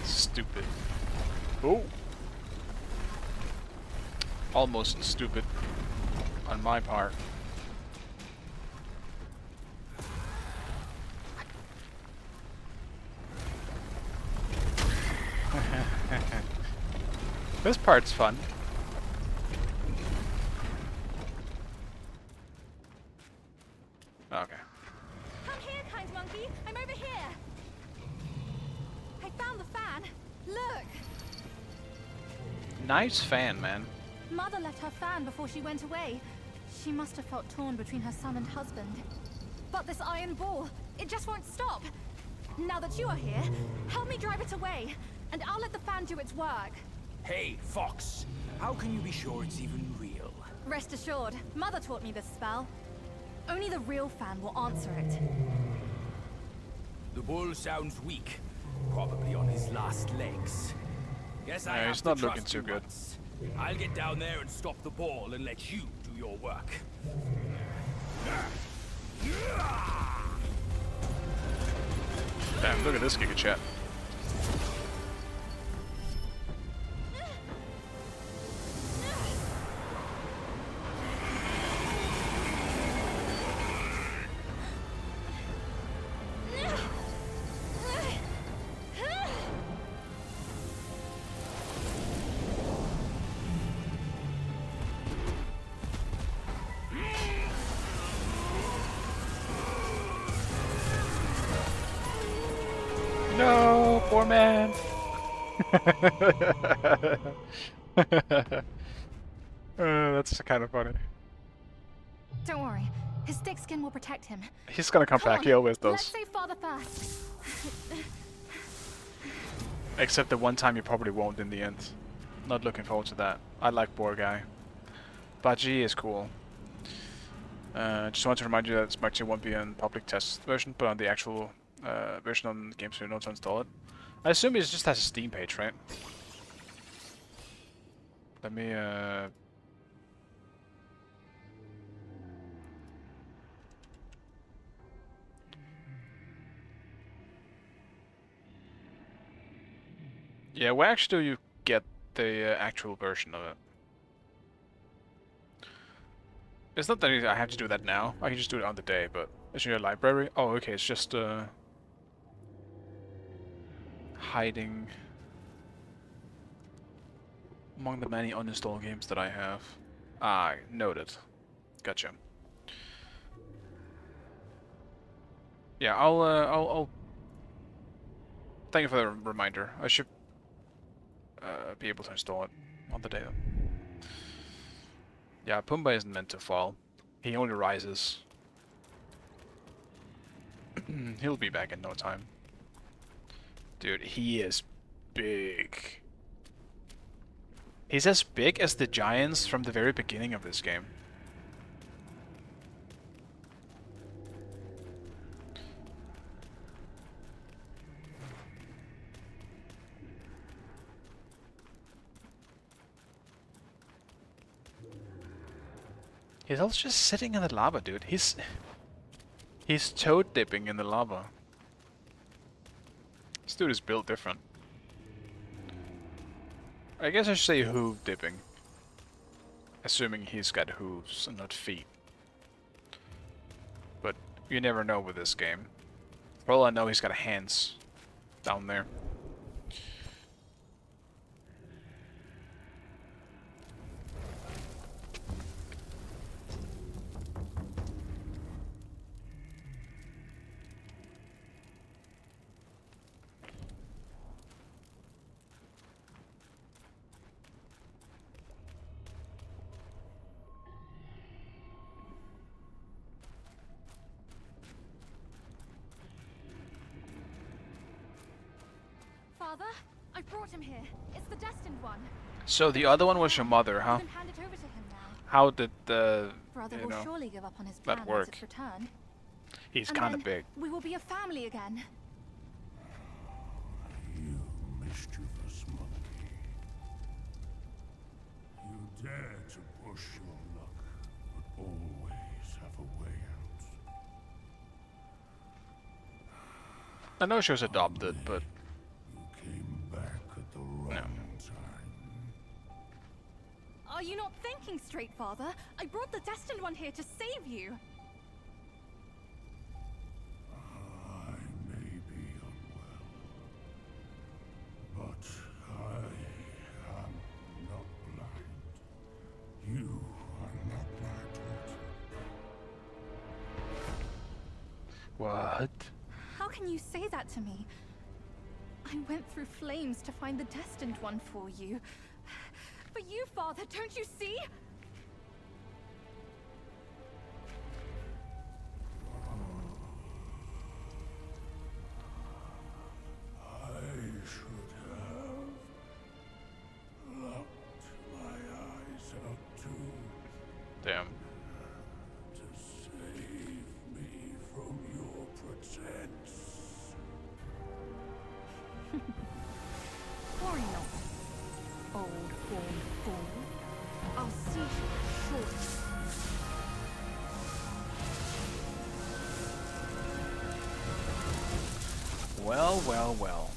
Stupid. Oh. Almost stupid on my part. This part's fun. Okay. Come here, kind monkey. I'm over here. I found the fan. Look. Nice fan, man. Mother left her fan before she went away. She must have felt torn between her son and husband. But this iron ball, it just won't stop. Now that you are here, help me drive it away, and I'll let the fan do its work. Hey, Fox. How can you be sure it's even real? Rest assured, Mother taught me this spell. Only the real fan will answer it. The bull sounds weak. Probably on his last legs. Guess I Yeah, have he's to not looking trust too you good. once. I'll get down there and stop the ball and let you do your work. Damn, look at this Giga Chat. No, poor man. That's kind of funny. Don't worry, his thick skin will protect him. He's gonna come back. On, He always let's does. save Father first. Except the one time you probably won't in the end. Not looking forward to that. I like Boar Guy. Baji is cool. Just want to remind you that Smite 2 won't be in public test version, but on the actual version on Game Studio to install it. I assume it just has a Steam page, right? Let me yeah, where actually do you get the actual version of it. It's not that I have to do that now. I can just do it on the day, but it's in your library. Oh, okay. It's just hiding among the many uninstalled games that I have. Ah, noted. Gotcha. Yeah, I'll thank you for the reminder. I should be able to install it on the day. Yeah, Pumbaa isn't meant to fall. He only rises. He'll be back in no time. Dude, he is big. He's as big as the giants from the very beginning of this game. He's also just sitting in the lava, dude. He's toad dipping in the lava. This dude is built different. I guess I should say hoof dipping. Assuming he's got hooves and not feet. But you never know with this game. For all I know, he's got hands down there. Father, I brought him here. It's the destined one. So the other one was your mother, huh? You can hand it over to him now. How did the Brother will surely give up on his that plan work? once its return. He's And kind of then big. We will be a family again. You mischievous monkey. You dare to push your luck, but always have a way out. I know she was adopted, but You came back at the wrong time. Are you not thinking straight, Father? I brought the destined one here to save you. I may be unwell, but I am not blind. You are not my daughter. what? How can you say that to me? I went through flames to find the destined one for you. For you, Father, don't you see? I should have locked my eyes out too, Damn. to save me from your pretense. Worry not, old born fool. I'll see you shortly. Well, well, well.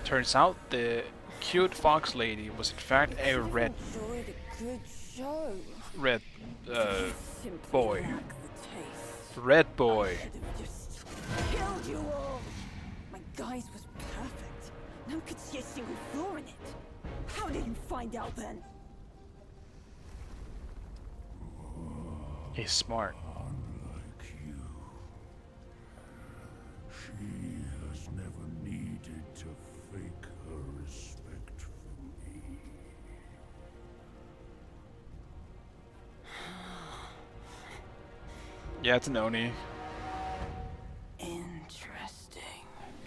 Turns out the cute fox lady was in fact a red Enjoyed a good show. red Simply boy. lack the taste. Red boy. Could have just killed you all. My guise was perfect. No one could see a single flaw in it. How did you find out then? He's smart. Unlike you, she has never needed to fake her respect for me. Yeah, it's an Oni. Interesting.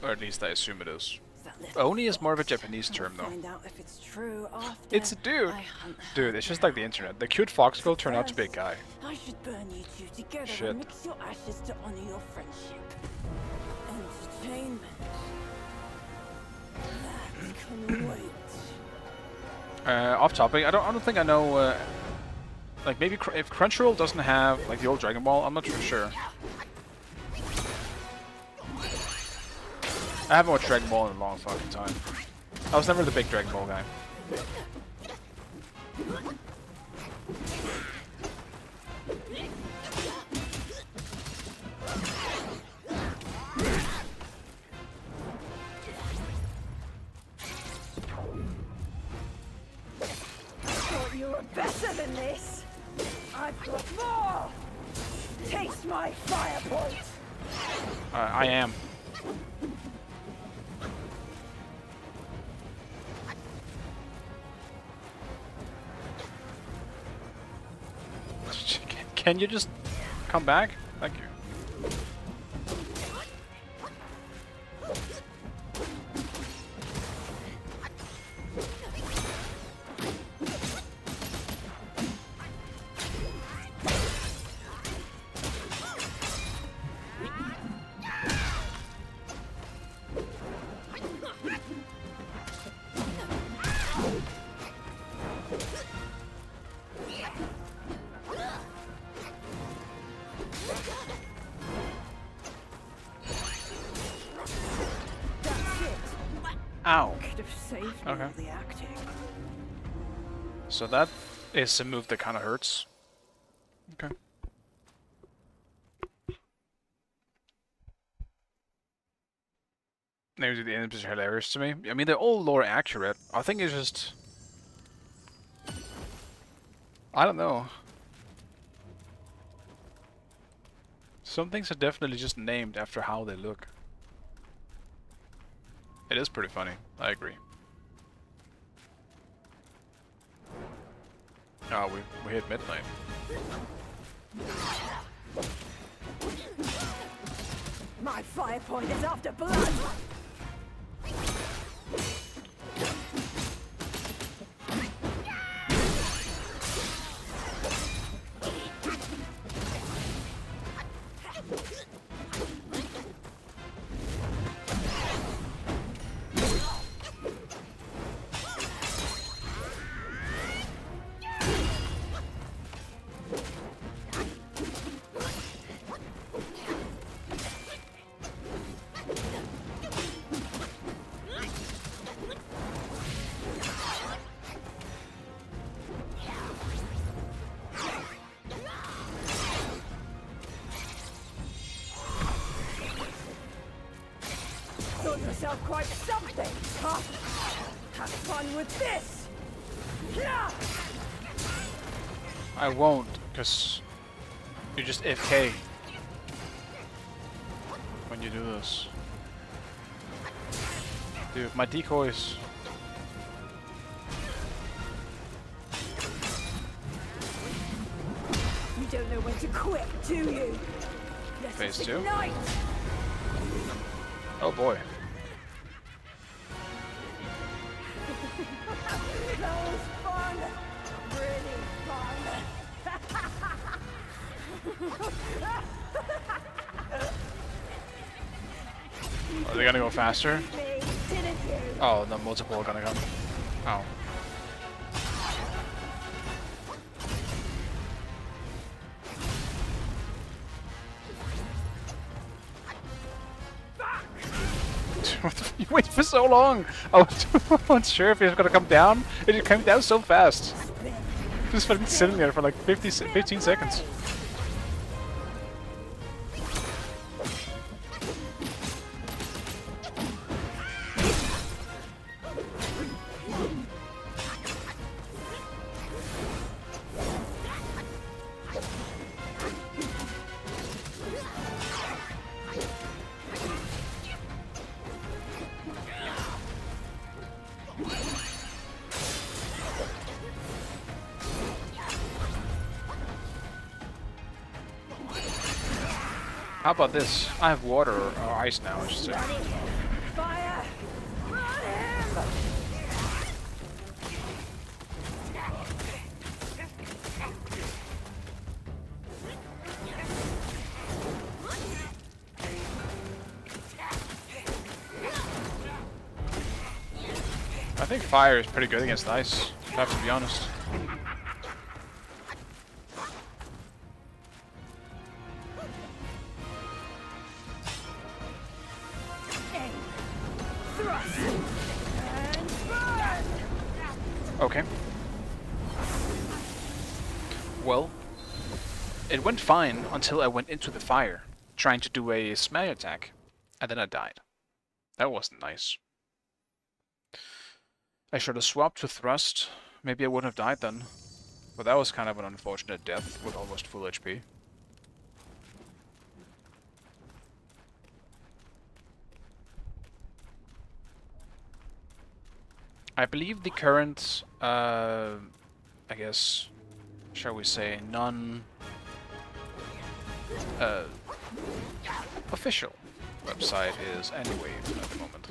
Or at least I assume it is. That little Oni is more of a fox. Japanese I'll term, though. Find out if it's true after It's a dude. I hunt her Dude, it's just like the down. internet. The cute fox girl turned out to be a guy. I should burn you two together Shit. and mix your ashes to honor your friendship. Entertainment. That can wait. Off topic. I don't think I know. Like maybe if Crunchyroll doesn't have like the old Dragon Ball, I'm not too sure. I haven't watched Dragon Ball in a long fucking time. I was never the big Dragon Ball guy. Thought you were better than this. I've got more. Taste my fire point. I am. Can you just come back? Thank you. Ow. Could have saved me Okay. all the acting. So that is a move that kind of hurts. Okay. Maybe the enemies are hilarious to me. I mean, they're all lore accurate. I think it's just... I don't know. Some things are definitely just named after how they look. It is pretty funny. I agree. Oh, we hit midnight. My fire point is after blood. Thought yourself quite something, huh? Have fun with this! Yeah! I won't, because you just AFK when you do this. Dude, my decoys. You don't know when to quit, do you? Let Phase us 2. ignite! Oh boy. That was fun! Really fun! Are they gonna go faster? Me, didn't you? Oh, no, multiple are gonna come. Oh. You waited for so long! I wasn't sure if he was gonna come down. It came down so fast. Just fucking sitting there for like 15 seconds. How about this? I have water or ice now, I should say. Fire! Run him! I think fire is pretty good against ice, I have to be honest. Aim. Thrust. And Okay. Well, it went fine until I went into the fire, trying to do a smash attack, and then I died. That wasn't nice. I should have swapped to thrust. Maybe I wouldn't have died then. But that was kind of an unfortunate death with almost full HP. I believe the current, I guess, shall we say, official website is Anyway at the moment.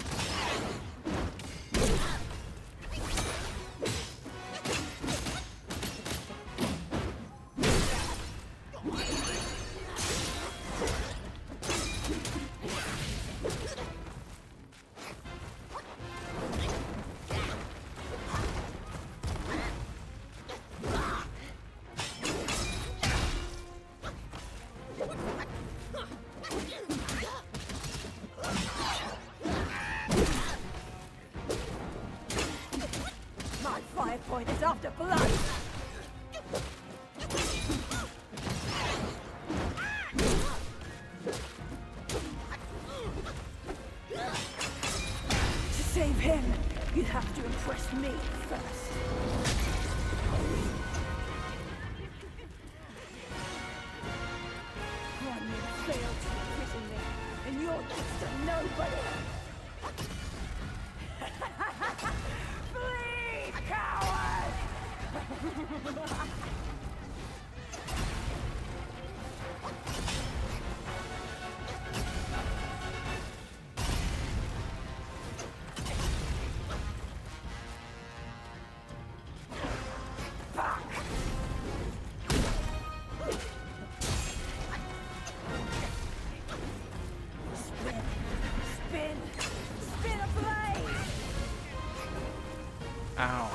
My fire point is after blood! To save him, you have to impress me first. One you failed to imprison me, and you're just a nobody! Flee, coward! Spin, spin, spin a blade! Ow.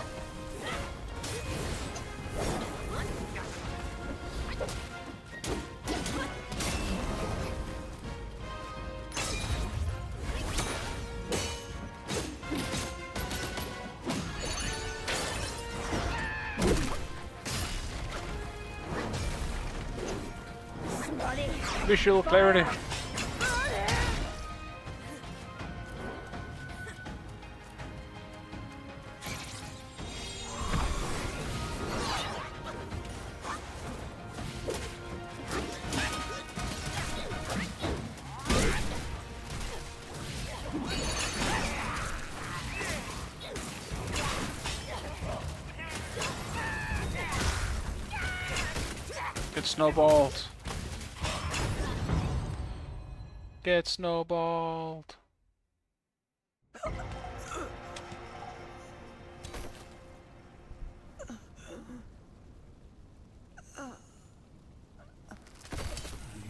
Visual clarity. Get snowballed. Get snowballed.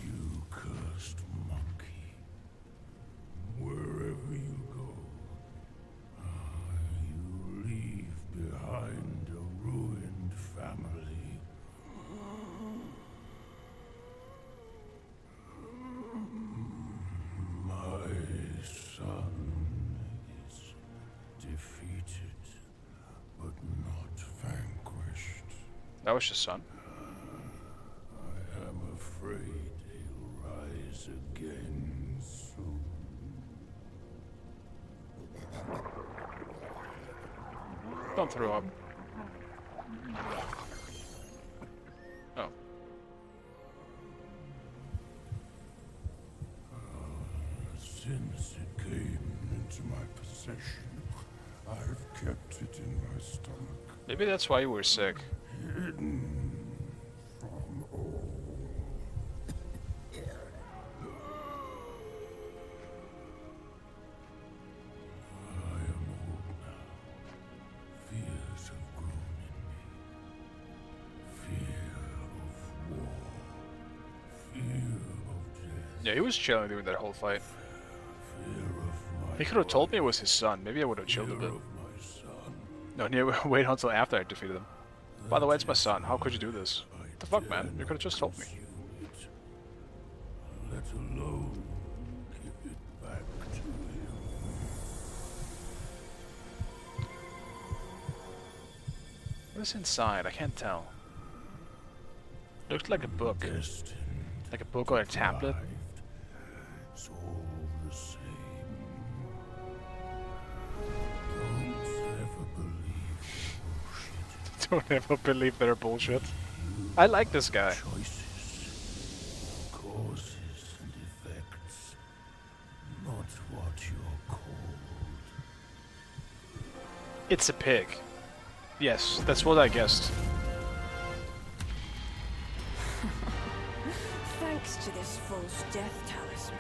You cursed monkey. Wherever you go, you leave behind a ruined family. My son is defeated, but not vanquished. That was your son. I am afraid he'll rise again soon. Don't throw up. Oh. Since it came into my possession, I've kept it in my stomach, Maybe that's why you were sick. hidden from all. I am old now. Fears have grown in me. Fear of war. Fear of death. Yeah, he was chilling during that whole fight. Fear of my He could have told me it was his son. Maybe I would have chilled a fear bit. of my son. No, wait until after I defeated him. By the way, it's my son. How could you do this? What the fuck, man? You could have just told me. Let alone give it back to him. What's inside? I can't tell. Looks like a book. Destined, Like a book or a tablet. arrived. It's all the same. Don't ever believe bullshit. Don't ever believe they're bullshit. I like this guy. Choices, causes and effects, not what you're called. It's a pig. Yes, that's what I guessed. Thanks to this false death talisman.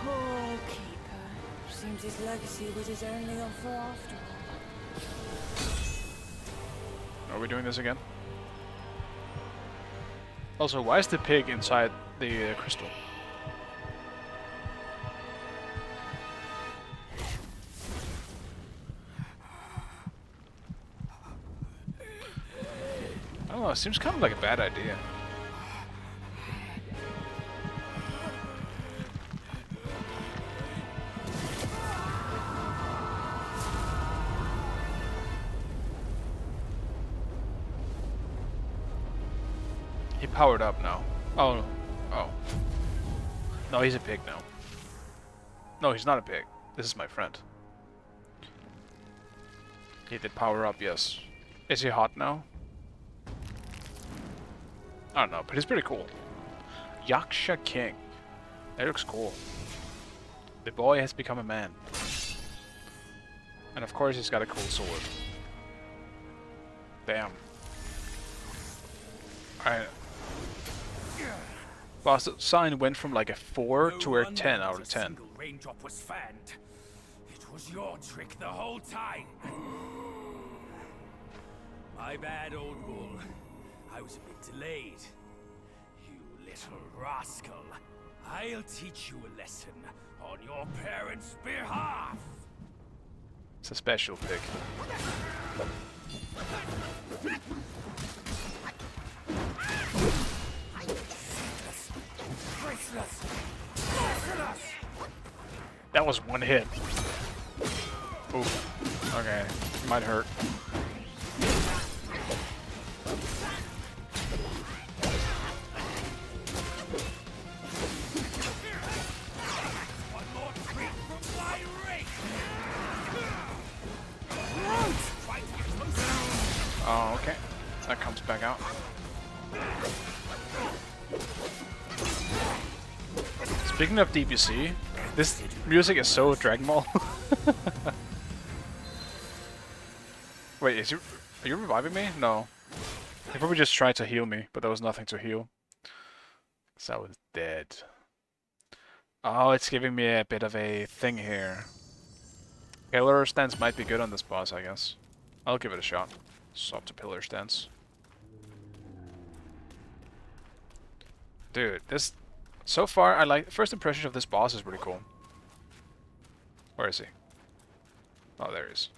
Poor keeper. Seems his legacy was his only offer after all. Are we doing this again? Also, why is the pig inside the crystal? I don't know, it seems kind of like a bad idea. He powered up now. Oh, oh. No, he's a pig now. No, he's not a pig. This is my friend. He did power up, yes. Is he hot now? I don't know, but he's pretty cool. Yaksha King. That looks cool. The boy has become a man. And of course he's got a cool sword. Damn. Alright. Boss sign went from like a 4 to a 10 out of 10. Raindrop was fanned. It was your trick the whole time. My bad, old bull. I was a bit delayed. You little rascal. I'll teach you a lesson on your parents' behalf. It's a special pig. That was one hit. Oof. Okay. Might hurt. Oh, okay. That comes back out. Speaking of DBC, this music is so Dragon Ball. Wait, are you reviving me? No. He probably just tried to heal me, but there was nothing to heal. So I was dead. Oh, it's giving me a bit of a thing here. Pillar stance might be good on this boss, I guess. I'll give it a shot. Swap to pillar stance. Dude, this... So far, I like... First impression of this boss is pretty cool. Where is he? Oh, there he is.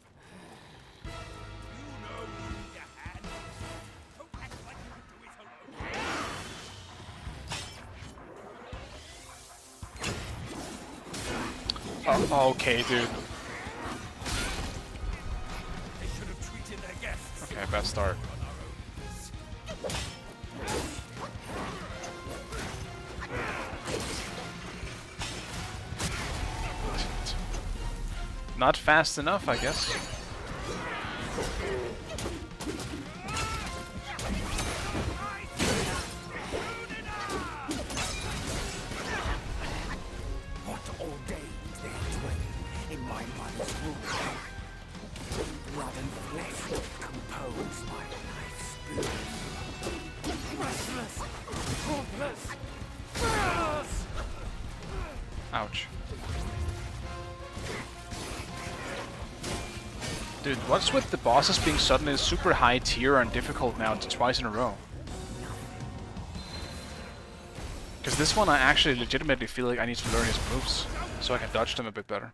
Oh, okay, dude. Okay, bad start. Not fast enough, I guess. What all day they dwell in my mother's womb. Blood and flesh compose my life's bloom. Restless, hopeless, fearless. Ouch. Dude, what's with the bosses being suddenly super high tier and difficult now twice in a row? Because this one I actually legitimately feel like I need to learn his moves so I can dodge them a bit better.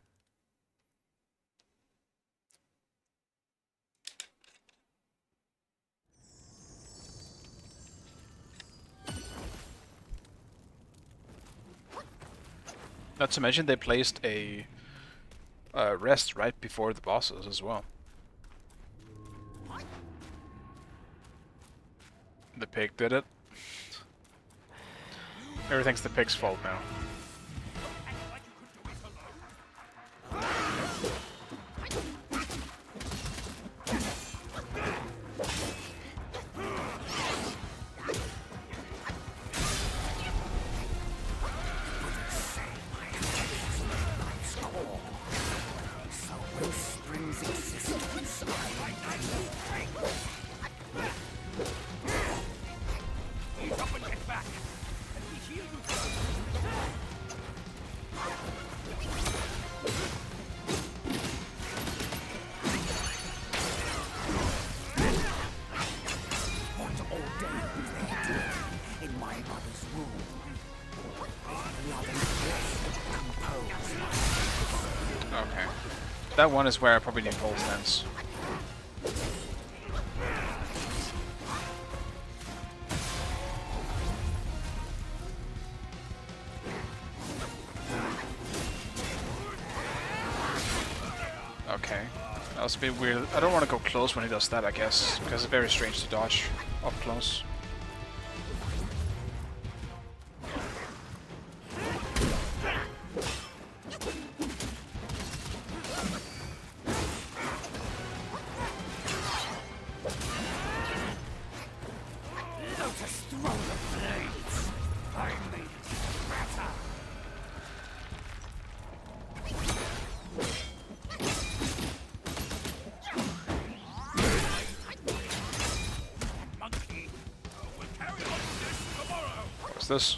Not to mention they placed a rest right before the bosses as well. The pig did it. Everything's the pig's fault now. Okay. That one is where I probably need pole stance. Okay. That was a bit weird. I don't want to go close when he does that, I guess, because it's very strange to dodge up close. What's this?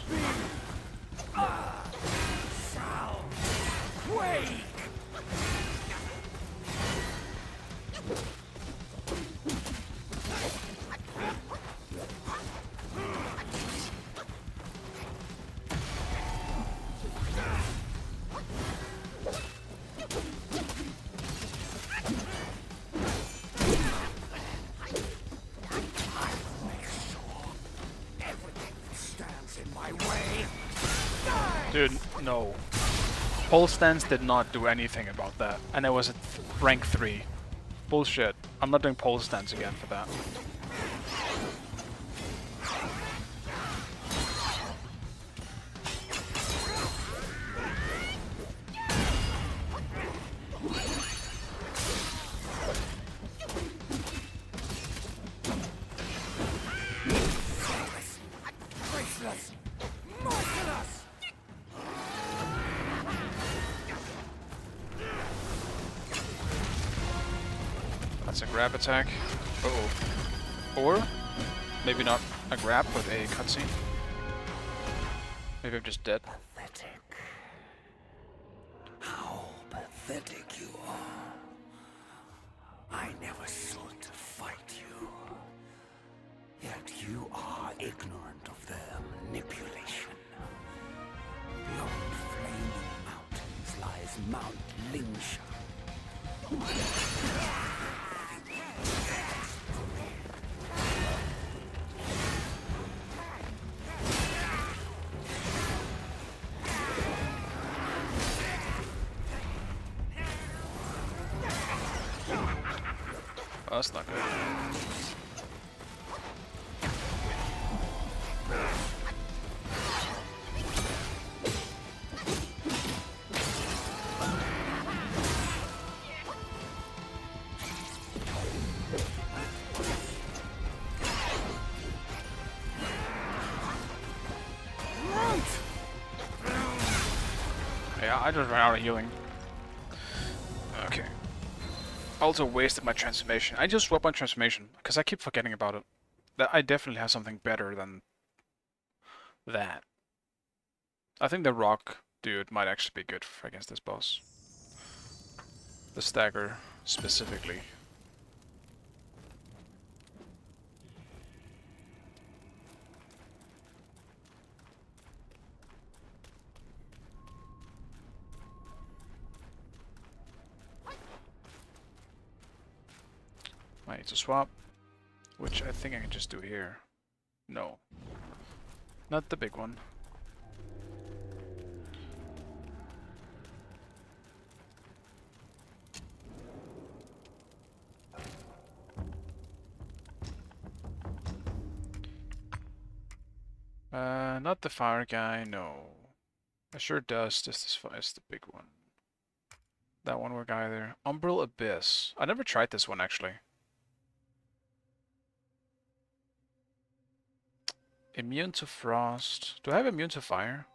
Dude, no. Pole stance did not do anything about that, and I was at rank 3. Bullshit. I'm not doing pole stance again for that. That's a grab attack. Uh-oh. Or, maybe not a grab, but a cutscene. Maybe I'm just dead. Pathetic. How pathetic you are. I never sought to fight you. Yet you are ignorant of their manipulation. Beyond flaming mountains lies Mount Lingsha. Oh, that's not good. Yeah, I just ran out of healing. Okay. Also wasted my transformation. I just swapped my transformation, because I keep forgetting about it. That I definitely have something better than that. I think the rock dude might actually be good against this boss. The stagger, specifically. I need to swap, which I think I can just do here. No. Not the big one. Not the fire guy, no. It sure does. This is the big one. That one work either. Umbral Abyss. I never tried this one actually. Immune to frost. Do I have immune to fire?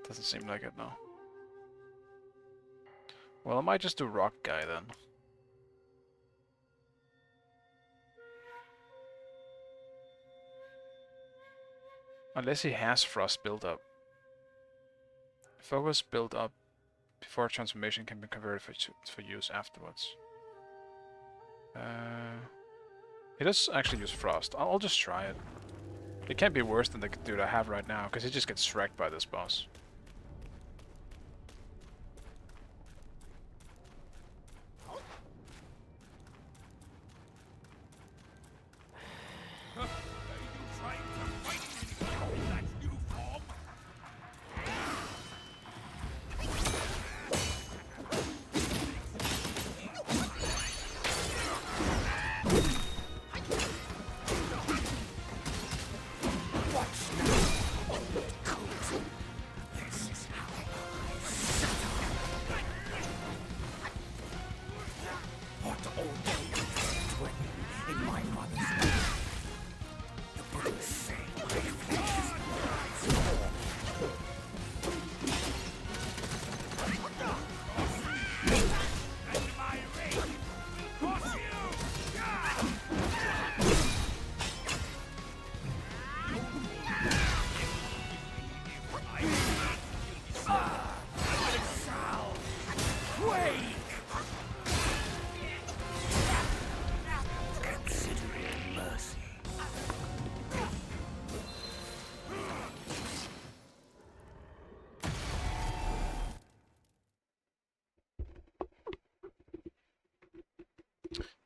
Doesn't seem like it, no. Well, I might just do rock guy then. Unless he has frost build up. Focus build up before transformation can be converted for use afterwards. He does actually use frost. I'll just try it. It can't be worse than the dude I have right now, because he just gets wrecked by this boss.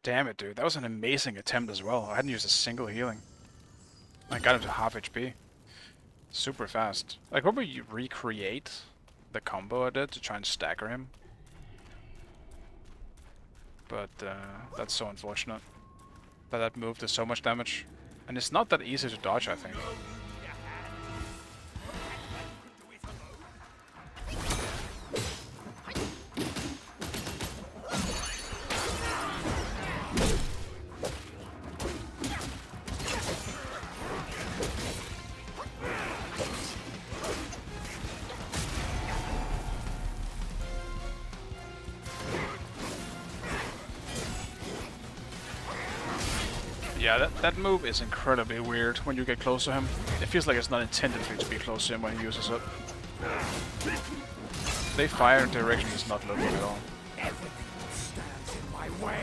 Damn it, dude. That was an amazing attempt as well. I hadn't used a single healing. I got him to half HP. Super fast. Like, what would you recreate the combo I did to try and stagger him? But that's so unfortunate. That move does so much damage. And it's not that easy to dodge, I think. Yeah, that move is incredibly weird when you get close to him. It feels like it's not intended for you to be close to him when he uses it. They fire direction is not looking at all. Everything stands in my way.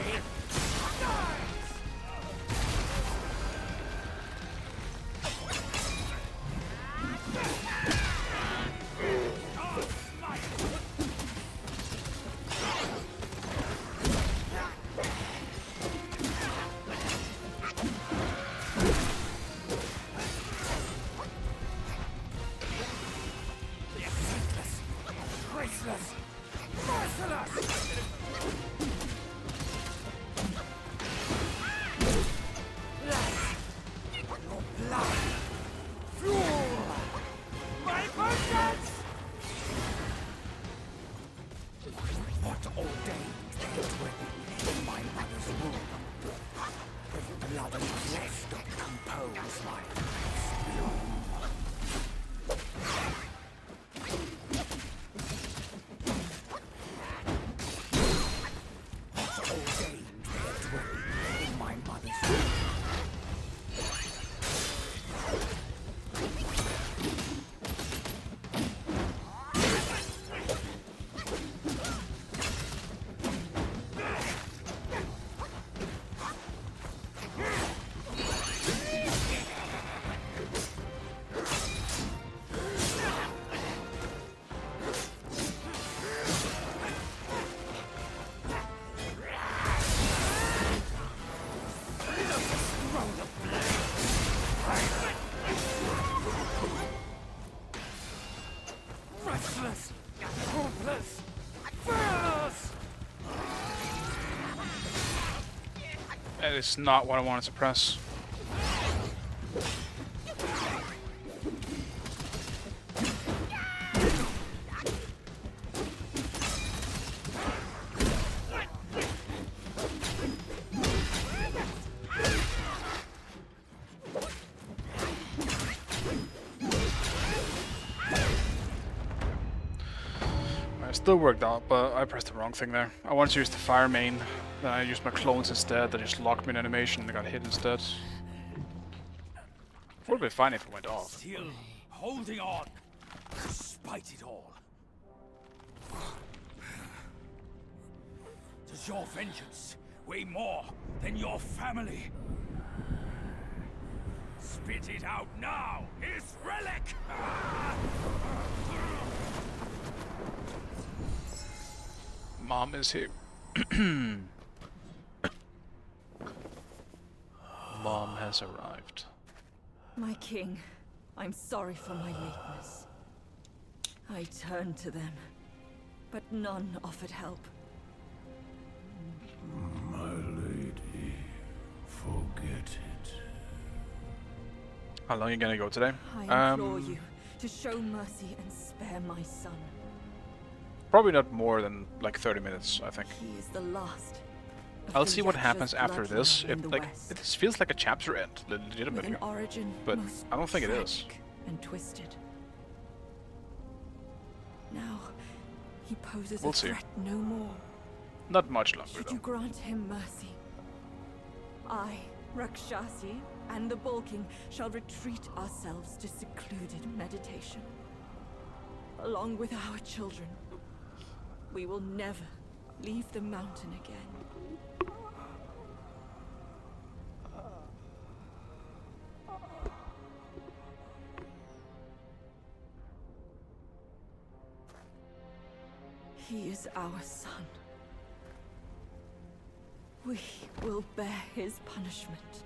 That is not what I wanted to press. Still worked out, but I pressed the wrong thing there. I wanted to use the fire main, then I used my clones instead, that just locked me in animation and I got hit instead. Would have been fine if it went off. Still holding on, despite it all. Does your vengeance weigh more than your family? Spit it out now, his relic! Mom is here. Mom has arrived. My king, I'm sorry for my lateness. I turned to them, but none offered help. My lady, forget it. How long are you gonna go today? I implore you to show mercy and spare my son. Probably not more than like 30 minutes, I think. He is the last. I'll see what happens after this. It feels like a chapter end, legitimately. With an origin But most I don't think it is. tragic and twisted. Now, he poses We'll a see. threat no more. Not much longer Should though. you grant him mercy, I, Rakshasi, and the Bull King shall retreat ourselves to secluded meditation. Along with our children, we will never leave the mountain again. He is our son. We will bear his punishment.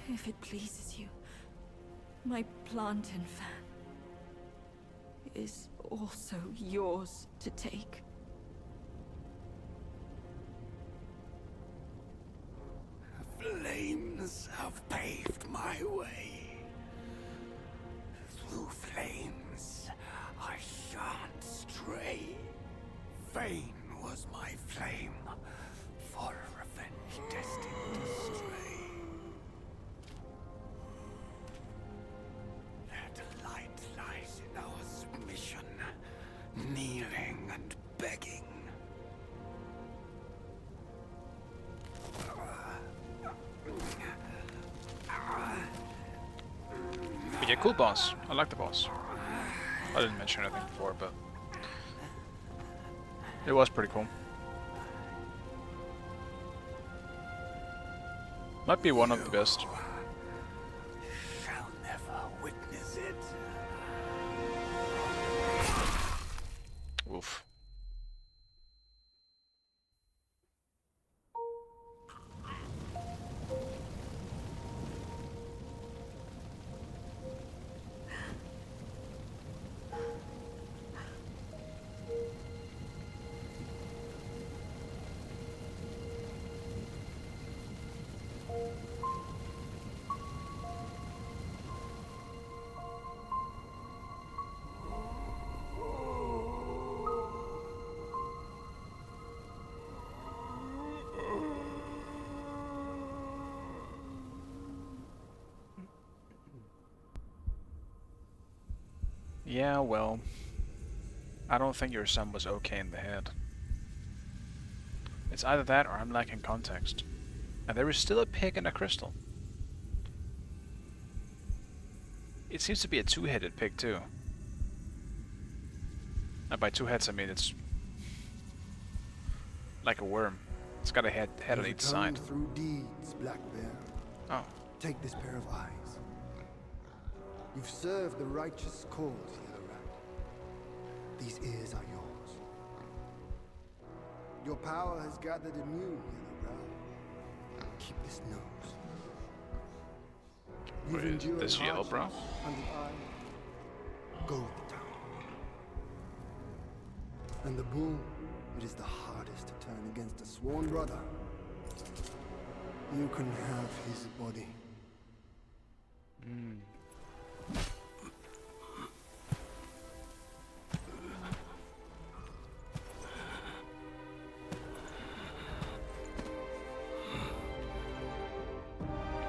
If it pleases you, my plantain fan is also yours to take. Flames have paved my way. Through flames, I shan't stray. Vain was my flame, for revenge destined to stray. That light lies in our submission, kneeling and begging. But yeah, cool boss. I like the boss. I didn't mention anything before, but it was pretty cool. Might be one of the best. Shall never witness it. Oof. Yeah, well, I don't think your son was okay in the head. It's either that or I'm lacking context. And there is still a pig and a crystal. It seems to be a two-headed pig too. And by two heads I mean it's like a worm. It's got a head on each side. Through deeds, Black Bear. Oh. Take this pair of eyes. You've served the righteous cause, Yellow Rat. These ears are yours. Your power has gathered immune, Yellow Brow. Keep this nose. You've Wait, endured this Yellow Brow? hardships, and the eye. Go with the tongue. And the bull, it is the hardest to turn against a sworn brother. You can have his body.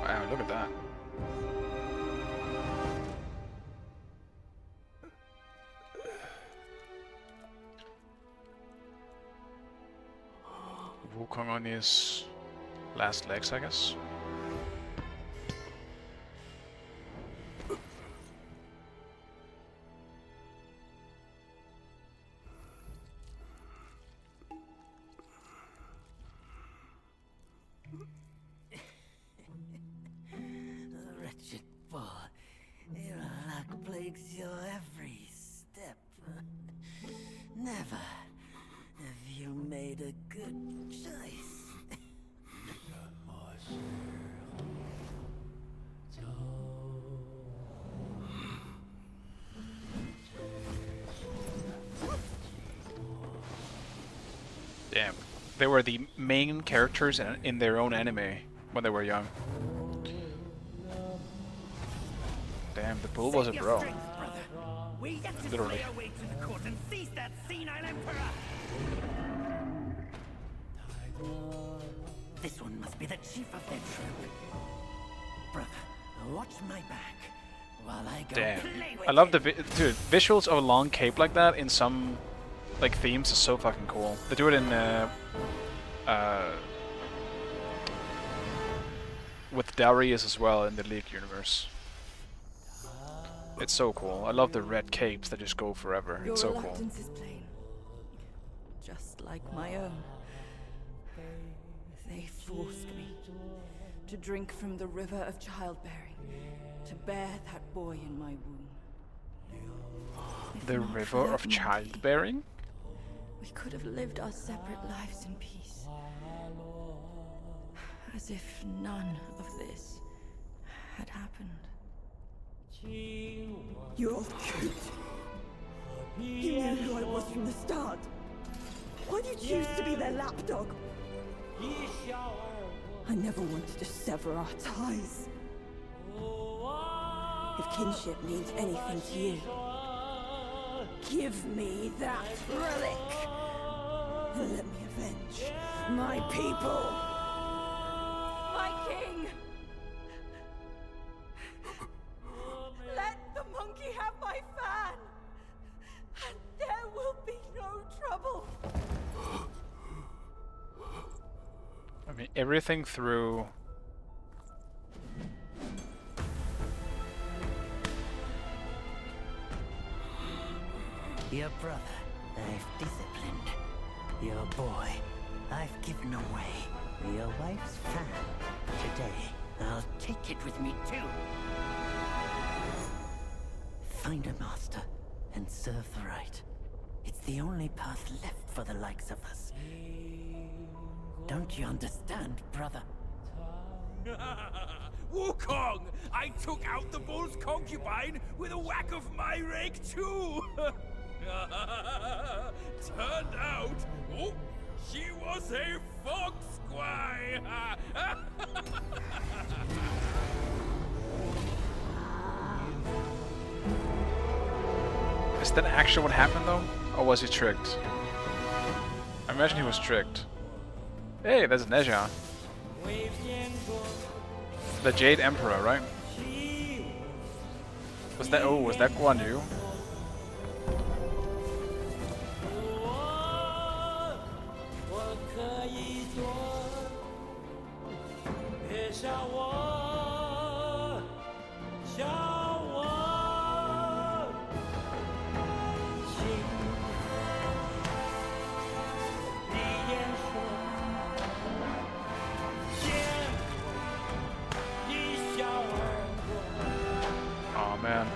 Wow, look at that. Wukong on his last legs, I guess. Wretched boy. Your luck plagues your every step. Never have you made a good choice. Damn. They were the main characters in their own anime when they were young. Damn, the bull was a bro. We have to Literally. slay our way to the court and seize that senile emperor. This one must be the chief of their troop. Brother, watch my back while I go Damn. play with I love the him. dude, visuals of a long cape like that in some like themes is so fucking cool. They do it in with Darius as well in the League universe. It's so cool. I love the red capes that just go forever. Your It's so cool. reluctance is plain. Just like my own. They forced me to drink from the river of childbearing, to bear that boy in my womb. If The not for river that of monkey, childbearing? we could have lived our separate lives in peace. As if none of this had happened. You're cute. You knew who I was from the start. Why'd you choose to be their lapdog? I never wanted to sever our ties. If kinship means anything to you, give me that relic and let me avenge my people. My king! Let the monkey have my fan! And there will be no trouble! I mean, everything through... Your brother, I've disciplined. Your boy, I've given away. Your wife's fan. Today, I'll take it with me too. Find a master and serve the right. It's the only path left for the likes of us. Don't you understand, brother? Wukong! I took out the bull's concubine with a whack of my rake too! Turned out, oh, she was a fox squire! Is that actually what happened though? Or was he tricked? I imagine he was tricked. Hey, there's Neja. The Jade Emperor, right? Was that Guan Yu? Oh man.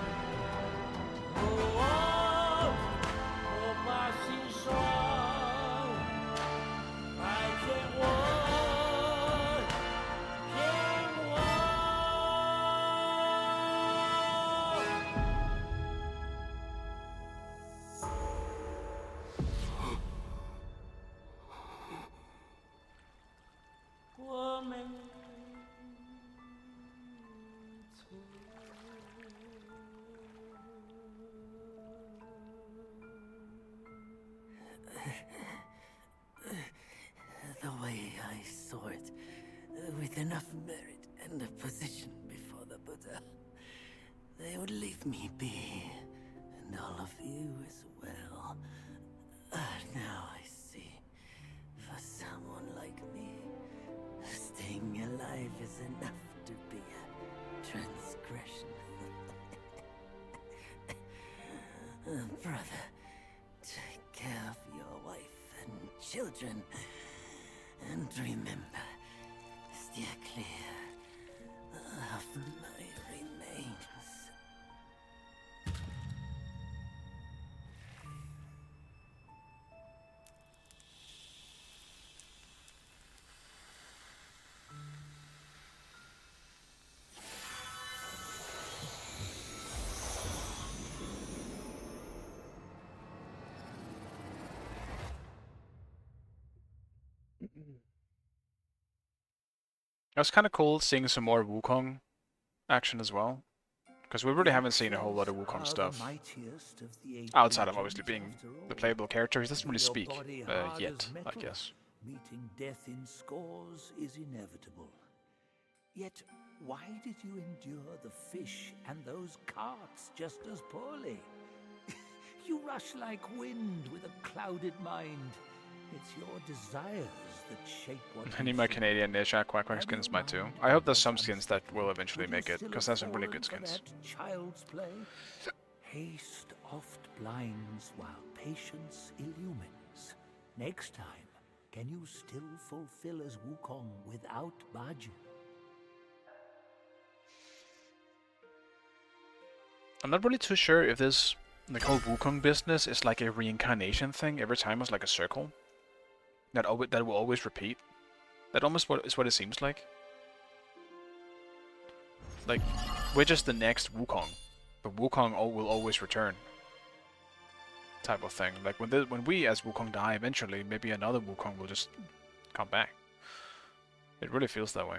The way I saw it, with enough merit and a position before the Buddha, they would leave me be, and all of you as well. Now I see, for someone like brother, take care of your wife and children. And remember, steer clear of my remains. It was kind of cool seeing some more Wukong action as well, because we really haven't seen a whole lot of Wukong stuff. Outside of obviously being the playable character, he doesn't really speak yet, I guess. Meeting death in scores is inevitable. Yet, why did you endure the fish and those carts just as poorly? You rush like wind with a clouded mind. It's your desires that shape what I need my Canadian niche Quack skins might too. I hope there's some skins that will eventually make it, because there's some really good skins. Child's play. Haste oft blinds while patience illumines. Next time, can you still fulfill as Wukong without Bajin? I'm not really too sure if this like whole Wukong business is like a reincarnation thing. Every time it's like a circle that will always repeat. That almost is what it seems like. Like we're just the next Wukong, but Wukong will always return. Type of thing. Like when we as Wukong die eventually, maybe another Wukong will just come back. It really feels that way.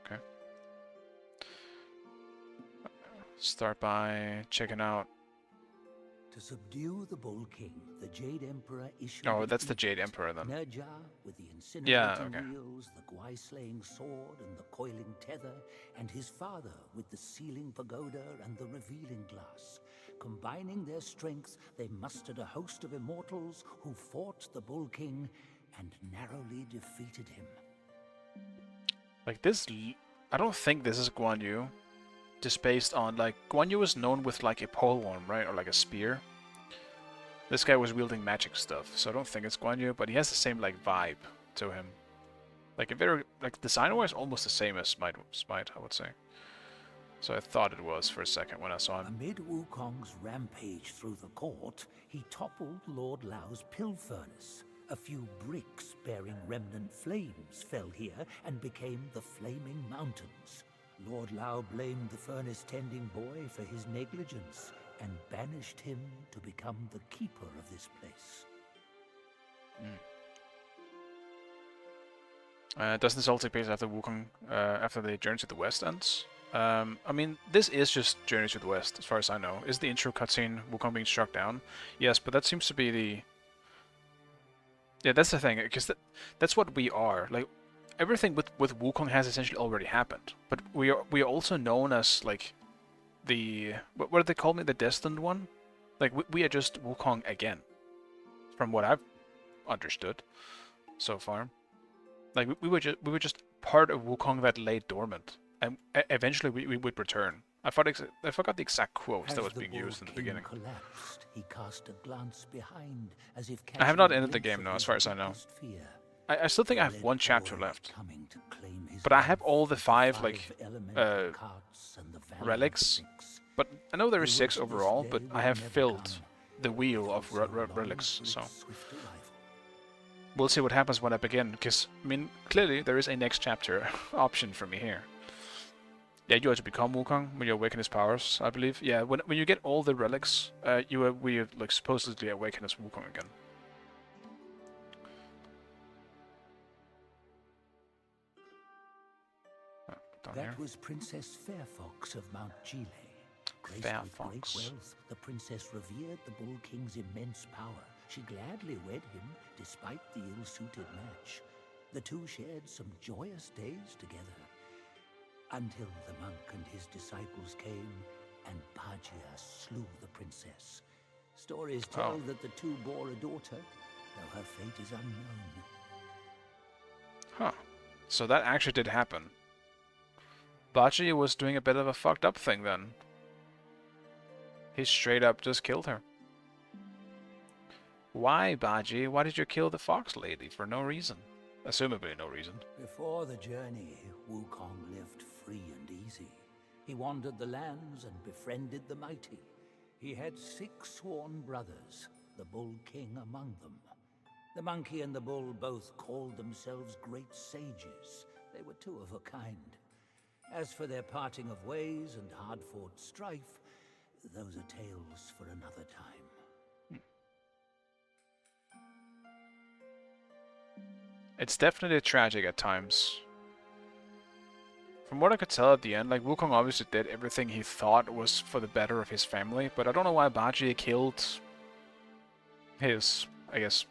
Okay. Start by checking out. To subdue the Bull King, the Jade Emperor issued. Oh, that's the Jade Emperor then. Nerja with the incinerating Yeah, okay. wheels, the Gwai-slaying sword, and the coiling tether, and his father with the sealing pagoda and the revealing glass. Combining their strength, they mustered a host of immortals who fought the Bull King and narrowly defeated him. Like this, I don't think this is Guan Yu. Just based on, like, Guan Yu was known with like a polearm, right? Or like a spear. This guy was wielding magic stuff, so I don't think it's Guan Yu, but he has the same like vibe to him. Like a very, like design-wise, almost the same as Smite, I would say. So I thought it was for a second when I saw him. Amid Wukong's rampage through the court, he toppled Lord Lao's pill furnace. A few bricks bearing remnant flames fell here and became the Flaming Mountains. Lord Lao blamed the furnace-tending boy for his negligence and banished him to become the keeper of this place. Doesn't this all take place after Wukong, after the Journey to the West ends? I mean, this is just Journey to the West, as far as I know. Is the intro cutscene Wukong being struck down? Yes, but that seems to be the... Yeah, that's the thing, because that's what we are. Like, everything with Wukong has essentially already happened. But we are also known as, like, the... What do they call me? The Destined One? Like, we are just Wukong again. From what I've understood so far. Like, we were just part of Wukong that lay dormant. And eventually we would return. I forgot the exact quotes that was being used in the beginning. Collapsed, he cast a glance behind, as if I have not ended the game now, as far as I know. I still think I have one chapter left. But I have all the 5, like, relics. But I know there is 6 overall, but I have filled the wheel of relics, so... We'll see what happens when I begin, because, I mean, clearly there is a next chapter option for me here. Yeah, you have to become Wukong when you awaken his powers, I believe. Yeah, when you get all the relics, we like supposedly awaken as Wukong again. That was Princess Fairfox of Mount Gile. Graced with great wealth, the princess revered the Bull King's immense power. She gladly wed him, despite the ill-suited match. The two shared some joyous days together. Until the monk and his disciples came, and Bajia slew the princess. Stories tell that the two bore a daughter, though her fate is unknown. So that actually did happen. Baji was doing a bit of a fucked up thing then. He straight up just killed her. Why, Baji? Why did you kill the fox lady? For no reason. Assumably no reason. Before the journey, Wukong lived free and easy. He wandered the lands and befriended the mighty. He had 6 sworn brothers, the Bull King among them. The monkey and the bull both called themselves great sages. They were 2 of a kind. As for their parting of ways and hard-fought strife, those are tales for another time. It's definitely tragic at times. From what I could tell at the end, like, Wukong obviously did everything he thought was for the better of his family, but I don't know why Baji killed his, I guess,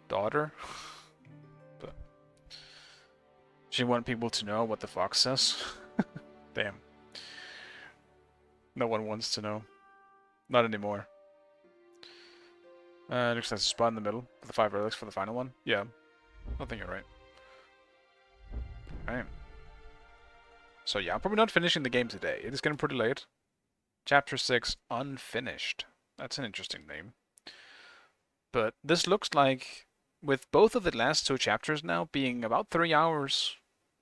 daughter. But she wanted people to know what the fox says. Damn. No one wants to know. Not anymore. Looks like a spot in the middle for the 5 relics for the final one. Yeah. I think you're right. Alright. So yeah, I'm probably not finishing the game today. It is getting pretty late. Chapter 6, Unfinished. That's an interesting name. But this looks like, with both of the last 2 chapters now being about 3 hours,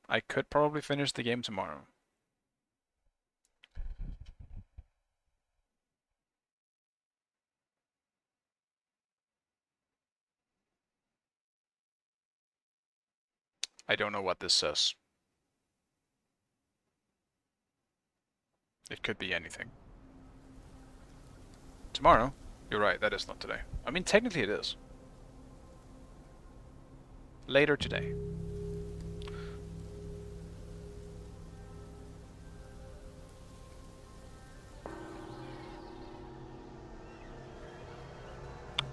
I could probably finish the game tomorrow. I don't know what this says. It could be anything. Tomorrow? You're right, that is not today. I mean, technically it is. Later today.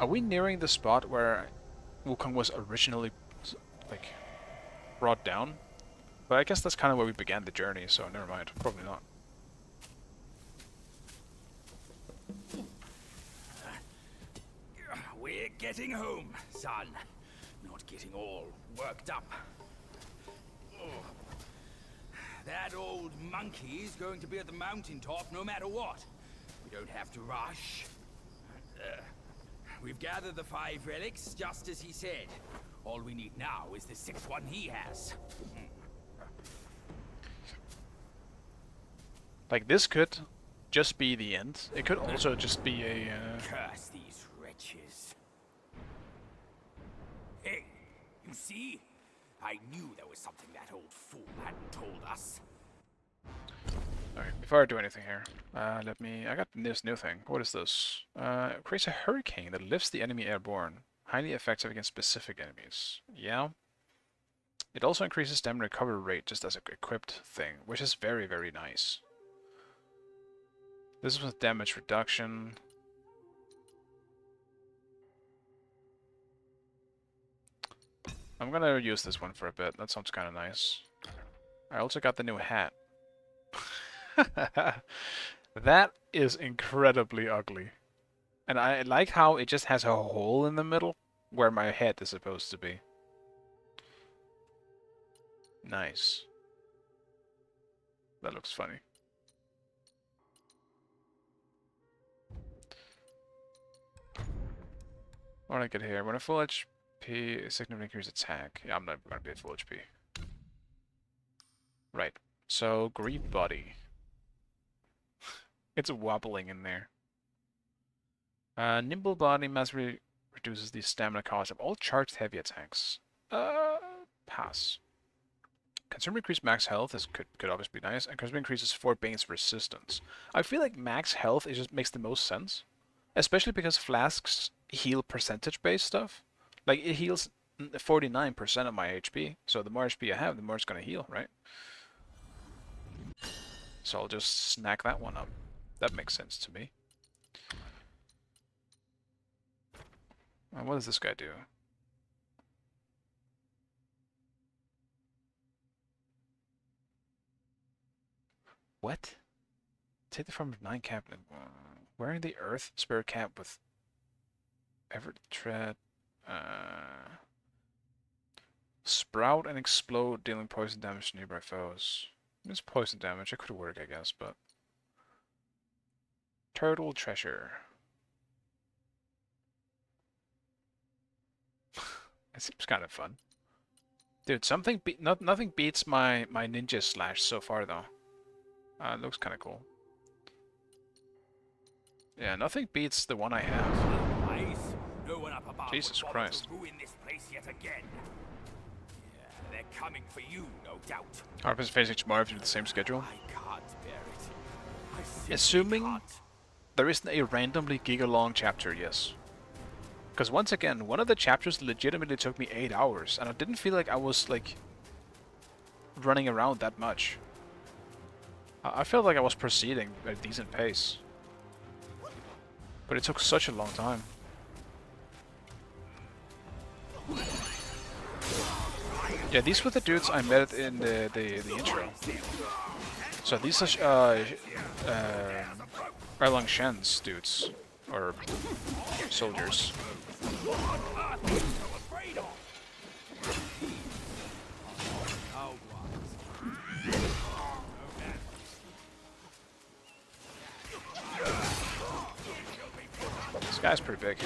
Are we nearing the spot where Wukong was originally, like, brought down? But I guess that's kind of where we began the journey, so never mind. Probably not. We're getting home, son. Not getting all worked up. Oh. That old monkey's going to be at the mountaintop no matter what. We don't have to rush. We've gathered the 5 relics, just as he said. All we need now is the 6th one he has. Like, this could just be the end. It could also just be a... Curse these wretches. Hey, you see? I knew there was something that old fool hadn't told us. Alright, before I do anything here, let me... I got this new thing. What is this? It creates a hurricane that lifts the enemy airborne. Highly effective against specific enemies. Yeah. It also increases stamina recovery rate just as an equipped thing, which is very, very nice. This is with damage reduction. I'm gonna use this one for a bit. That sounds kind of nice. I also got the new hat. That is incredibly ugly. And I like how it just has a hole in the middle where my head is supposed to be. Nice. That looks funny. What do I get here? When a full HP, significantly increase attack. Yeah, I'm not gonna be at full HP. Right. So, Grief Body. It's wobbling in there. Nimble Body massively reduces the stamina cost of all charged heavy attacks. Pass. Consumer increased max health could obviously be nice, and consumer increases 4 Bane's resistance. I feel like max health just makes the most sense. Especially because flasks heal percentage-based stuff. Like, it heals 49% of my HP, so the more HP I have, the more it's gonna heal, right? So I'll just snack that one up. That makes sense to me. What does this guy do? What? Take the form of 9 cap. Wearing the Earth Spirit cap with Everett Tread. Sprout and explode, dealing poison damage to nearby foes. It's poison damage. It could work, I guess, but... Turtle treasure. It seems kind of fun. Dude, nothing beats my ninja slash so far, though. It looks kind of cool. Yeah, nothing beats the one I have. Jesus Christ. They're coming for you, no doubt. Harp is facing tomorrow through the same schedule. I can't bear it. Assuming there isn't a randomly giga-long chapter, yes. Because once again, one of the chapters legitimately took me 8 hours, and I didn't feel like I was, like, running around that much. I felt like I was proceeding at a decent pace. But it took such a long time. Yeah, these were the dudes I met in the intro. So these are Erlang Shen's dudes, or soldiers. This guy's pretty big.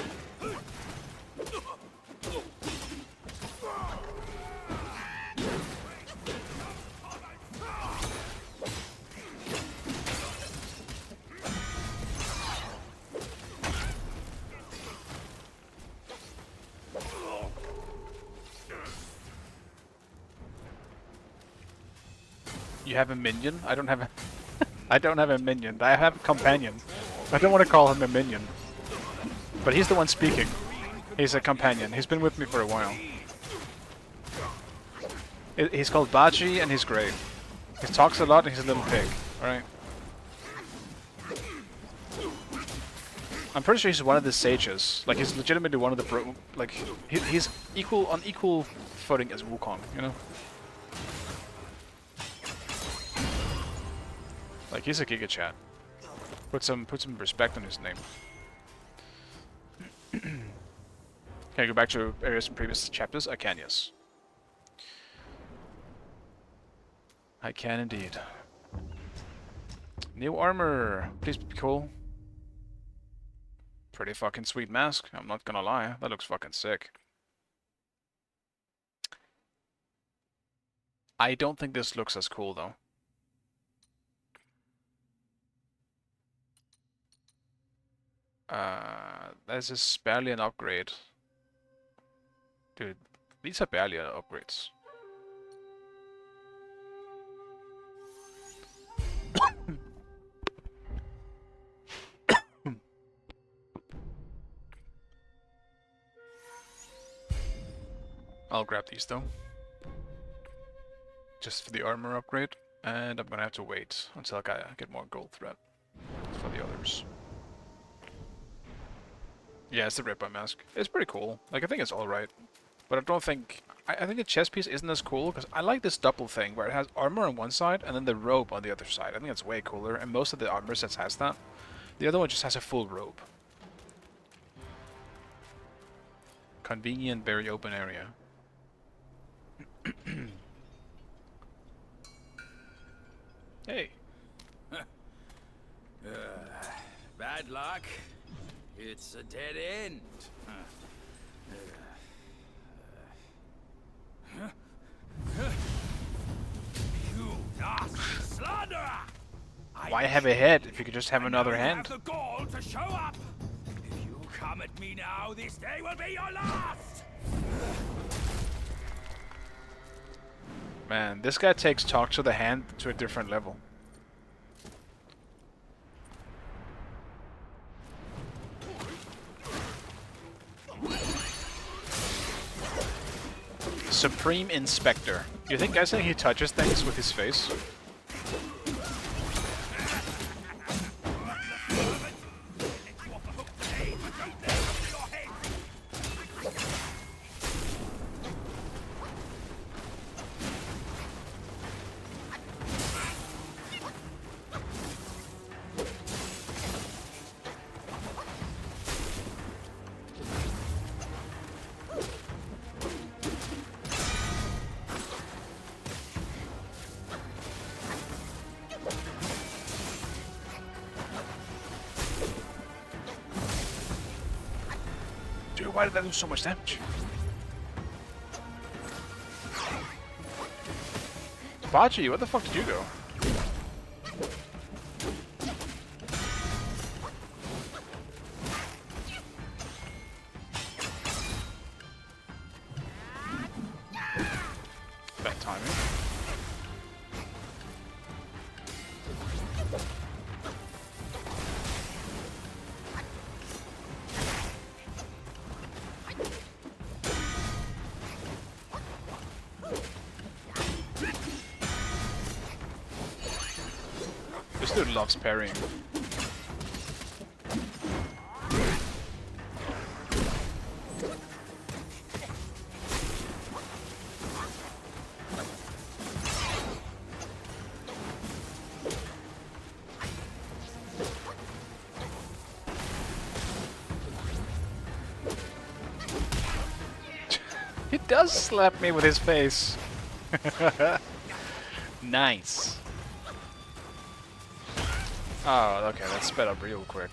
You have a minion? I don't have a I don't have a minion. I have a companion. I don't want to call him a minion. But he's the one speaking. He's a companion. He's been with me for a while. He's called Baji and he's great. He talks a lot and he's a little pig. Alright? I'm pretty sure he's one of the sages. Like, he's legitimately one of the he's on equal footing as Wukong, you know? Like, he's a Giga Chat. Put some respect on his name. Can I go back to areas from previous chapters? I can, yes. I can indeed. New armor! Please be cool. Pretty fucking sweet mask, I'm not gonna lie. That looks fucking sick. I don't think this looks as cool, though. This is barely an upgrade. Dude, these are barely upgrades. I'll grab these though. Just for the armor upgrade. And I'm gonna have to wait until I get more gold thread for the others. Yeah, it's the Ripper mask. It's pretty cool. Like, I think it's alright. But I don't think... I think the chest piece isn't as cool, because I like this double thing, where it has armor on one side, and then the robe on the other side. I think it's way cooler, and most of the armor sets has that. The other one just has a full robe. Convenient, very open area. Hey. Bad luck. It's a dead end. You nasty slanderer! Why have a head if you could just have another hand? Have the gall to show up. If you come at me now, this day will be your last. Man, this guy takes talk to the hand to a different level. Supreme Inspector. You think guys think he touches things with his face? why did that do so much damage? Bachi, where the fuck did you go? Bad timing. This dude loves parrying. He does slap me with his face. Nice. Oh, okay, that sped up real quick.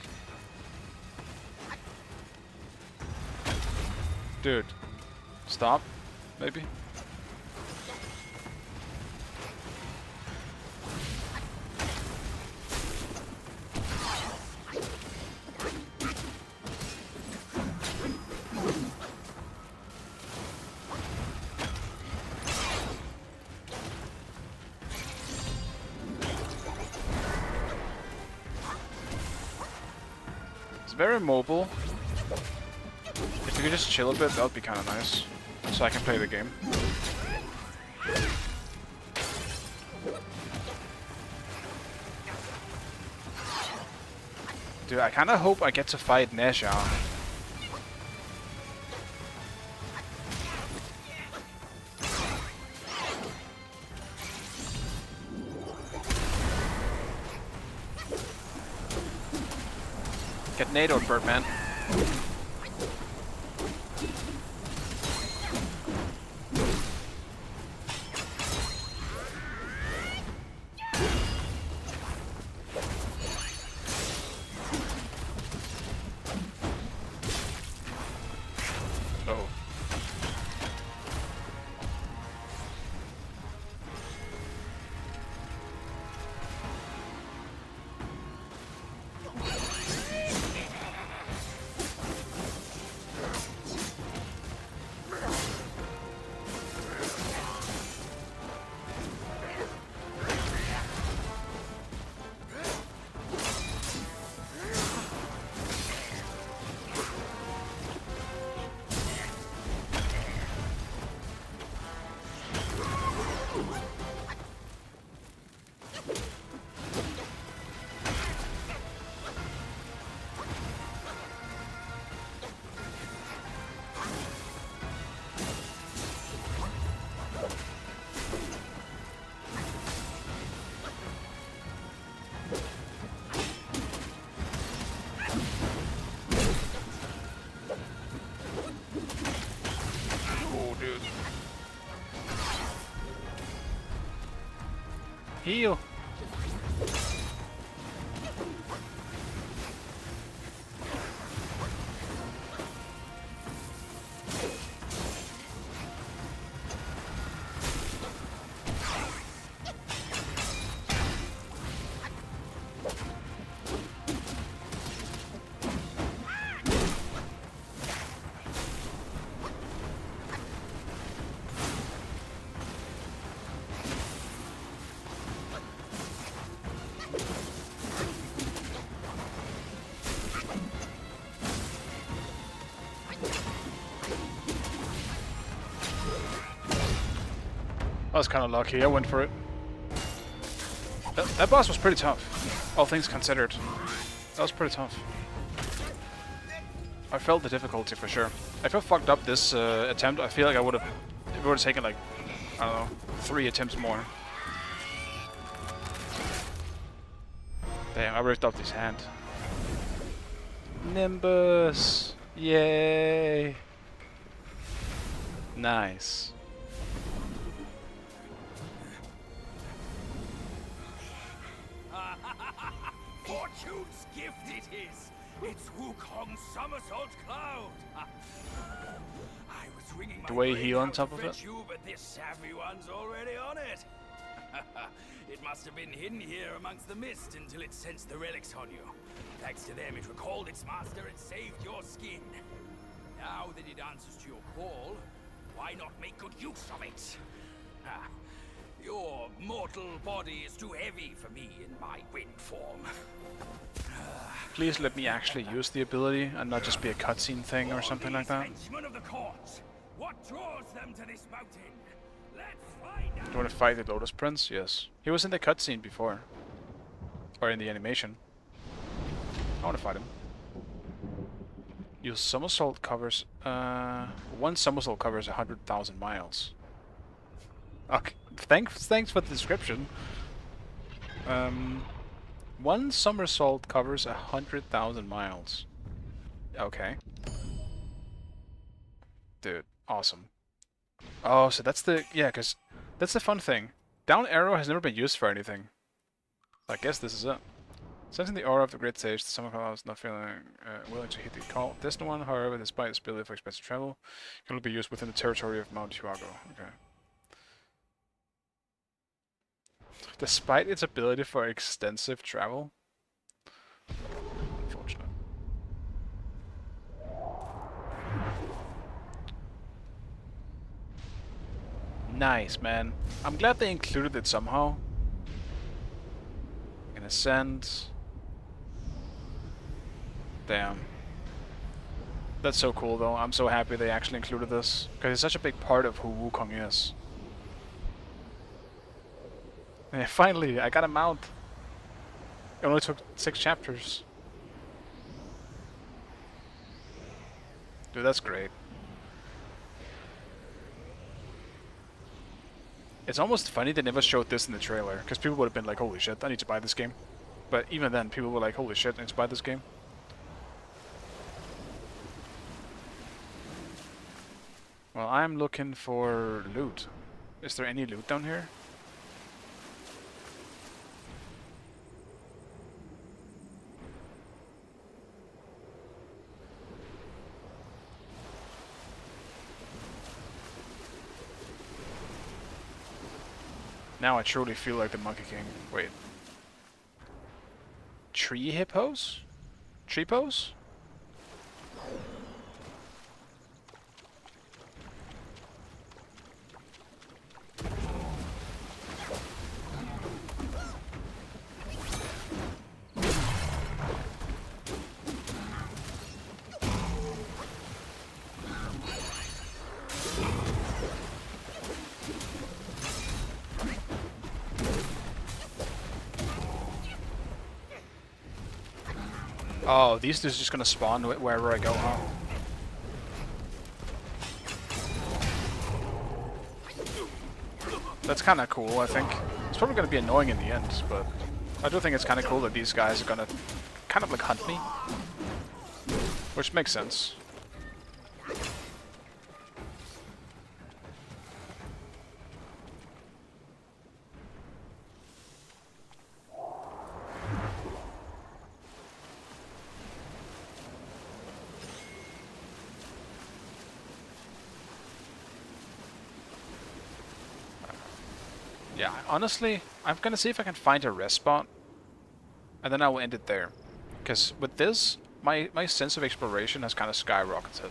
Dude, stop, maybe? It's very mobile. If you could just chill a bit, that would be kind of nice. So I can play the game. Dude, I kind of hope I get to fight Nesha. Get NATO'd, Birdman. Oh. Heal. I was kind of lucky, I went for it. That boss was pretty tough, all things considered. That was pretty tough. I felt the difficulty for sure. If I fucked up this attempt, I feel like it would have taken like, I don't know, 3 attempts more. Damn, I ripped off his hand. Nimbus! Yay! Nice. fortune's gift it is. It's Wukong's somersault cloud. I was wringing Do my I brain heal on how to top of fetch it? you, but this savvy one's already on it. It must have been hidden here amongst the mist until it sensed the relics on you. Thanks to them, it recalled its master and saved your skin. Now that it answers to your call, why not make good use of it? Your mortal body is too heavy for me in my wind form. Please let me actually use the ability and not just be a cutscene thing or something like that. Henchmen of the court, what draws them to this mountain? Let's find out. Do you want to fight the Lotus Prince? Yes. He was in the cutscene before. Or in the animation. I want to fight him. Use somersault covers... one somersault covers 100,000 miles. Okay. Thanks for the description. One somersault covers 100,000 miles. Okay. Dude, awesome. Oh, so that's the... Yeah, because that's the fun thing. Down arrow has never been used for anything. I guess this is it. Sensing the aura of the great sage, the summer clouds not feeling willing to hit the call. This one, however, despite its ability for expensive travel, can only be used within the territory of Mount Huago. Okay. Despite its ability for extensive travel? Unfortunate. Nice, man. I'm glad they included it somehow. In a sense. Damn. That's so cool, though. I'm so happy they actually included this. Because it's such a big part of who Wukong is. Yeah, finally, I got a mount. It only took 6 chapters. Dude, that's great. It's almost funny they never showed this in the trailer, because people would have been like, holy shit, I need to buy this game. But even then, people were like, holy shit, I need to buy this game. Well, I'm looking for loot. Is there any loot down here? Now I truly feel like the Monkey King. Wait. Tree hippos? Treepos? Oh, these dudes are just gonna spawn wherever I go, huh? That's kind of cool, I think. It's probably gonna be annoying in the end, but I do think it's kind of cool that these guys are gonna kind of like hunt me. Which makes sense. Yeah, honestly, I'm gonna see if I can find a rest spot, and then I will end it there. Because with this, my sense of exploration has kind of skyrocketed.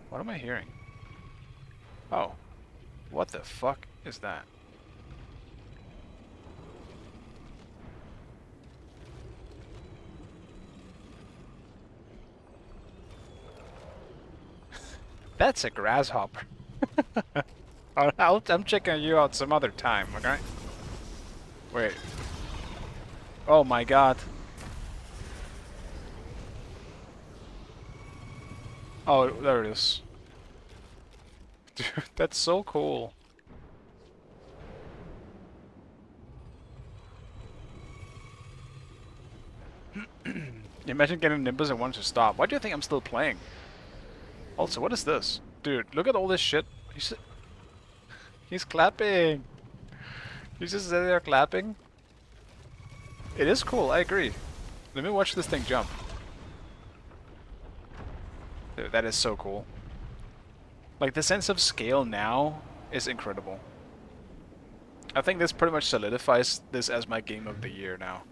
What am I hearing? Oh. What the fuck is that? That's a grasshopper. I'm checking you out some other time, okay? Wait. Oh my god. Oh, there it is. Dude, that's so cool. Imagine getting Nimbus and wanting to stop. Why do you think I'm still playing? Also, what is this? Dude, look at all this shit. He's clapping. He's just sitting there clapping. It is cool, I agree. Let me watch this thing jump. Dude, that is so cool. Like, the sense of scale now is incredible. I think this pretty much solidifies this as my game of the year now.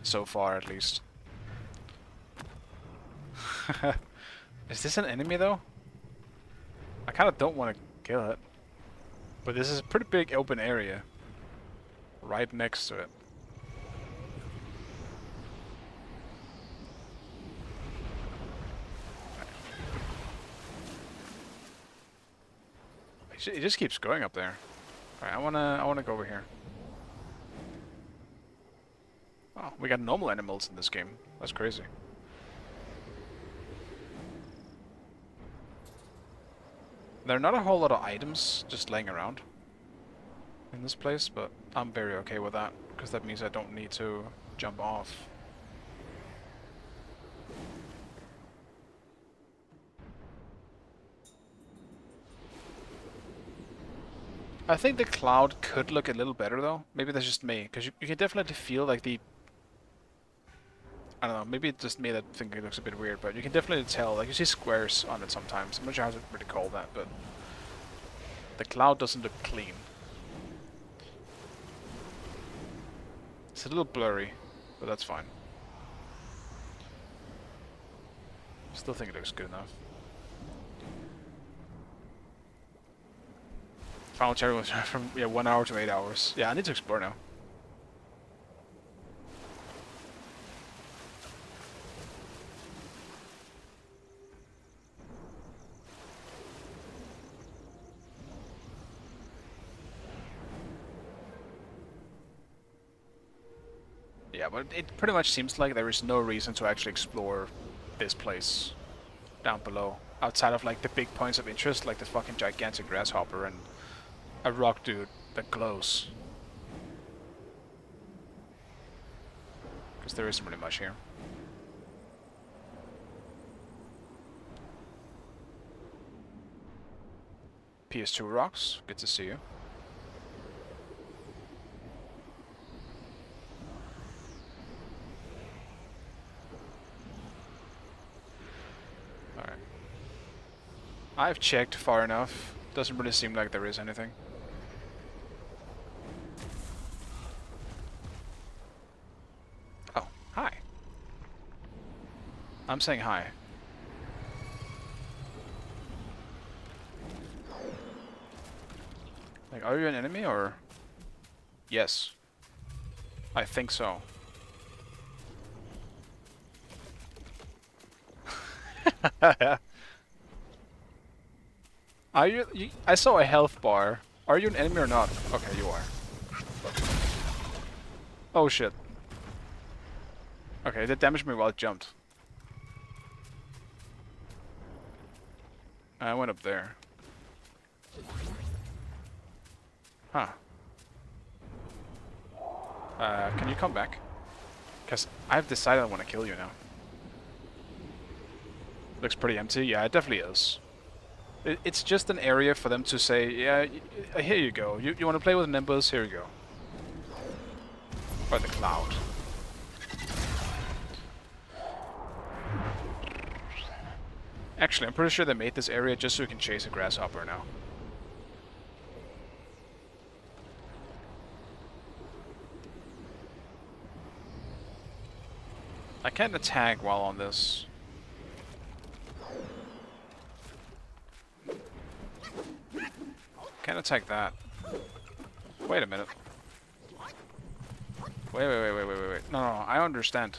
So far, at least. Is this an enemy, though? I kind of don't want to kill it. But this is a pretty big open area. Right next to it. It just keeps going up there. Alright, I wanna go over here. Oh, we got normal animals in this game. That's crazy. There are not a whole lot of items just laying around in this place, but I'm very okay with that, because that means I don't need to jump off. I think the cloud could look a little better though. Maybe that's just me, because you can definitely feel like the... I don't know, maybe it's just me that think it looks a bit weird, but you can definitely tell, like you see squares on it sometimes. I'm not sure how to really call that, but the cloud doesn't look clean. It's a little blurry, but that's fine. Still think it looks good enough. Final cherry was from 1 hour to 8 hours. Yeah, I need to explore now. Yeah, but it pretty much seems like there is no reason to actually explore this place down below. Outside of like the big points of interest, like the fucking gigantic grasshopper and a rock dude that glows. Because there isn't really much here. PS2 rocks, good to see you. Alright. I've checked far enough. Doesn't really seem like there is anything. Oh, hi. I'm saying hi. Like, are you an enemy or... Yes. I think so. Are you, I saw a health bar. Are you an enemy or not? Okay, you are. Oh shit. Okay, that damaged me while it jumped. I went up there. Huh. Can you come back? Because I've decided I want to kill you now. Looks pretty empty. Yeah, it definitely is. It's just an area for them to say, yeah, here you go. You want to play with Nimbus? Here you go. Or the cloud. Actually, I'm pretty sure they made this area just so you can chase a grasshopper now. I can't attack while on this. Can't attack that. Wait a minute. Wait. No, I understand.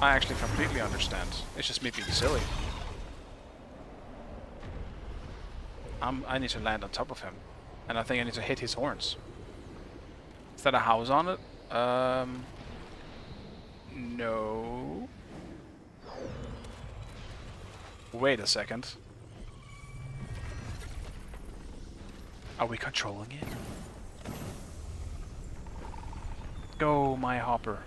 I actually completely understand. It's just me being silly. I need to land on top of him. And I think I need to hit his horns. Is that a house on it? No. Wait a second. Are we controlling it? Go, my hopper.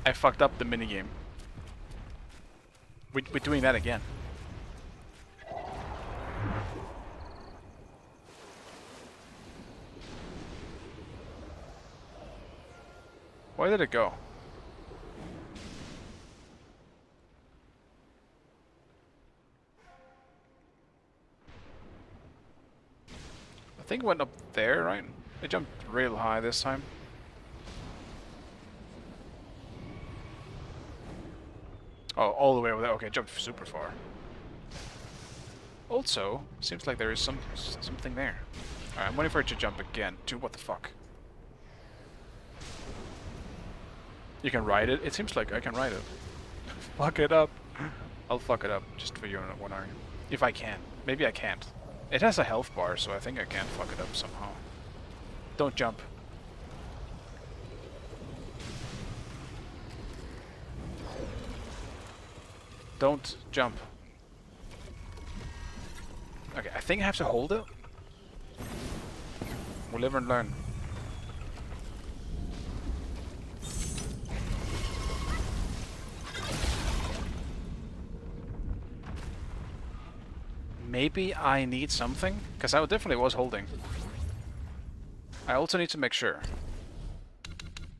I fucked up the minigame. We're doing that again. Where did it go? I think it went up there, right? I jumped real high this time. Oh, all the way over there. Okay, I jumped super far. Also, seems like there is something there. Alright, I'm waiting for it to jump again. Dude, what the fuck? You can ride it? It seems like I can ride it. Fuck it up. I'll fuck it up, just for you one arm. If I can. Maybe I can't. It has a health bar, so I think I can fuck it up somehow. Don't jump. Don't jump. Okay, I think I have to hold it. We'll live and learn. Maybe I need something? Because I definitely was holding. I also need to make sure.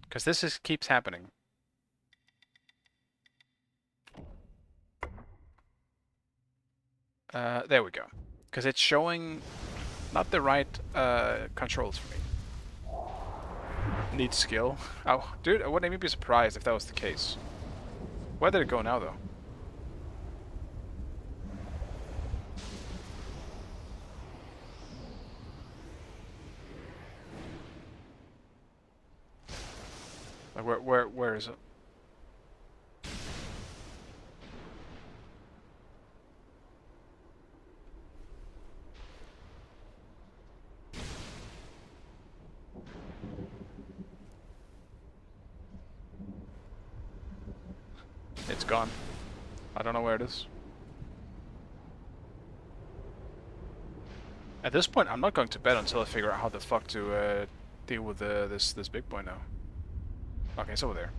Because this keeps happening. There we go. Because it's showing not the right controls for me. Need skill. Oh, dude, I wouldn't even be surprised if that was the case. Where did it go now, though? Like where is it? It's gone. I don't know where it is. At this point, I'm not going to bed until I figure out how the fuck to deal with this big boy now. Okay, it's over there.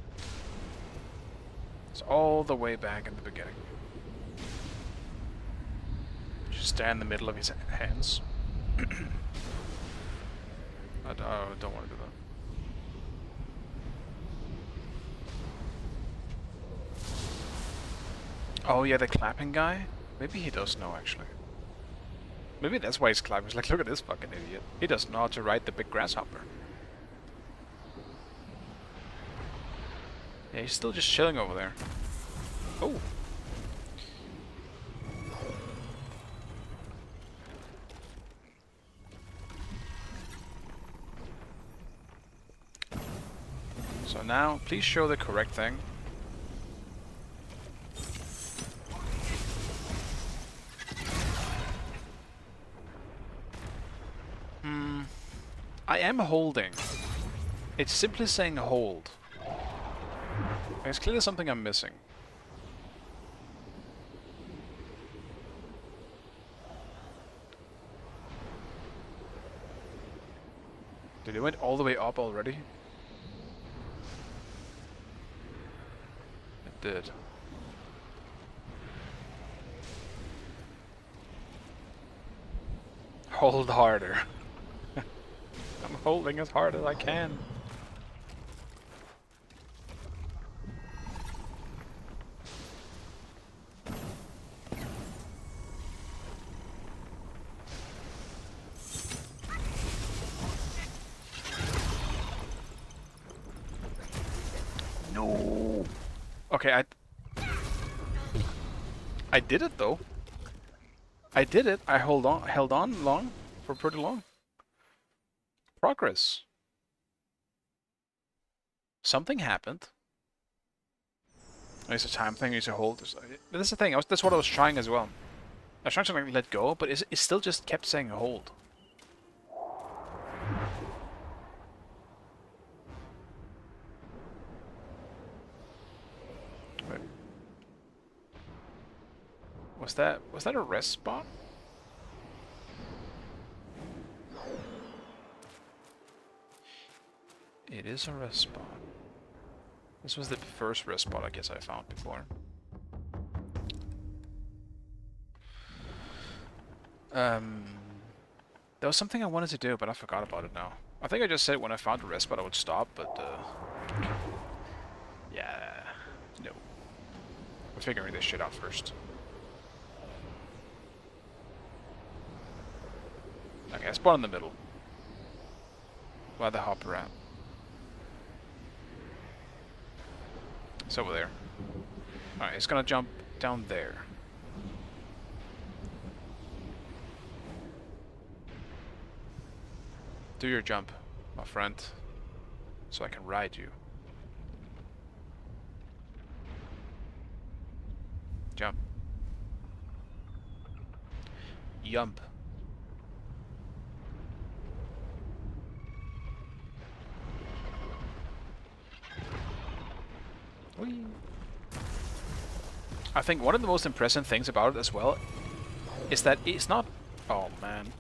It's all the way back in the beginning. Just stand in the middle of his hands. I don't want to do that. Oh yeah, the clapping guy? Maybe he does know, actually. Maybe that's why he's clapping. He's like, look at this fucking idiot. He doesn't know how to ride the big grasshopper. Yeah, he's still just chilling over there. Oh! So now, please show the correct thing. I am holding. It's simply saying hold. There's clearly something I'm missing. Did it went all the way up already? It did. Hold harder. I'm holding as hard as I can. No. Okay, I did it though. I did it. I held on long for pretty long. Progress. Something happened. It's a time thing. You need to hold. That's the thing. That's what I was trying as well. I was trying to like let go, but it still just kept saying hold. Wait. Was that a rest spot? It is a rest spot. This was the first rest spot I guess I found before. There was something I wanted to do, but I forgot about it now. I think I just said when I found a rest spot I would stop, but yeah, no. We're figuring this shit out first. Okay, I spawn in the middle. Where the hopper at? It's over there. Alright, it's gonna jump down there. Do your jump, my friend, so I can ride you. Jump. Yump. Whee. I think one of the most impressive things about it as well is that it's not... Oh man.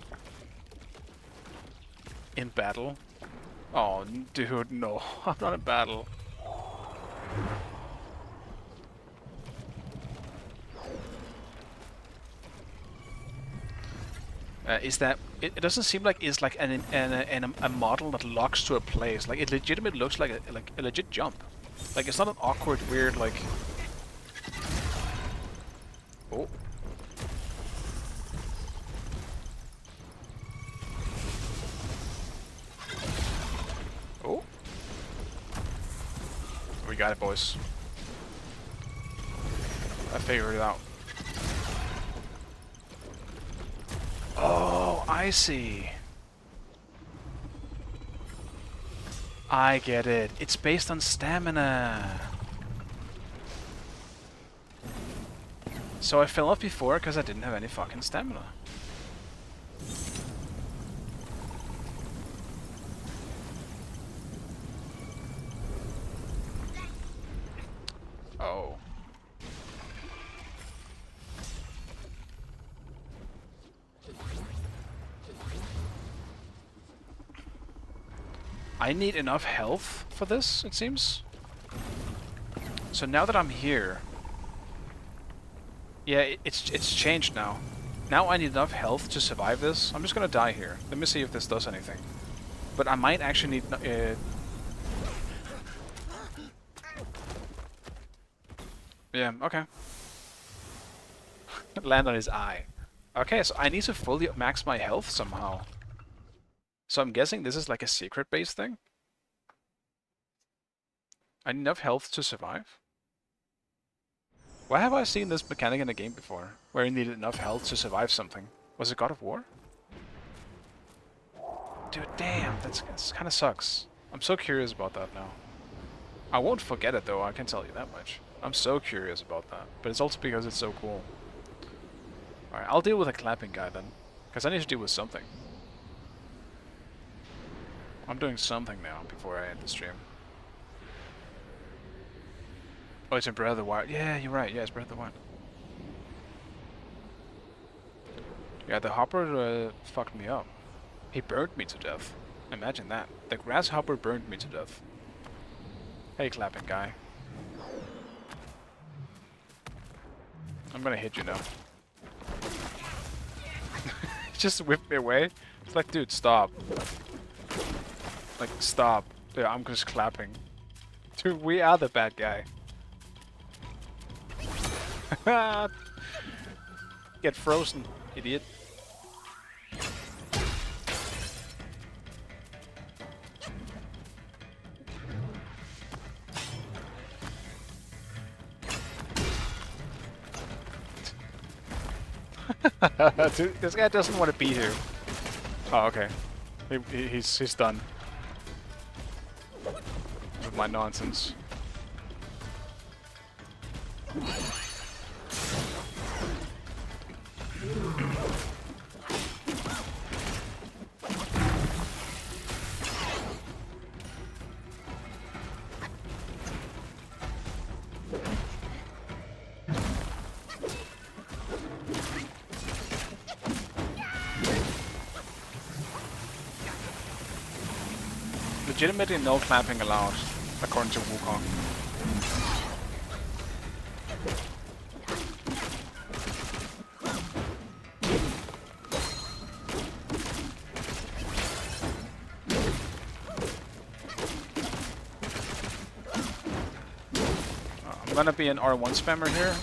In battle? Oh, dude, no. I'm not in battle. Is that... It doesn't seem like it's like a model that locks to a place. Like, it legitimately looks like a legit jump. Like, it's not an awkward, weird, like... Oh. Oh. We got it, boys. I figured it out. Oh, I see. I get it. It's based on stamina. So I fell off before because I didn't have any fucking stamina. Oh. I need enough health for this, it seems. So now that I'm here... Yeah, it's changed now. Now I need enough health to survive this. I'm just gonna die here. Let me see if this does anything. But I might actually need... Yeah, okay. Land on his eye. Okay, so I need to fully max my health somehow. So I'm guessing this is like a secret-based thing? I need enough health to survive? Why have I seen this mechanic in a game before? Where you needed enough health to survive something? Was it God of War? Dude, damn, that's kind of sucks. I'm so curious about that now. I won't forget it though, I can tell you that much. I'm so curious about that. But it's also because it's so cool. Alright, I'll deal with a clapping guy then. Because I need to deal with something. I'm doing something now before I end the stream. Oh, it's in Breath of the Wild. Yeah, you're right. Yeah, it's Breath of the Wild. Yeah, the hopper fucked me up. He burned me to death. Imagine that. The grasshopper burned me to death. Hey, clapping guy. I'm gonna hit you now. Just whipped me away. It's like, dude, stop. Like, stop. Yeah, I'm just clapping. Dude, we are the bad guy. Get frozen, idiot. Dude, this guy doesn't want to be here. Oh, okay. He's done with my nonsense. Legitimately no clapping allowed, according to Wukong. I'm gonna be an R1 spammer here.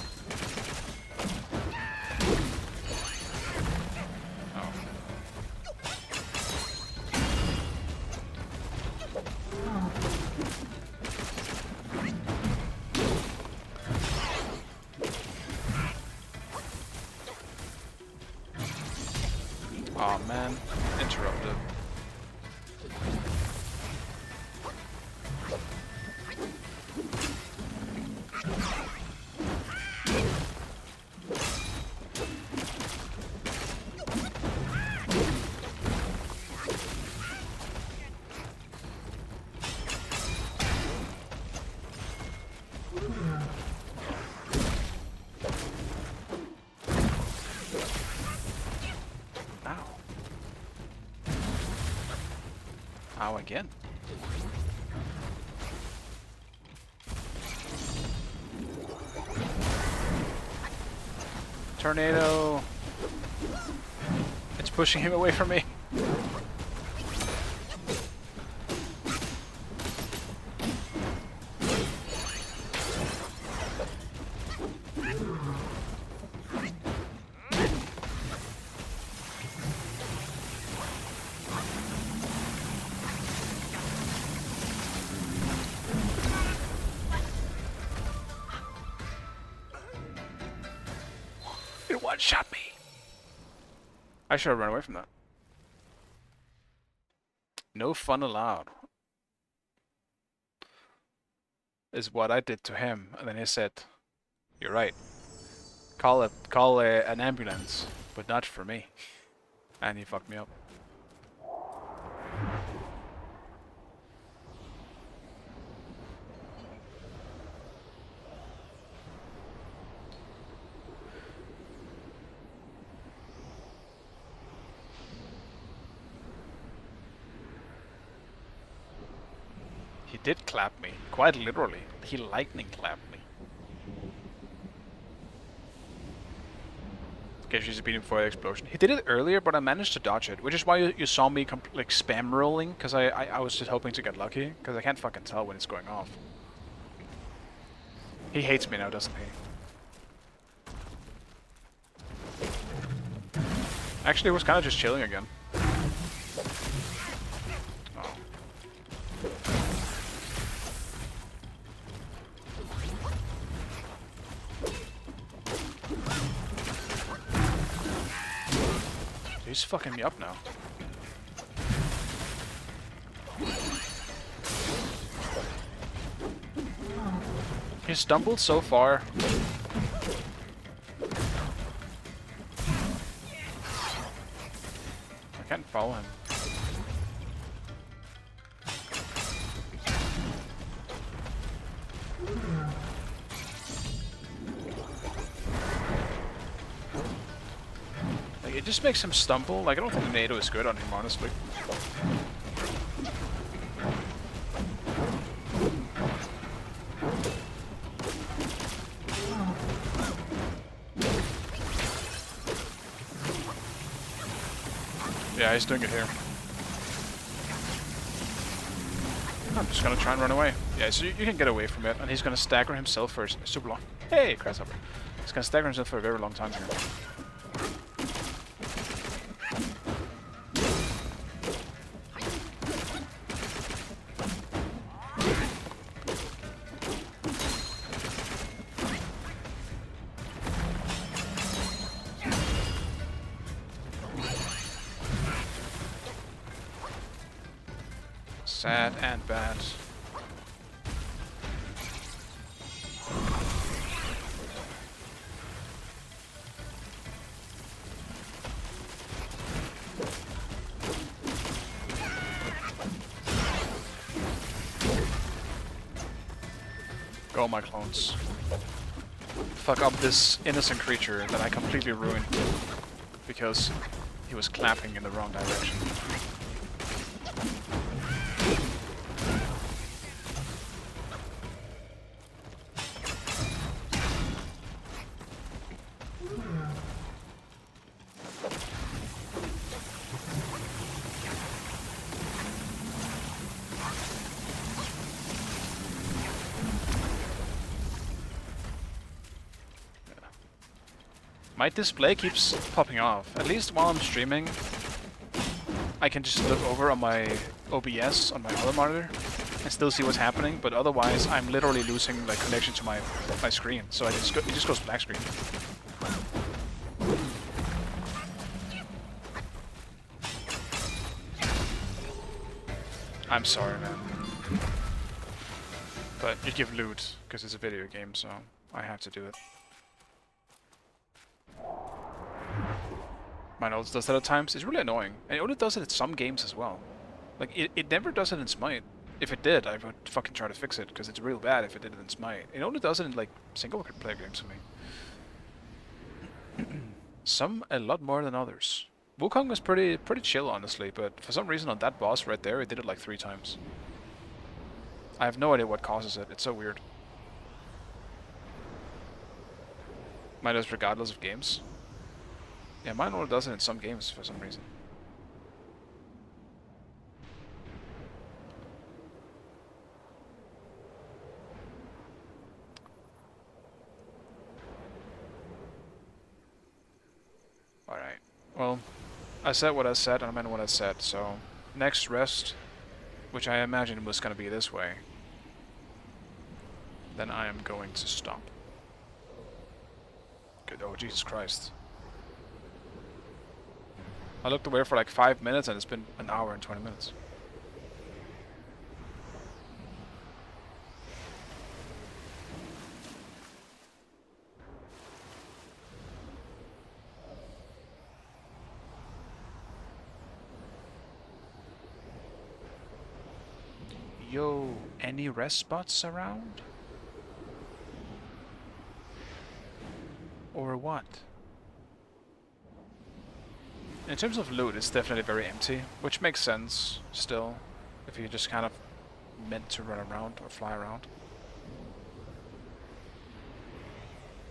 Oh man, interrupted. Ow, again. Tornado. It's pushing him away from me. It one-shot me. I should have run away from that. No fun allowed. Is what I did to him, and then he said, "You're right. Call an ambulance, but not for me." And he fucked me up. He did clap me, quite literally. He lightning clapped me. Okay, she's beating for the explosion. He did it earlier, but I managed to dodge it, which is why you saw me like spam rolling, because I was just hoping to get lucky, because I can't fucking tell when it's going off. He hates me now, doesn't he? Actually, it was kind of just chilling again. He's fucking me up now. He stumbled so far. I can't follow him. It just makes him stumble. Like, I don't think the NATO is good on him, honestly. Yeah, he's doing it here. I'm just gonna try and run away. Yeah, so you can get away from it, and he's gonna stagger himself for super long. Hey, grasshopper. He's gonna stagger himself for a very long time here. Sad and bad. Go, my clones. Fuck up this innocent creature that I completely ruined because he was clapping in the wrong direction. My display keeps popping off. At least while I'm streaming, I can just look over on my OBS on my other monitor and still see what's happening, but otherwise I'm literally losing like connection to my screen, so it just goes black screen. I'm sorry, man. But you give loot, because it's a video game, so I have to do it. Mine also does that at times. It's really annoying. And it only does it in some games as well. Like, it never does it in Smite. If it did, I would fucking try to fix it, because it's real bad if it did it in Smite. It only does it in, like, single-player games for me. Some a lot more than others. Wukong was pretty chill, honestly, but for some reason on that boss right there, it did it like 3 times. I have no idea what causes it. It's so weird. Mine does regardless of games. Yeah, mine only does it in some games for some reason. Alright. Well, I said what I said, and I meant what I said, so... Next rest, which I imagine was going to be this way, then I am going to stop. Good, oh Jesus Christ. I looked away for like 5 minutes and it's been an hour and 20 minutes. Yo, any rest spots around? Or what? In terms of loot, it's definitely very empty, which makes sense still, if you're just kind of meant to run around or fly around.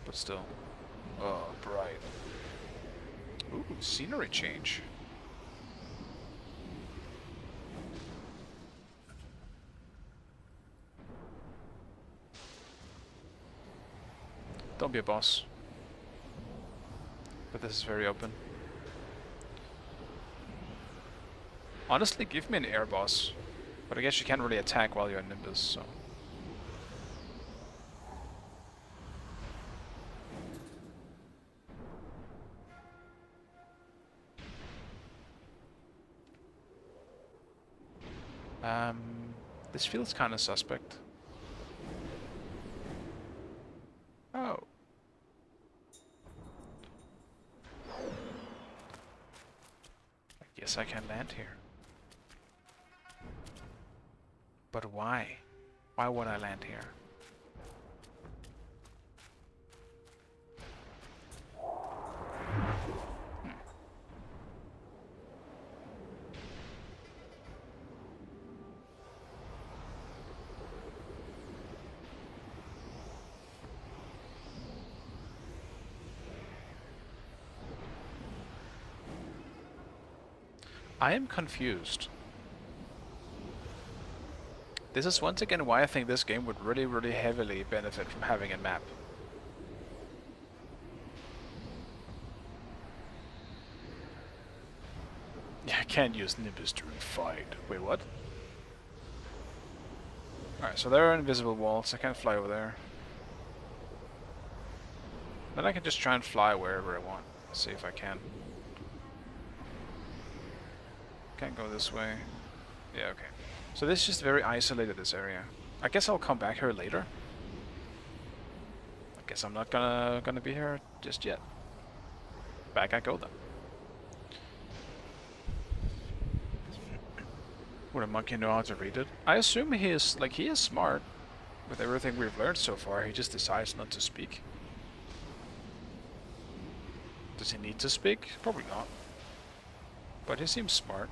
But still. Oh, bright. Ooh, scenery change. Don't be a boss. But this is very open. Honestly, give me an air boss. But I guess you can't really attack while you're in Nimbus, so... This feels kind of suspect. Oh. I guess I can land here. But why? Why would I land here? I am confused. This is once again why I think this game would really heavily benefit from having a map. Yeah, I can't use Nimbus during fight. Wait, what? Alright, so there are invisible walls. I can't fly over there. Then I can just try and fly wherever I want. See if I can. Can't go this way. Yeah, okay. So this is just very isolated, this area. I guess I'll come back here later. I guess I'm not gonna be here just yet. Back I go then. Would a monkey know how to read it? I assume he is smart. With everything we've learned so far, he just decides not to speak. Does he need to speak? Probably not. But he seems smart.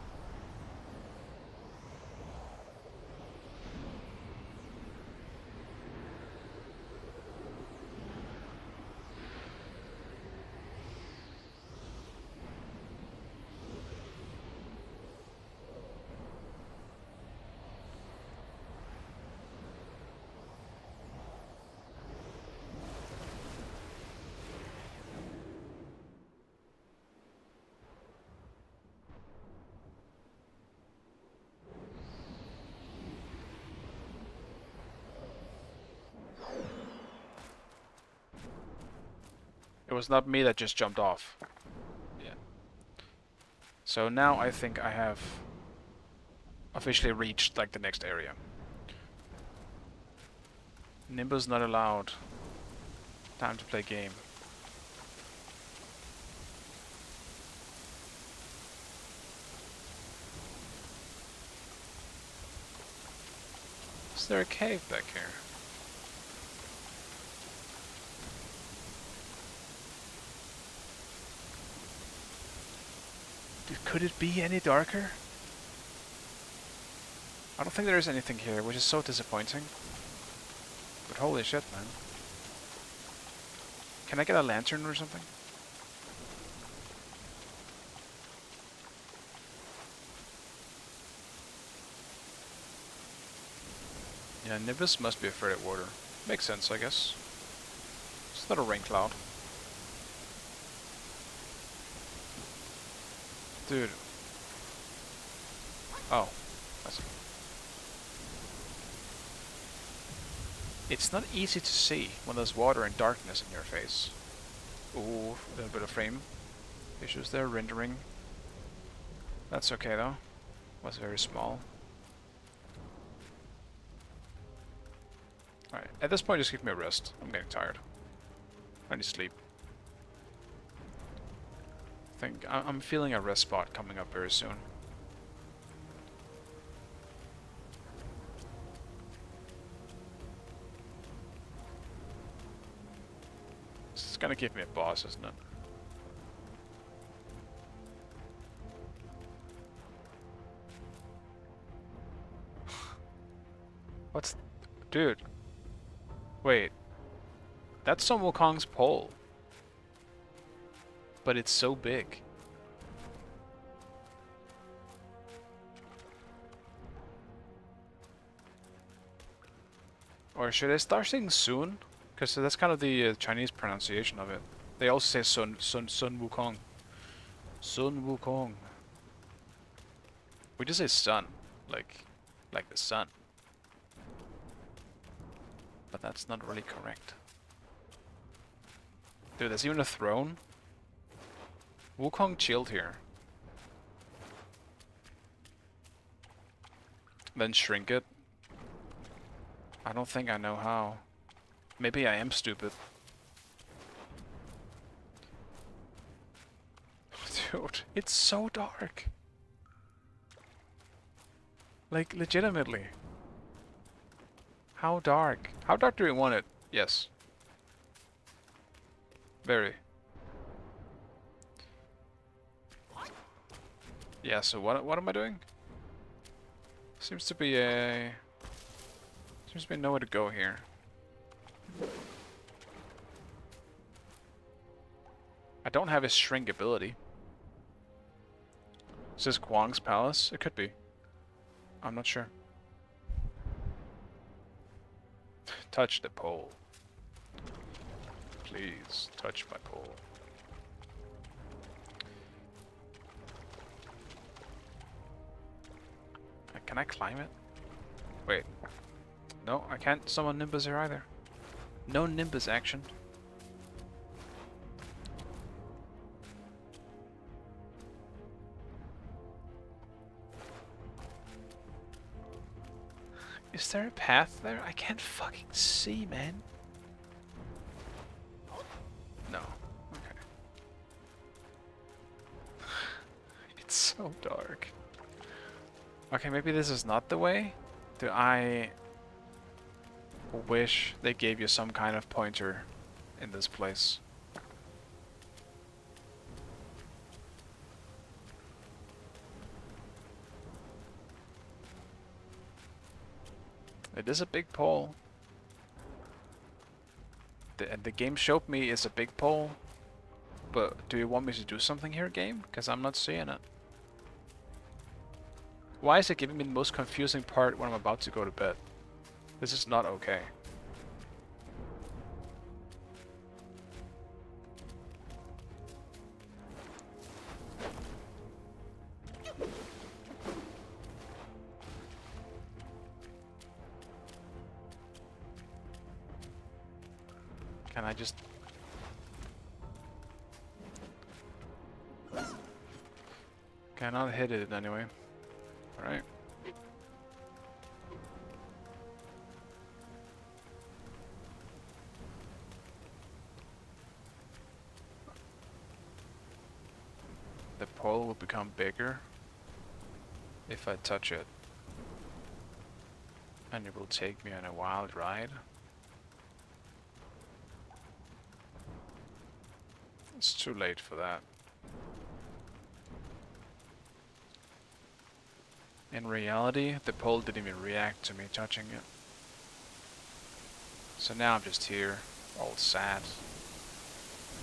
was not me that just jumped off. Yeah. So now I think I have officially reached like the next area. Nimbus not allowed. Time to play game. Is there a cave back here? Could it be any darker? I don't think there is anything here, which is so disappointing. But holy shit, man. Can I get a lantern or something? Yeah, Nimbus must be afraid of water. Makes sense, I guess. It's not a rain cloud. Dude. Oh, I see. It's not easy to see when there's water and darkness in your face. Ooh, a little bit of frame issues there, rendering. That's okay though. Was very small. Alright, at this point just give me a rest. I'm getting tired. I need sleep. I'm feeling a rest spot coming up very soon. This is gonna give me a boss, isn't it? What's... Dude. Wait. That's some Wukong's pole. But it's so big. Or should I start saying soon? Because that's kind of the Chinese pronunciation of it. They also say Sun Wukong. Sun Wukong. We just say sun, like the sun. But that's not really correct. Dude, there's even a throne. Wukong chilled here. Then shrink it. I don't think I know how. Maybe I am stupid. Dude, it's so dark. Like, legitimately. How dark? How dark do we want it? Yes. Very. Yeah, so what am I doing? Seems to be nowhere to go here. I don't have his shrink ability. Is this Guang's palace? It could be. I'm not sure. Touch the pole. Please, touch my pole. Can I climb it? Wait. No, I can't summon Nimbus here either. No Nimbus action. Is there a path there? I can't fucking see, man. No. Okay. It's so dark. Okay, maybe this is not the way. Do I wish they gave you some kind of pointer in this place? It is a big pole. The game showed me it's a big pole. But do you want me to do something here, game? Because I'm not seeing it. Why is it giving me the most confusing part when I'm about to go to bed? This is not okay. Can I just... Cannot hit it anyway. Alright. The pole will become bigger if I touch it. And it will take me on a wild ride. It's too late for that. In reality, the pole didn't even react to me touching it. So now I'm just here, all sad.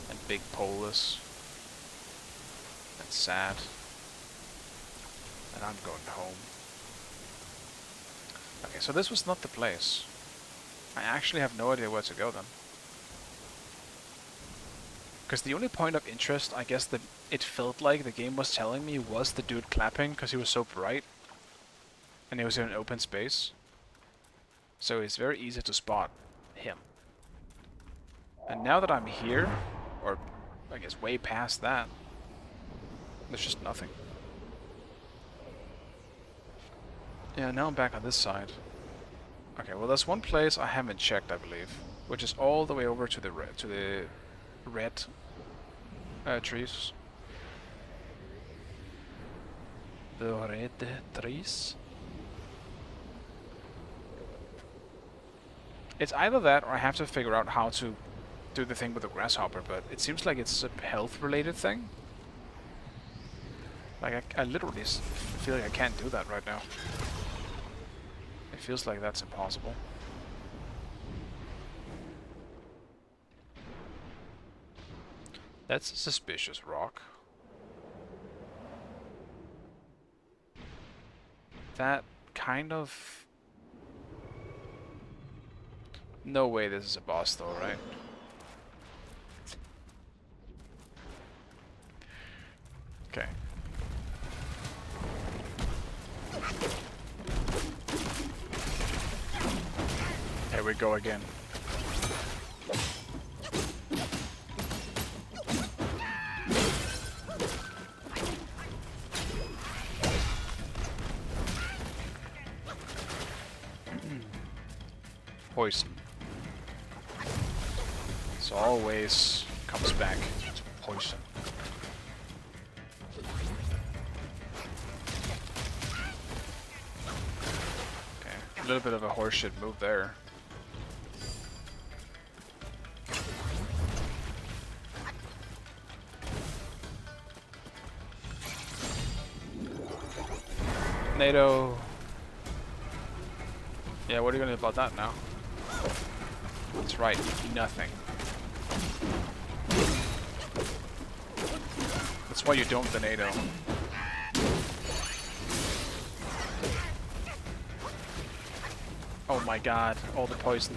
And big poleless. And sad. And I'm going home. Okay, so this was not the place. I actually have no idea where to go then. Because the only point of interest, I guess, that it felt like the game was telling me was the dude clapping, because he was so bright. And he was in an open space. So it's very easy to spot him. And now that I'm here, or I guess way past that, there's just nothing. Yeah, now I'm back on this side. Okay, well there's one place I haven't checked, I believe, which is all the way over to the red trees. The red trees. It's either that or I have to figure out how to do the thing with the grasshopper, but it seems like it's a health-related thing. Like, I literally feel like I can't do that right now. It feels like that's impossible. That's a suspicious rock. That kind of... No way this is a boss though, right? Okay. Here we go again. Poison. This always comes back to poison. Okay, a little bit of a horseshit move there. NATO. Yeah, what are you gonna do about that now? That's right, nothing. That's why you don't the NATO. Oh my god, all the poison.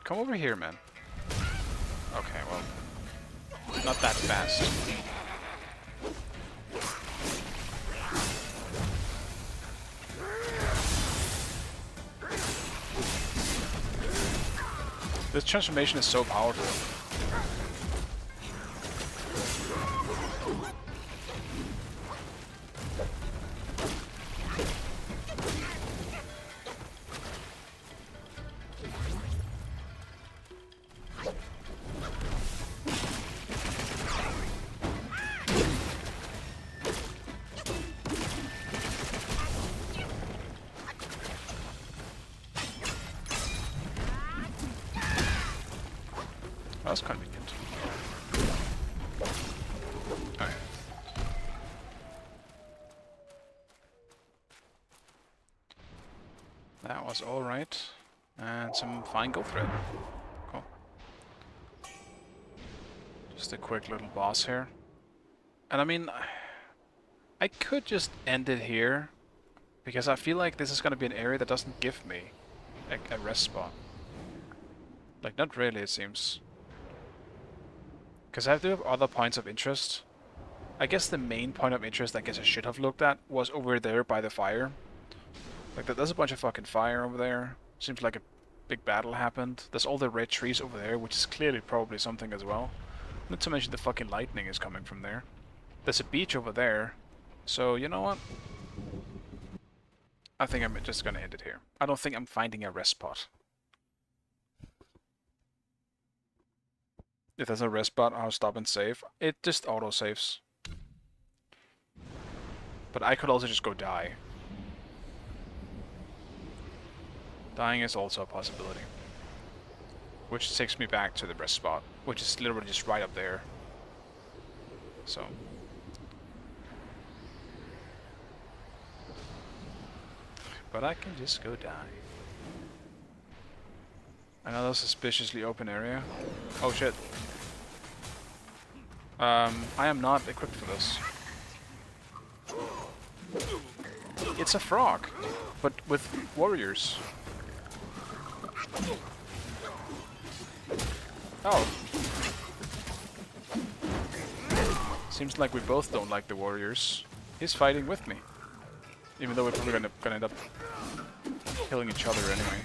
Come over here, man. Okay, well, not that fast. This transformation is so powerful. That's convenient. Okay. That was alright. And some fine gold thread. Cool. Just a quick little boss here. And I mean, I could just end it here, because I feel like this is going to be an area that doesn't give me a rest spot. Like, not really, it seems. Because I do have other points of interest. I guess the main point of interest I guess I should have looked at was over there by the fire. Like, there's a bunch of fucking fire over there. Seems like a big battle happened. There's all the red trees over there, which is clearly probably something as well. Not to mention the fucking lightning is coming from there. There's a beach over there. So, you know what? I think I'm just gonna end it here. I don't think I'm finding a rest spot. If there's a rest spot, I'll stop and save. It just auto-saves. But I could also just go die. Dying is also a possibility. Which takes me back to the rest spot, which is literally just right up there. So. But I can just go die. Another suspiciously open area. Oh shit. I am not equipped for this. It's a frog, but with warriors. Oh. Seems like we both don't like the warriors. He's fighting with me. Even though we're probably gonna end up killing each other anyway.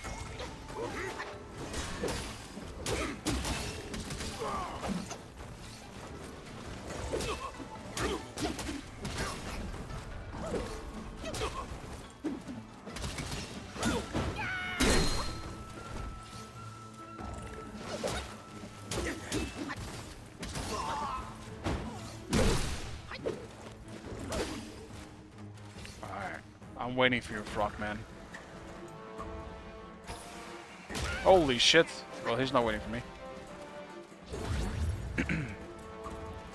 I'm waiting for you, Frogman. Holy shit! Well, he's not waiting for me.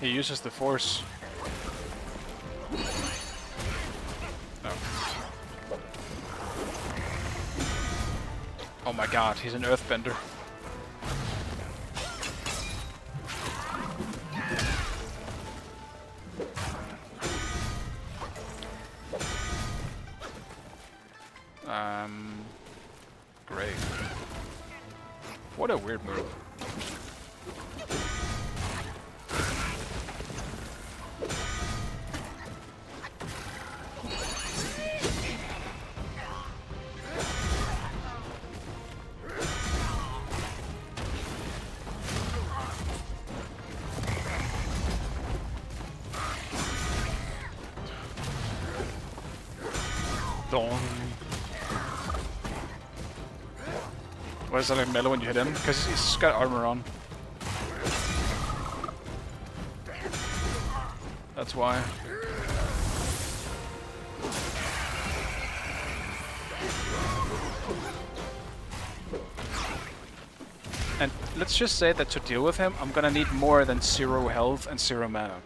He uses the force. No. Oh my god, he's an earthbender. Great. What a weird move. Dong. Why is that like mellow when you hit him? Because he's got armor on. That's why. And let's just say that to deal with him, I'm gonna need more than 0 health and 0 mana.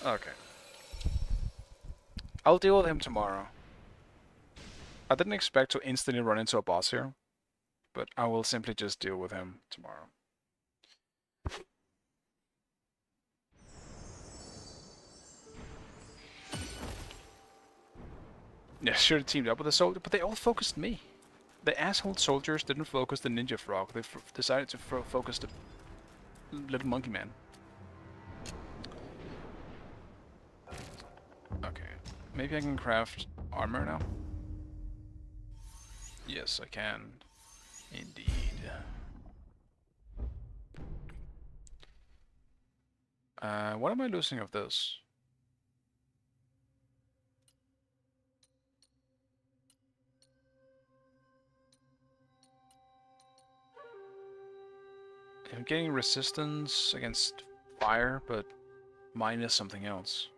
Okay. I'll deal with him tomorrow. I didn't expect to instantly run into a boss here, but I will simply just deal with him tomorrow. Yeah, should have teamed up with the soldier, but they all focused me. The asshole soldiers didn't focus the ninja frog, they decided to focus the little monkey man. Okay, maybe I can craft armor now? Yes, I can. Indeed. What am I losing of this? I'm getting resistance against fire, but minus something else.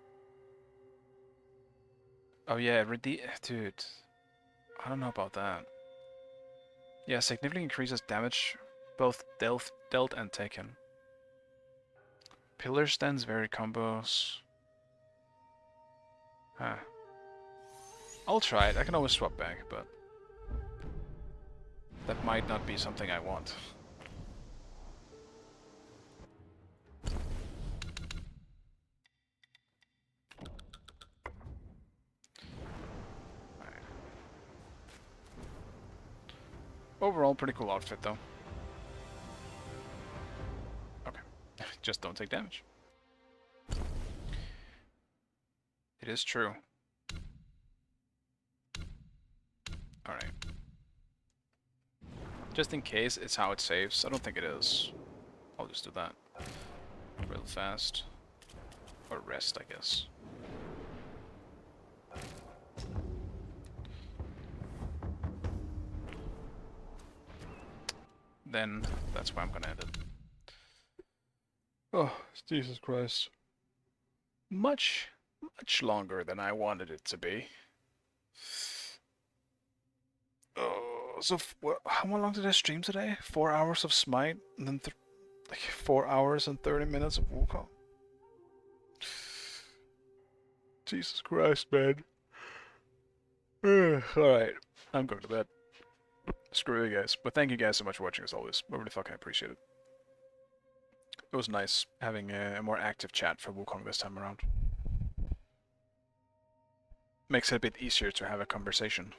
Oh yeah, dude. I don't know about that. Yeah, significantly increases damage, both dealt and taken. Pillar stands, vary combos. Huh. I'll try it. I can always swap back, but that might not be something I want. Overall, pretty cool outfit, though. Okay. Just don't take damage. It is true. Alright. Just in case it's how it saves. I don't think it is. I'll just do that real fast. Or rest, I guess. Then that's where I'm gonna end it. Oh, Jesus Christ. Much longer than I wanted it to be. Oh, so how long did I stream today? 4 hours of Smite, and then like 4 hours and 30 minutes of Wukong. Jesus Christ, man. Alright, I'm going to bed. Screw you guys. But thank you guys so much for watching as always. I really fucking appreciate it. It was nice having a more active chat for Wukong this time around. Makes it a bit easier to have a conversation.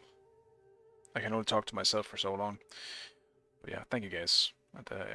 I can only talk to myself for so long. But yeah, thank you guys. And,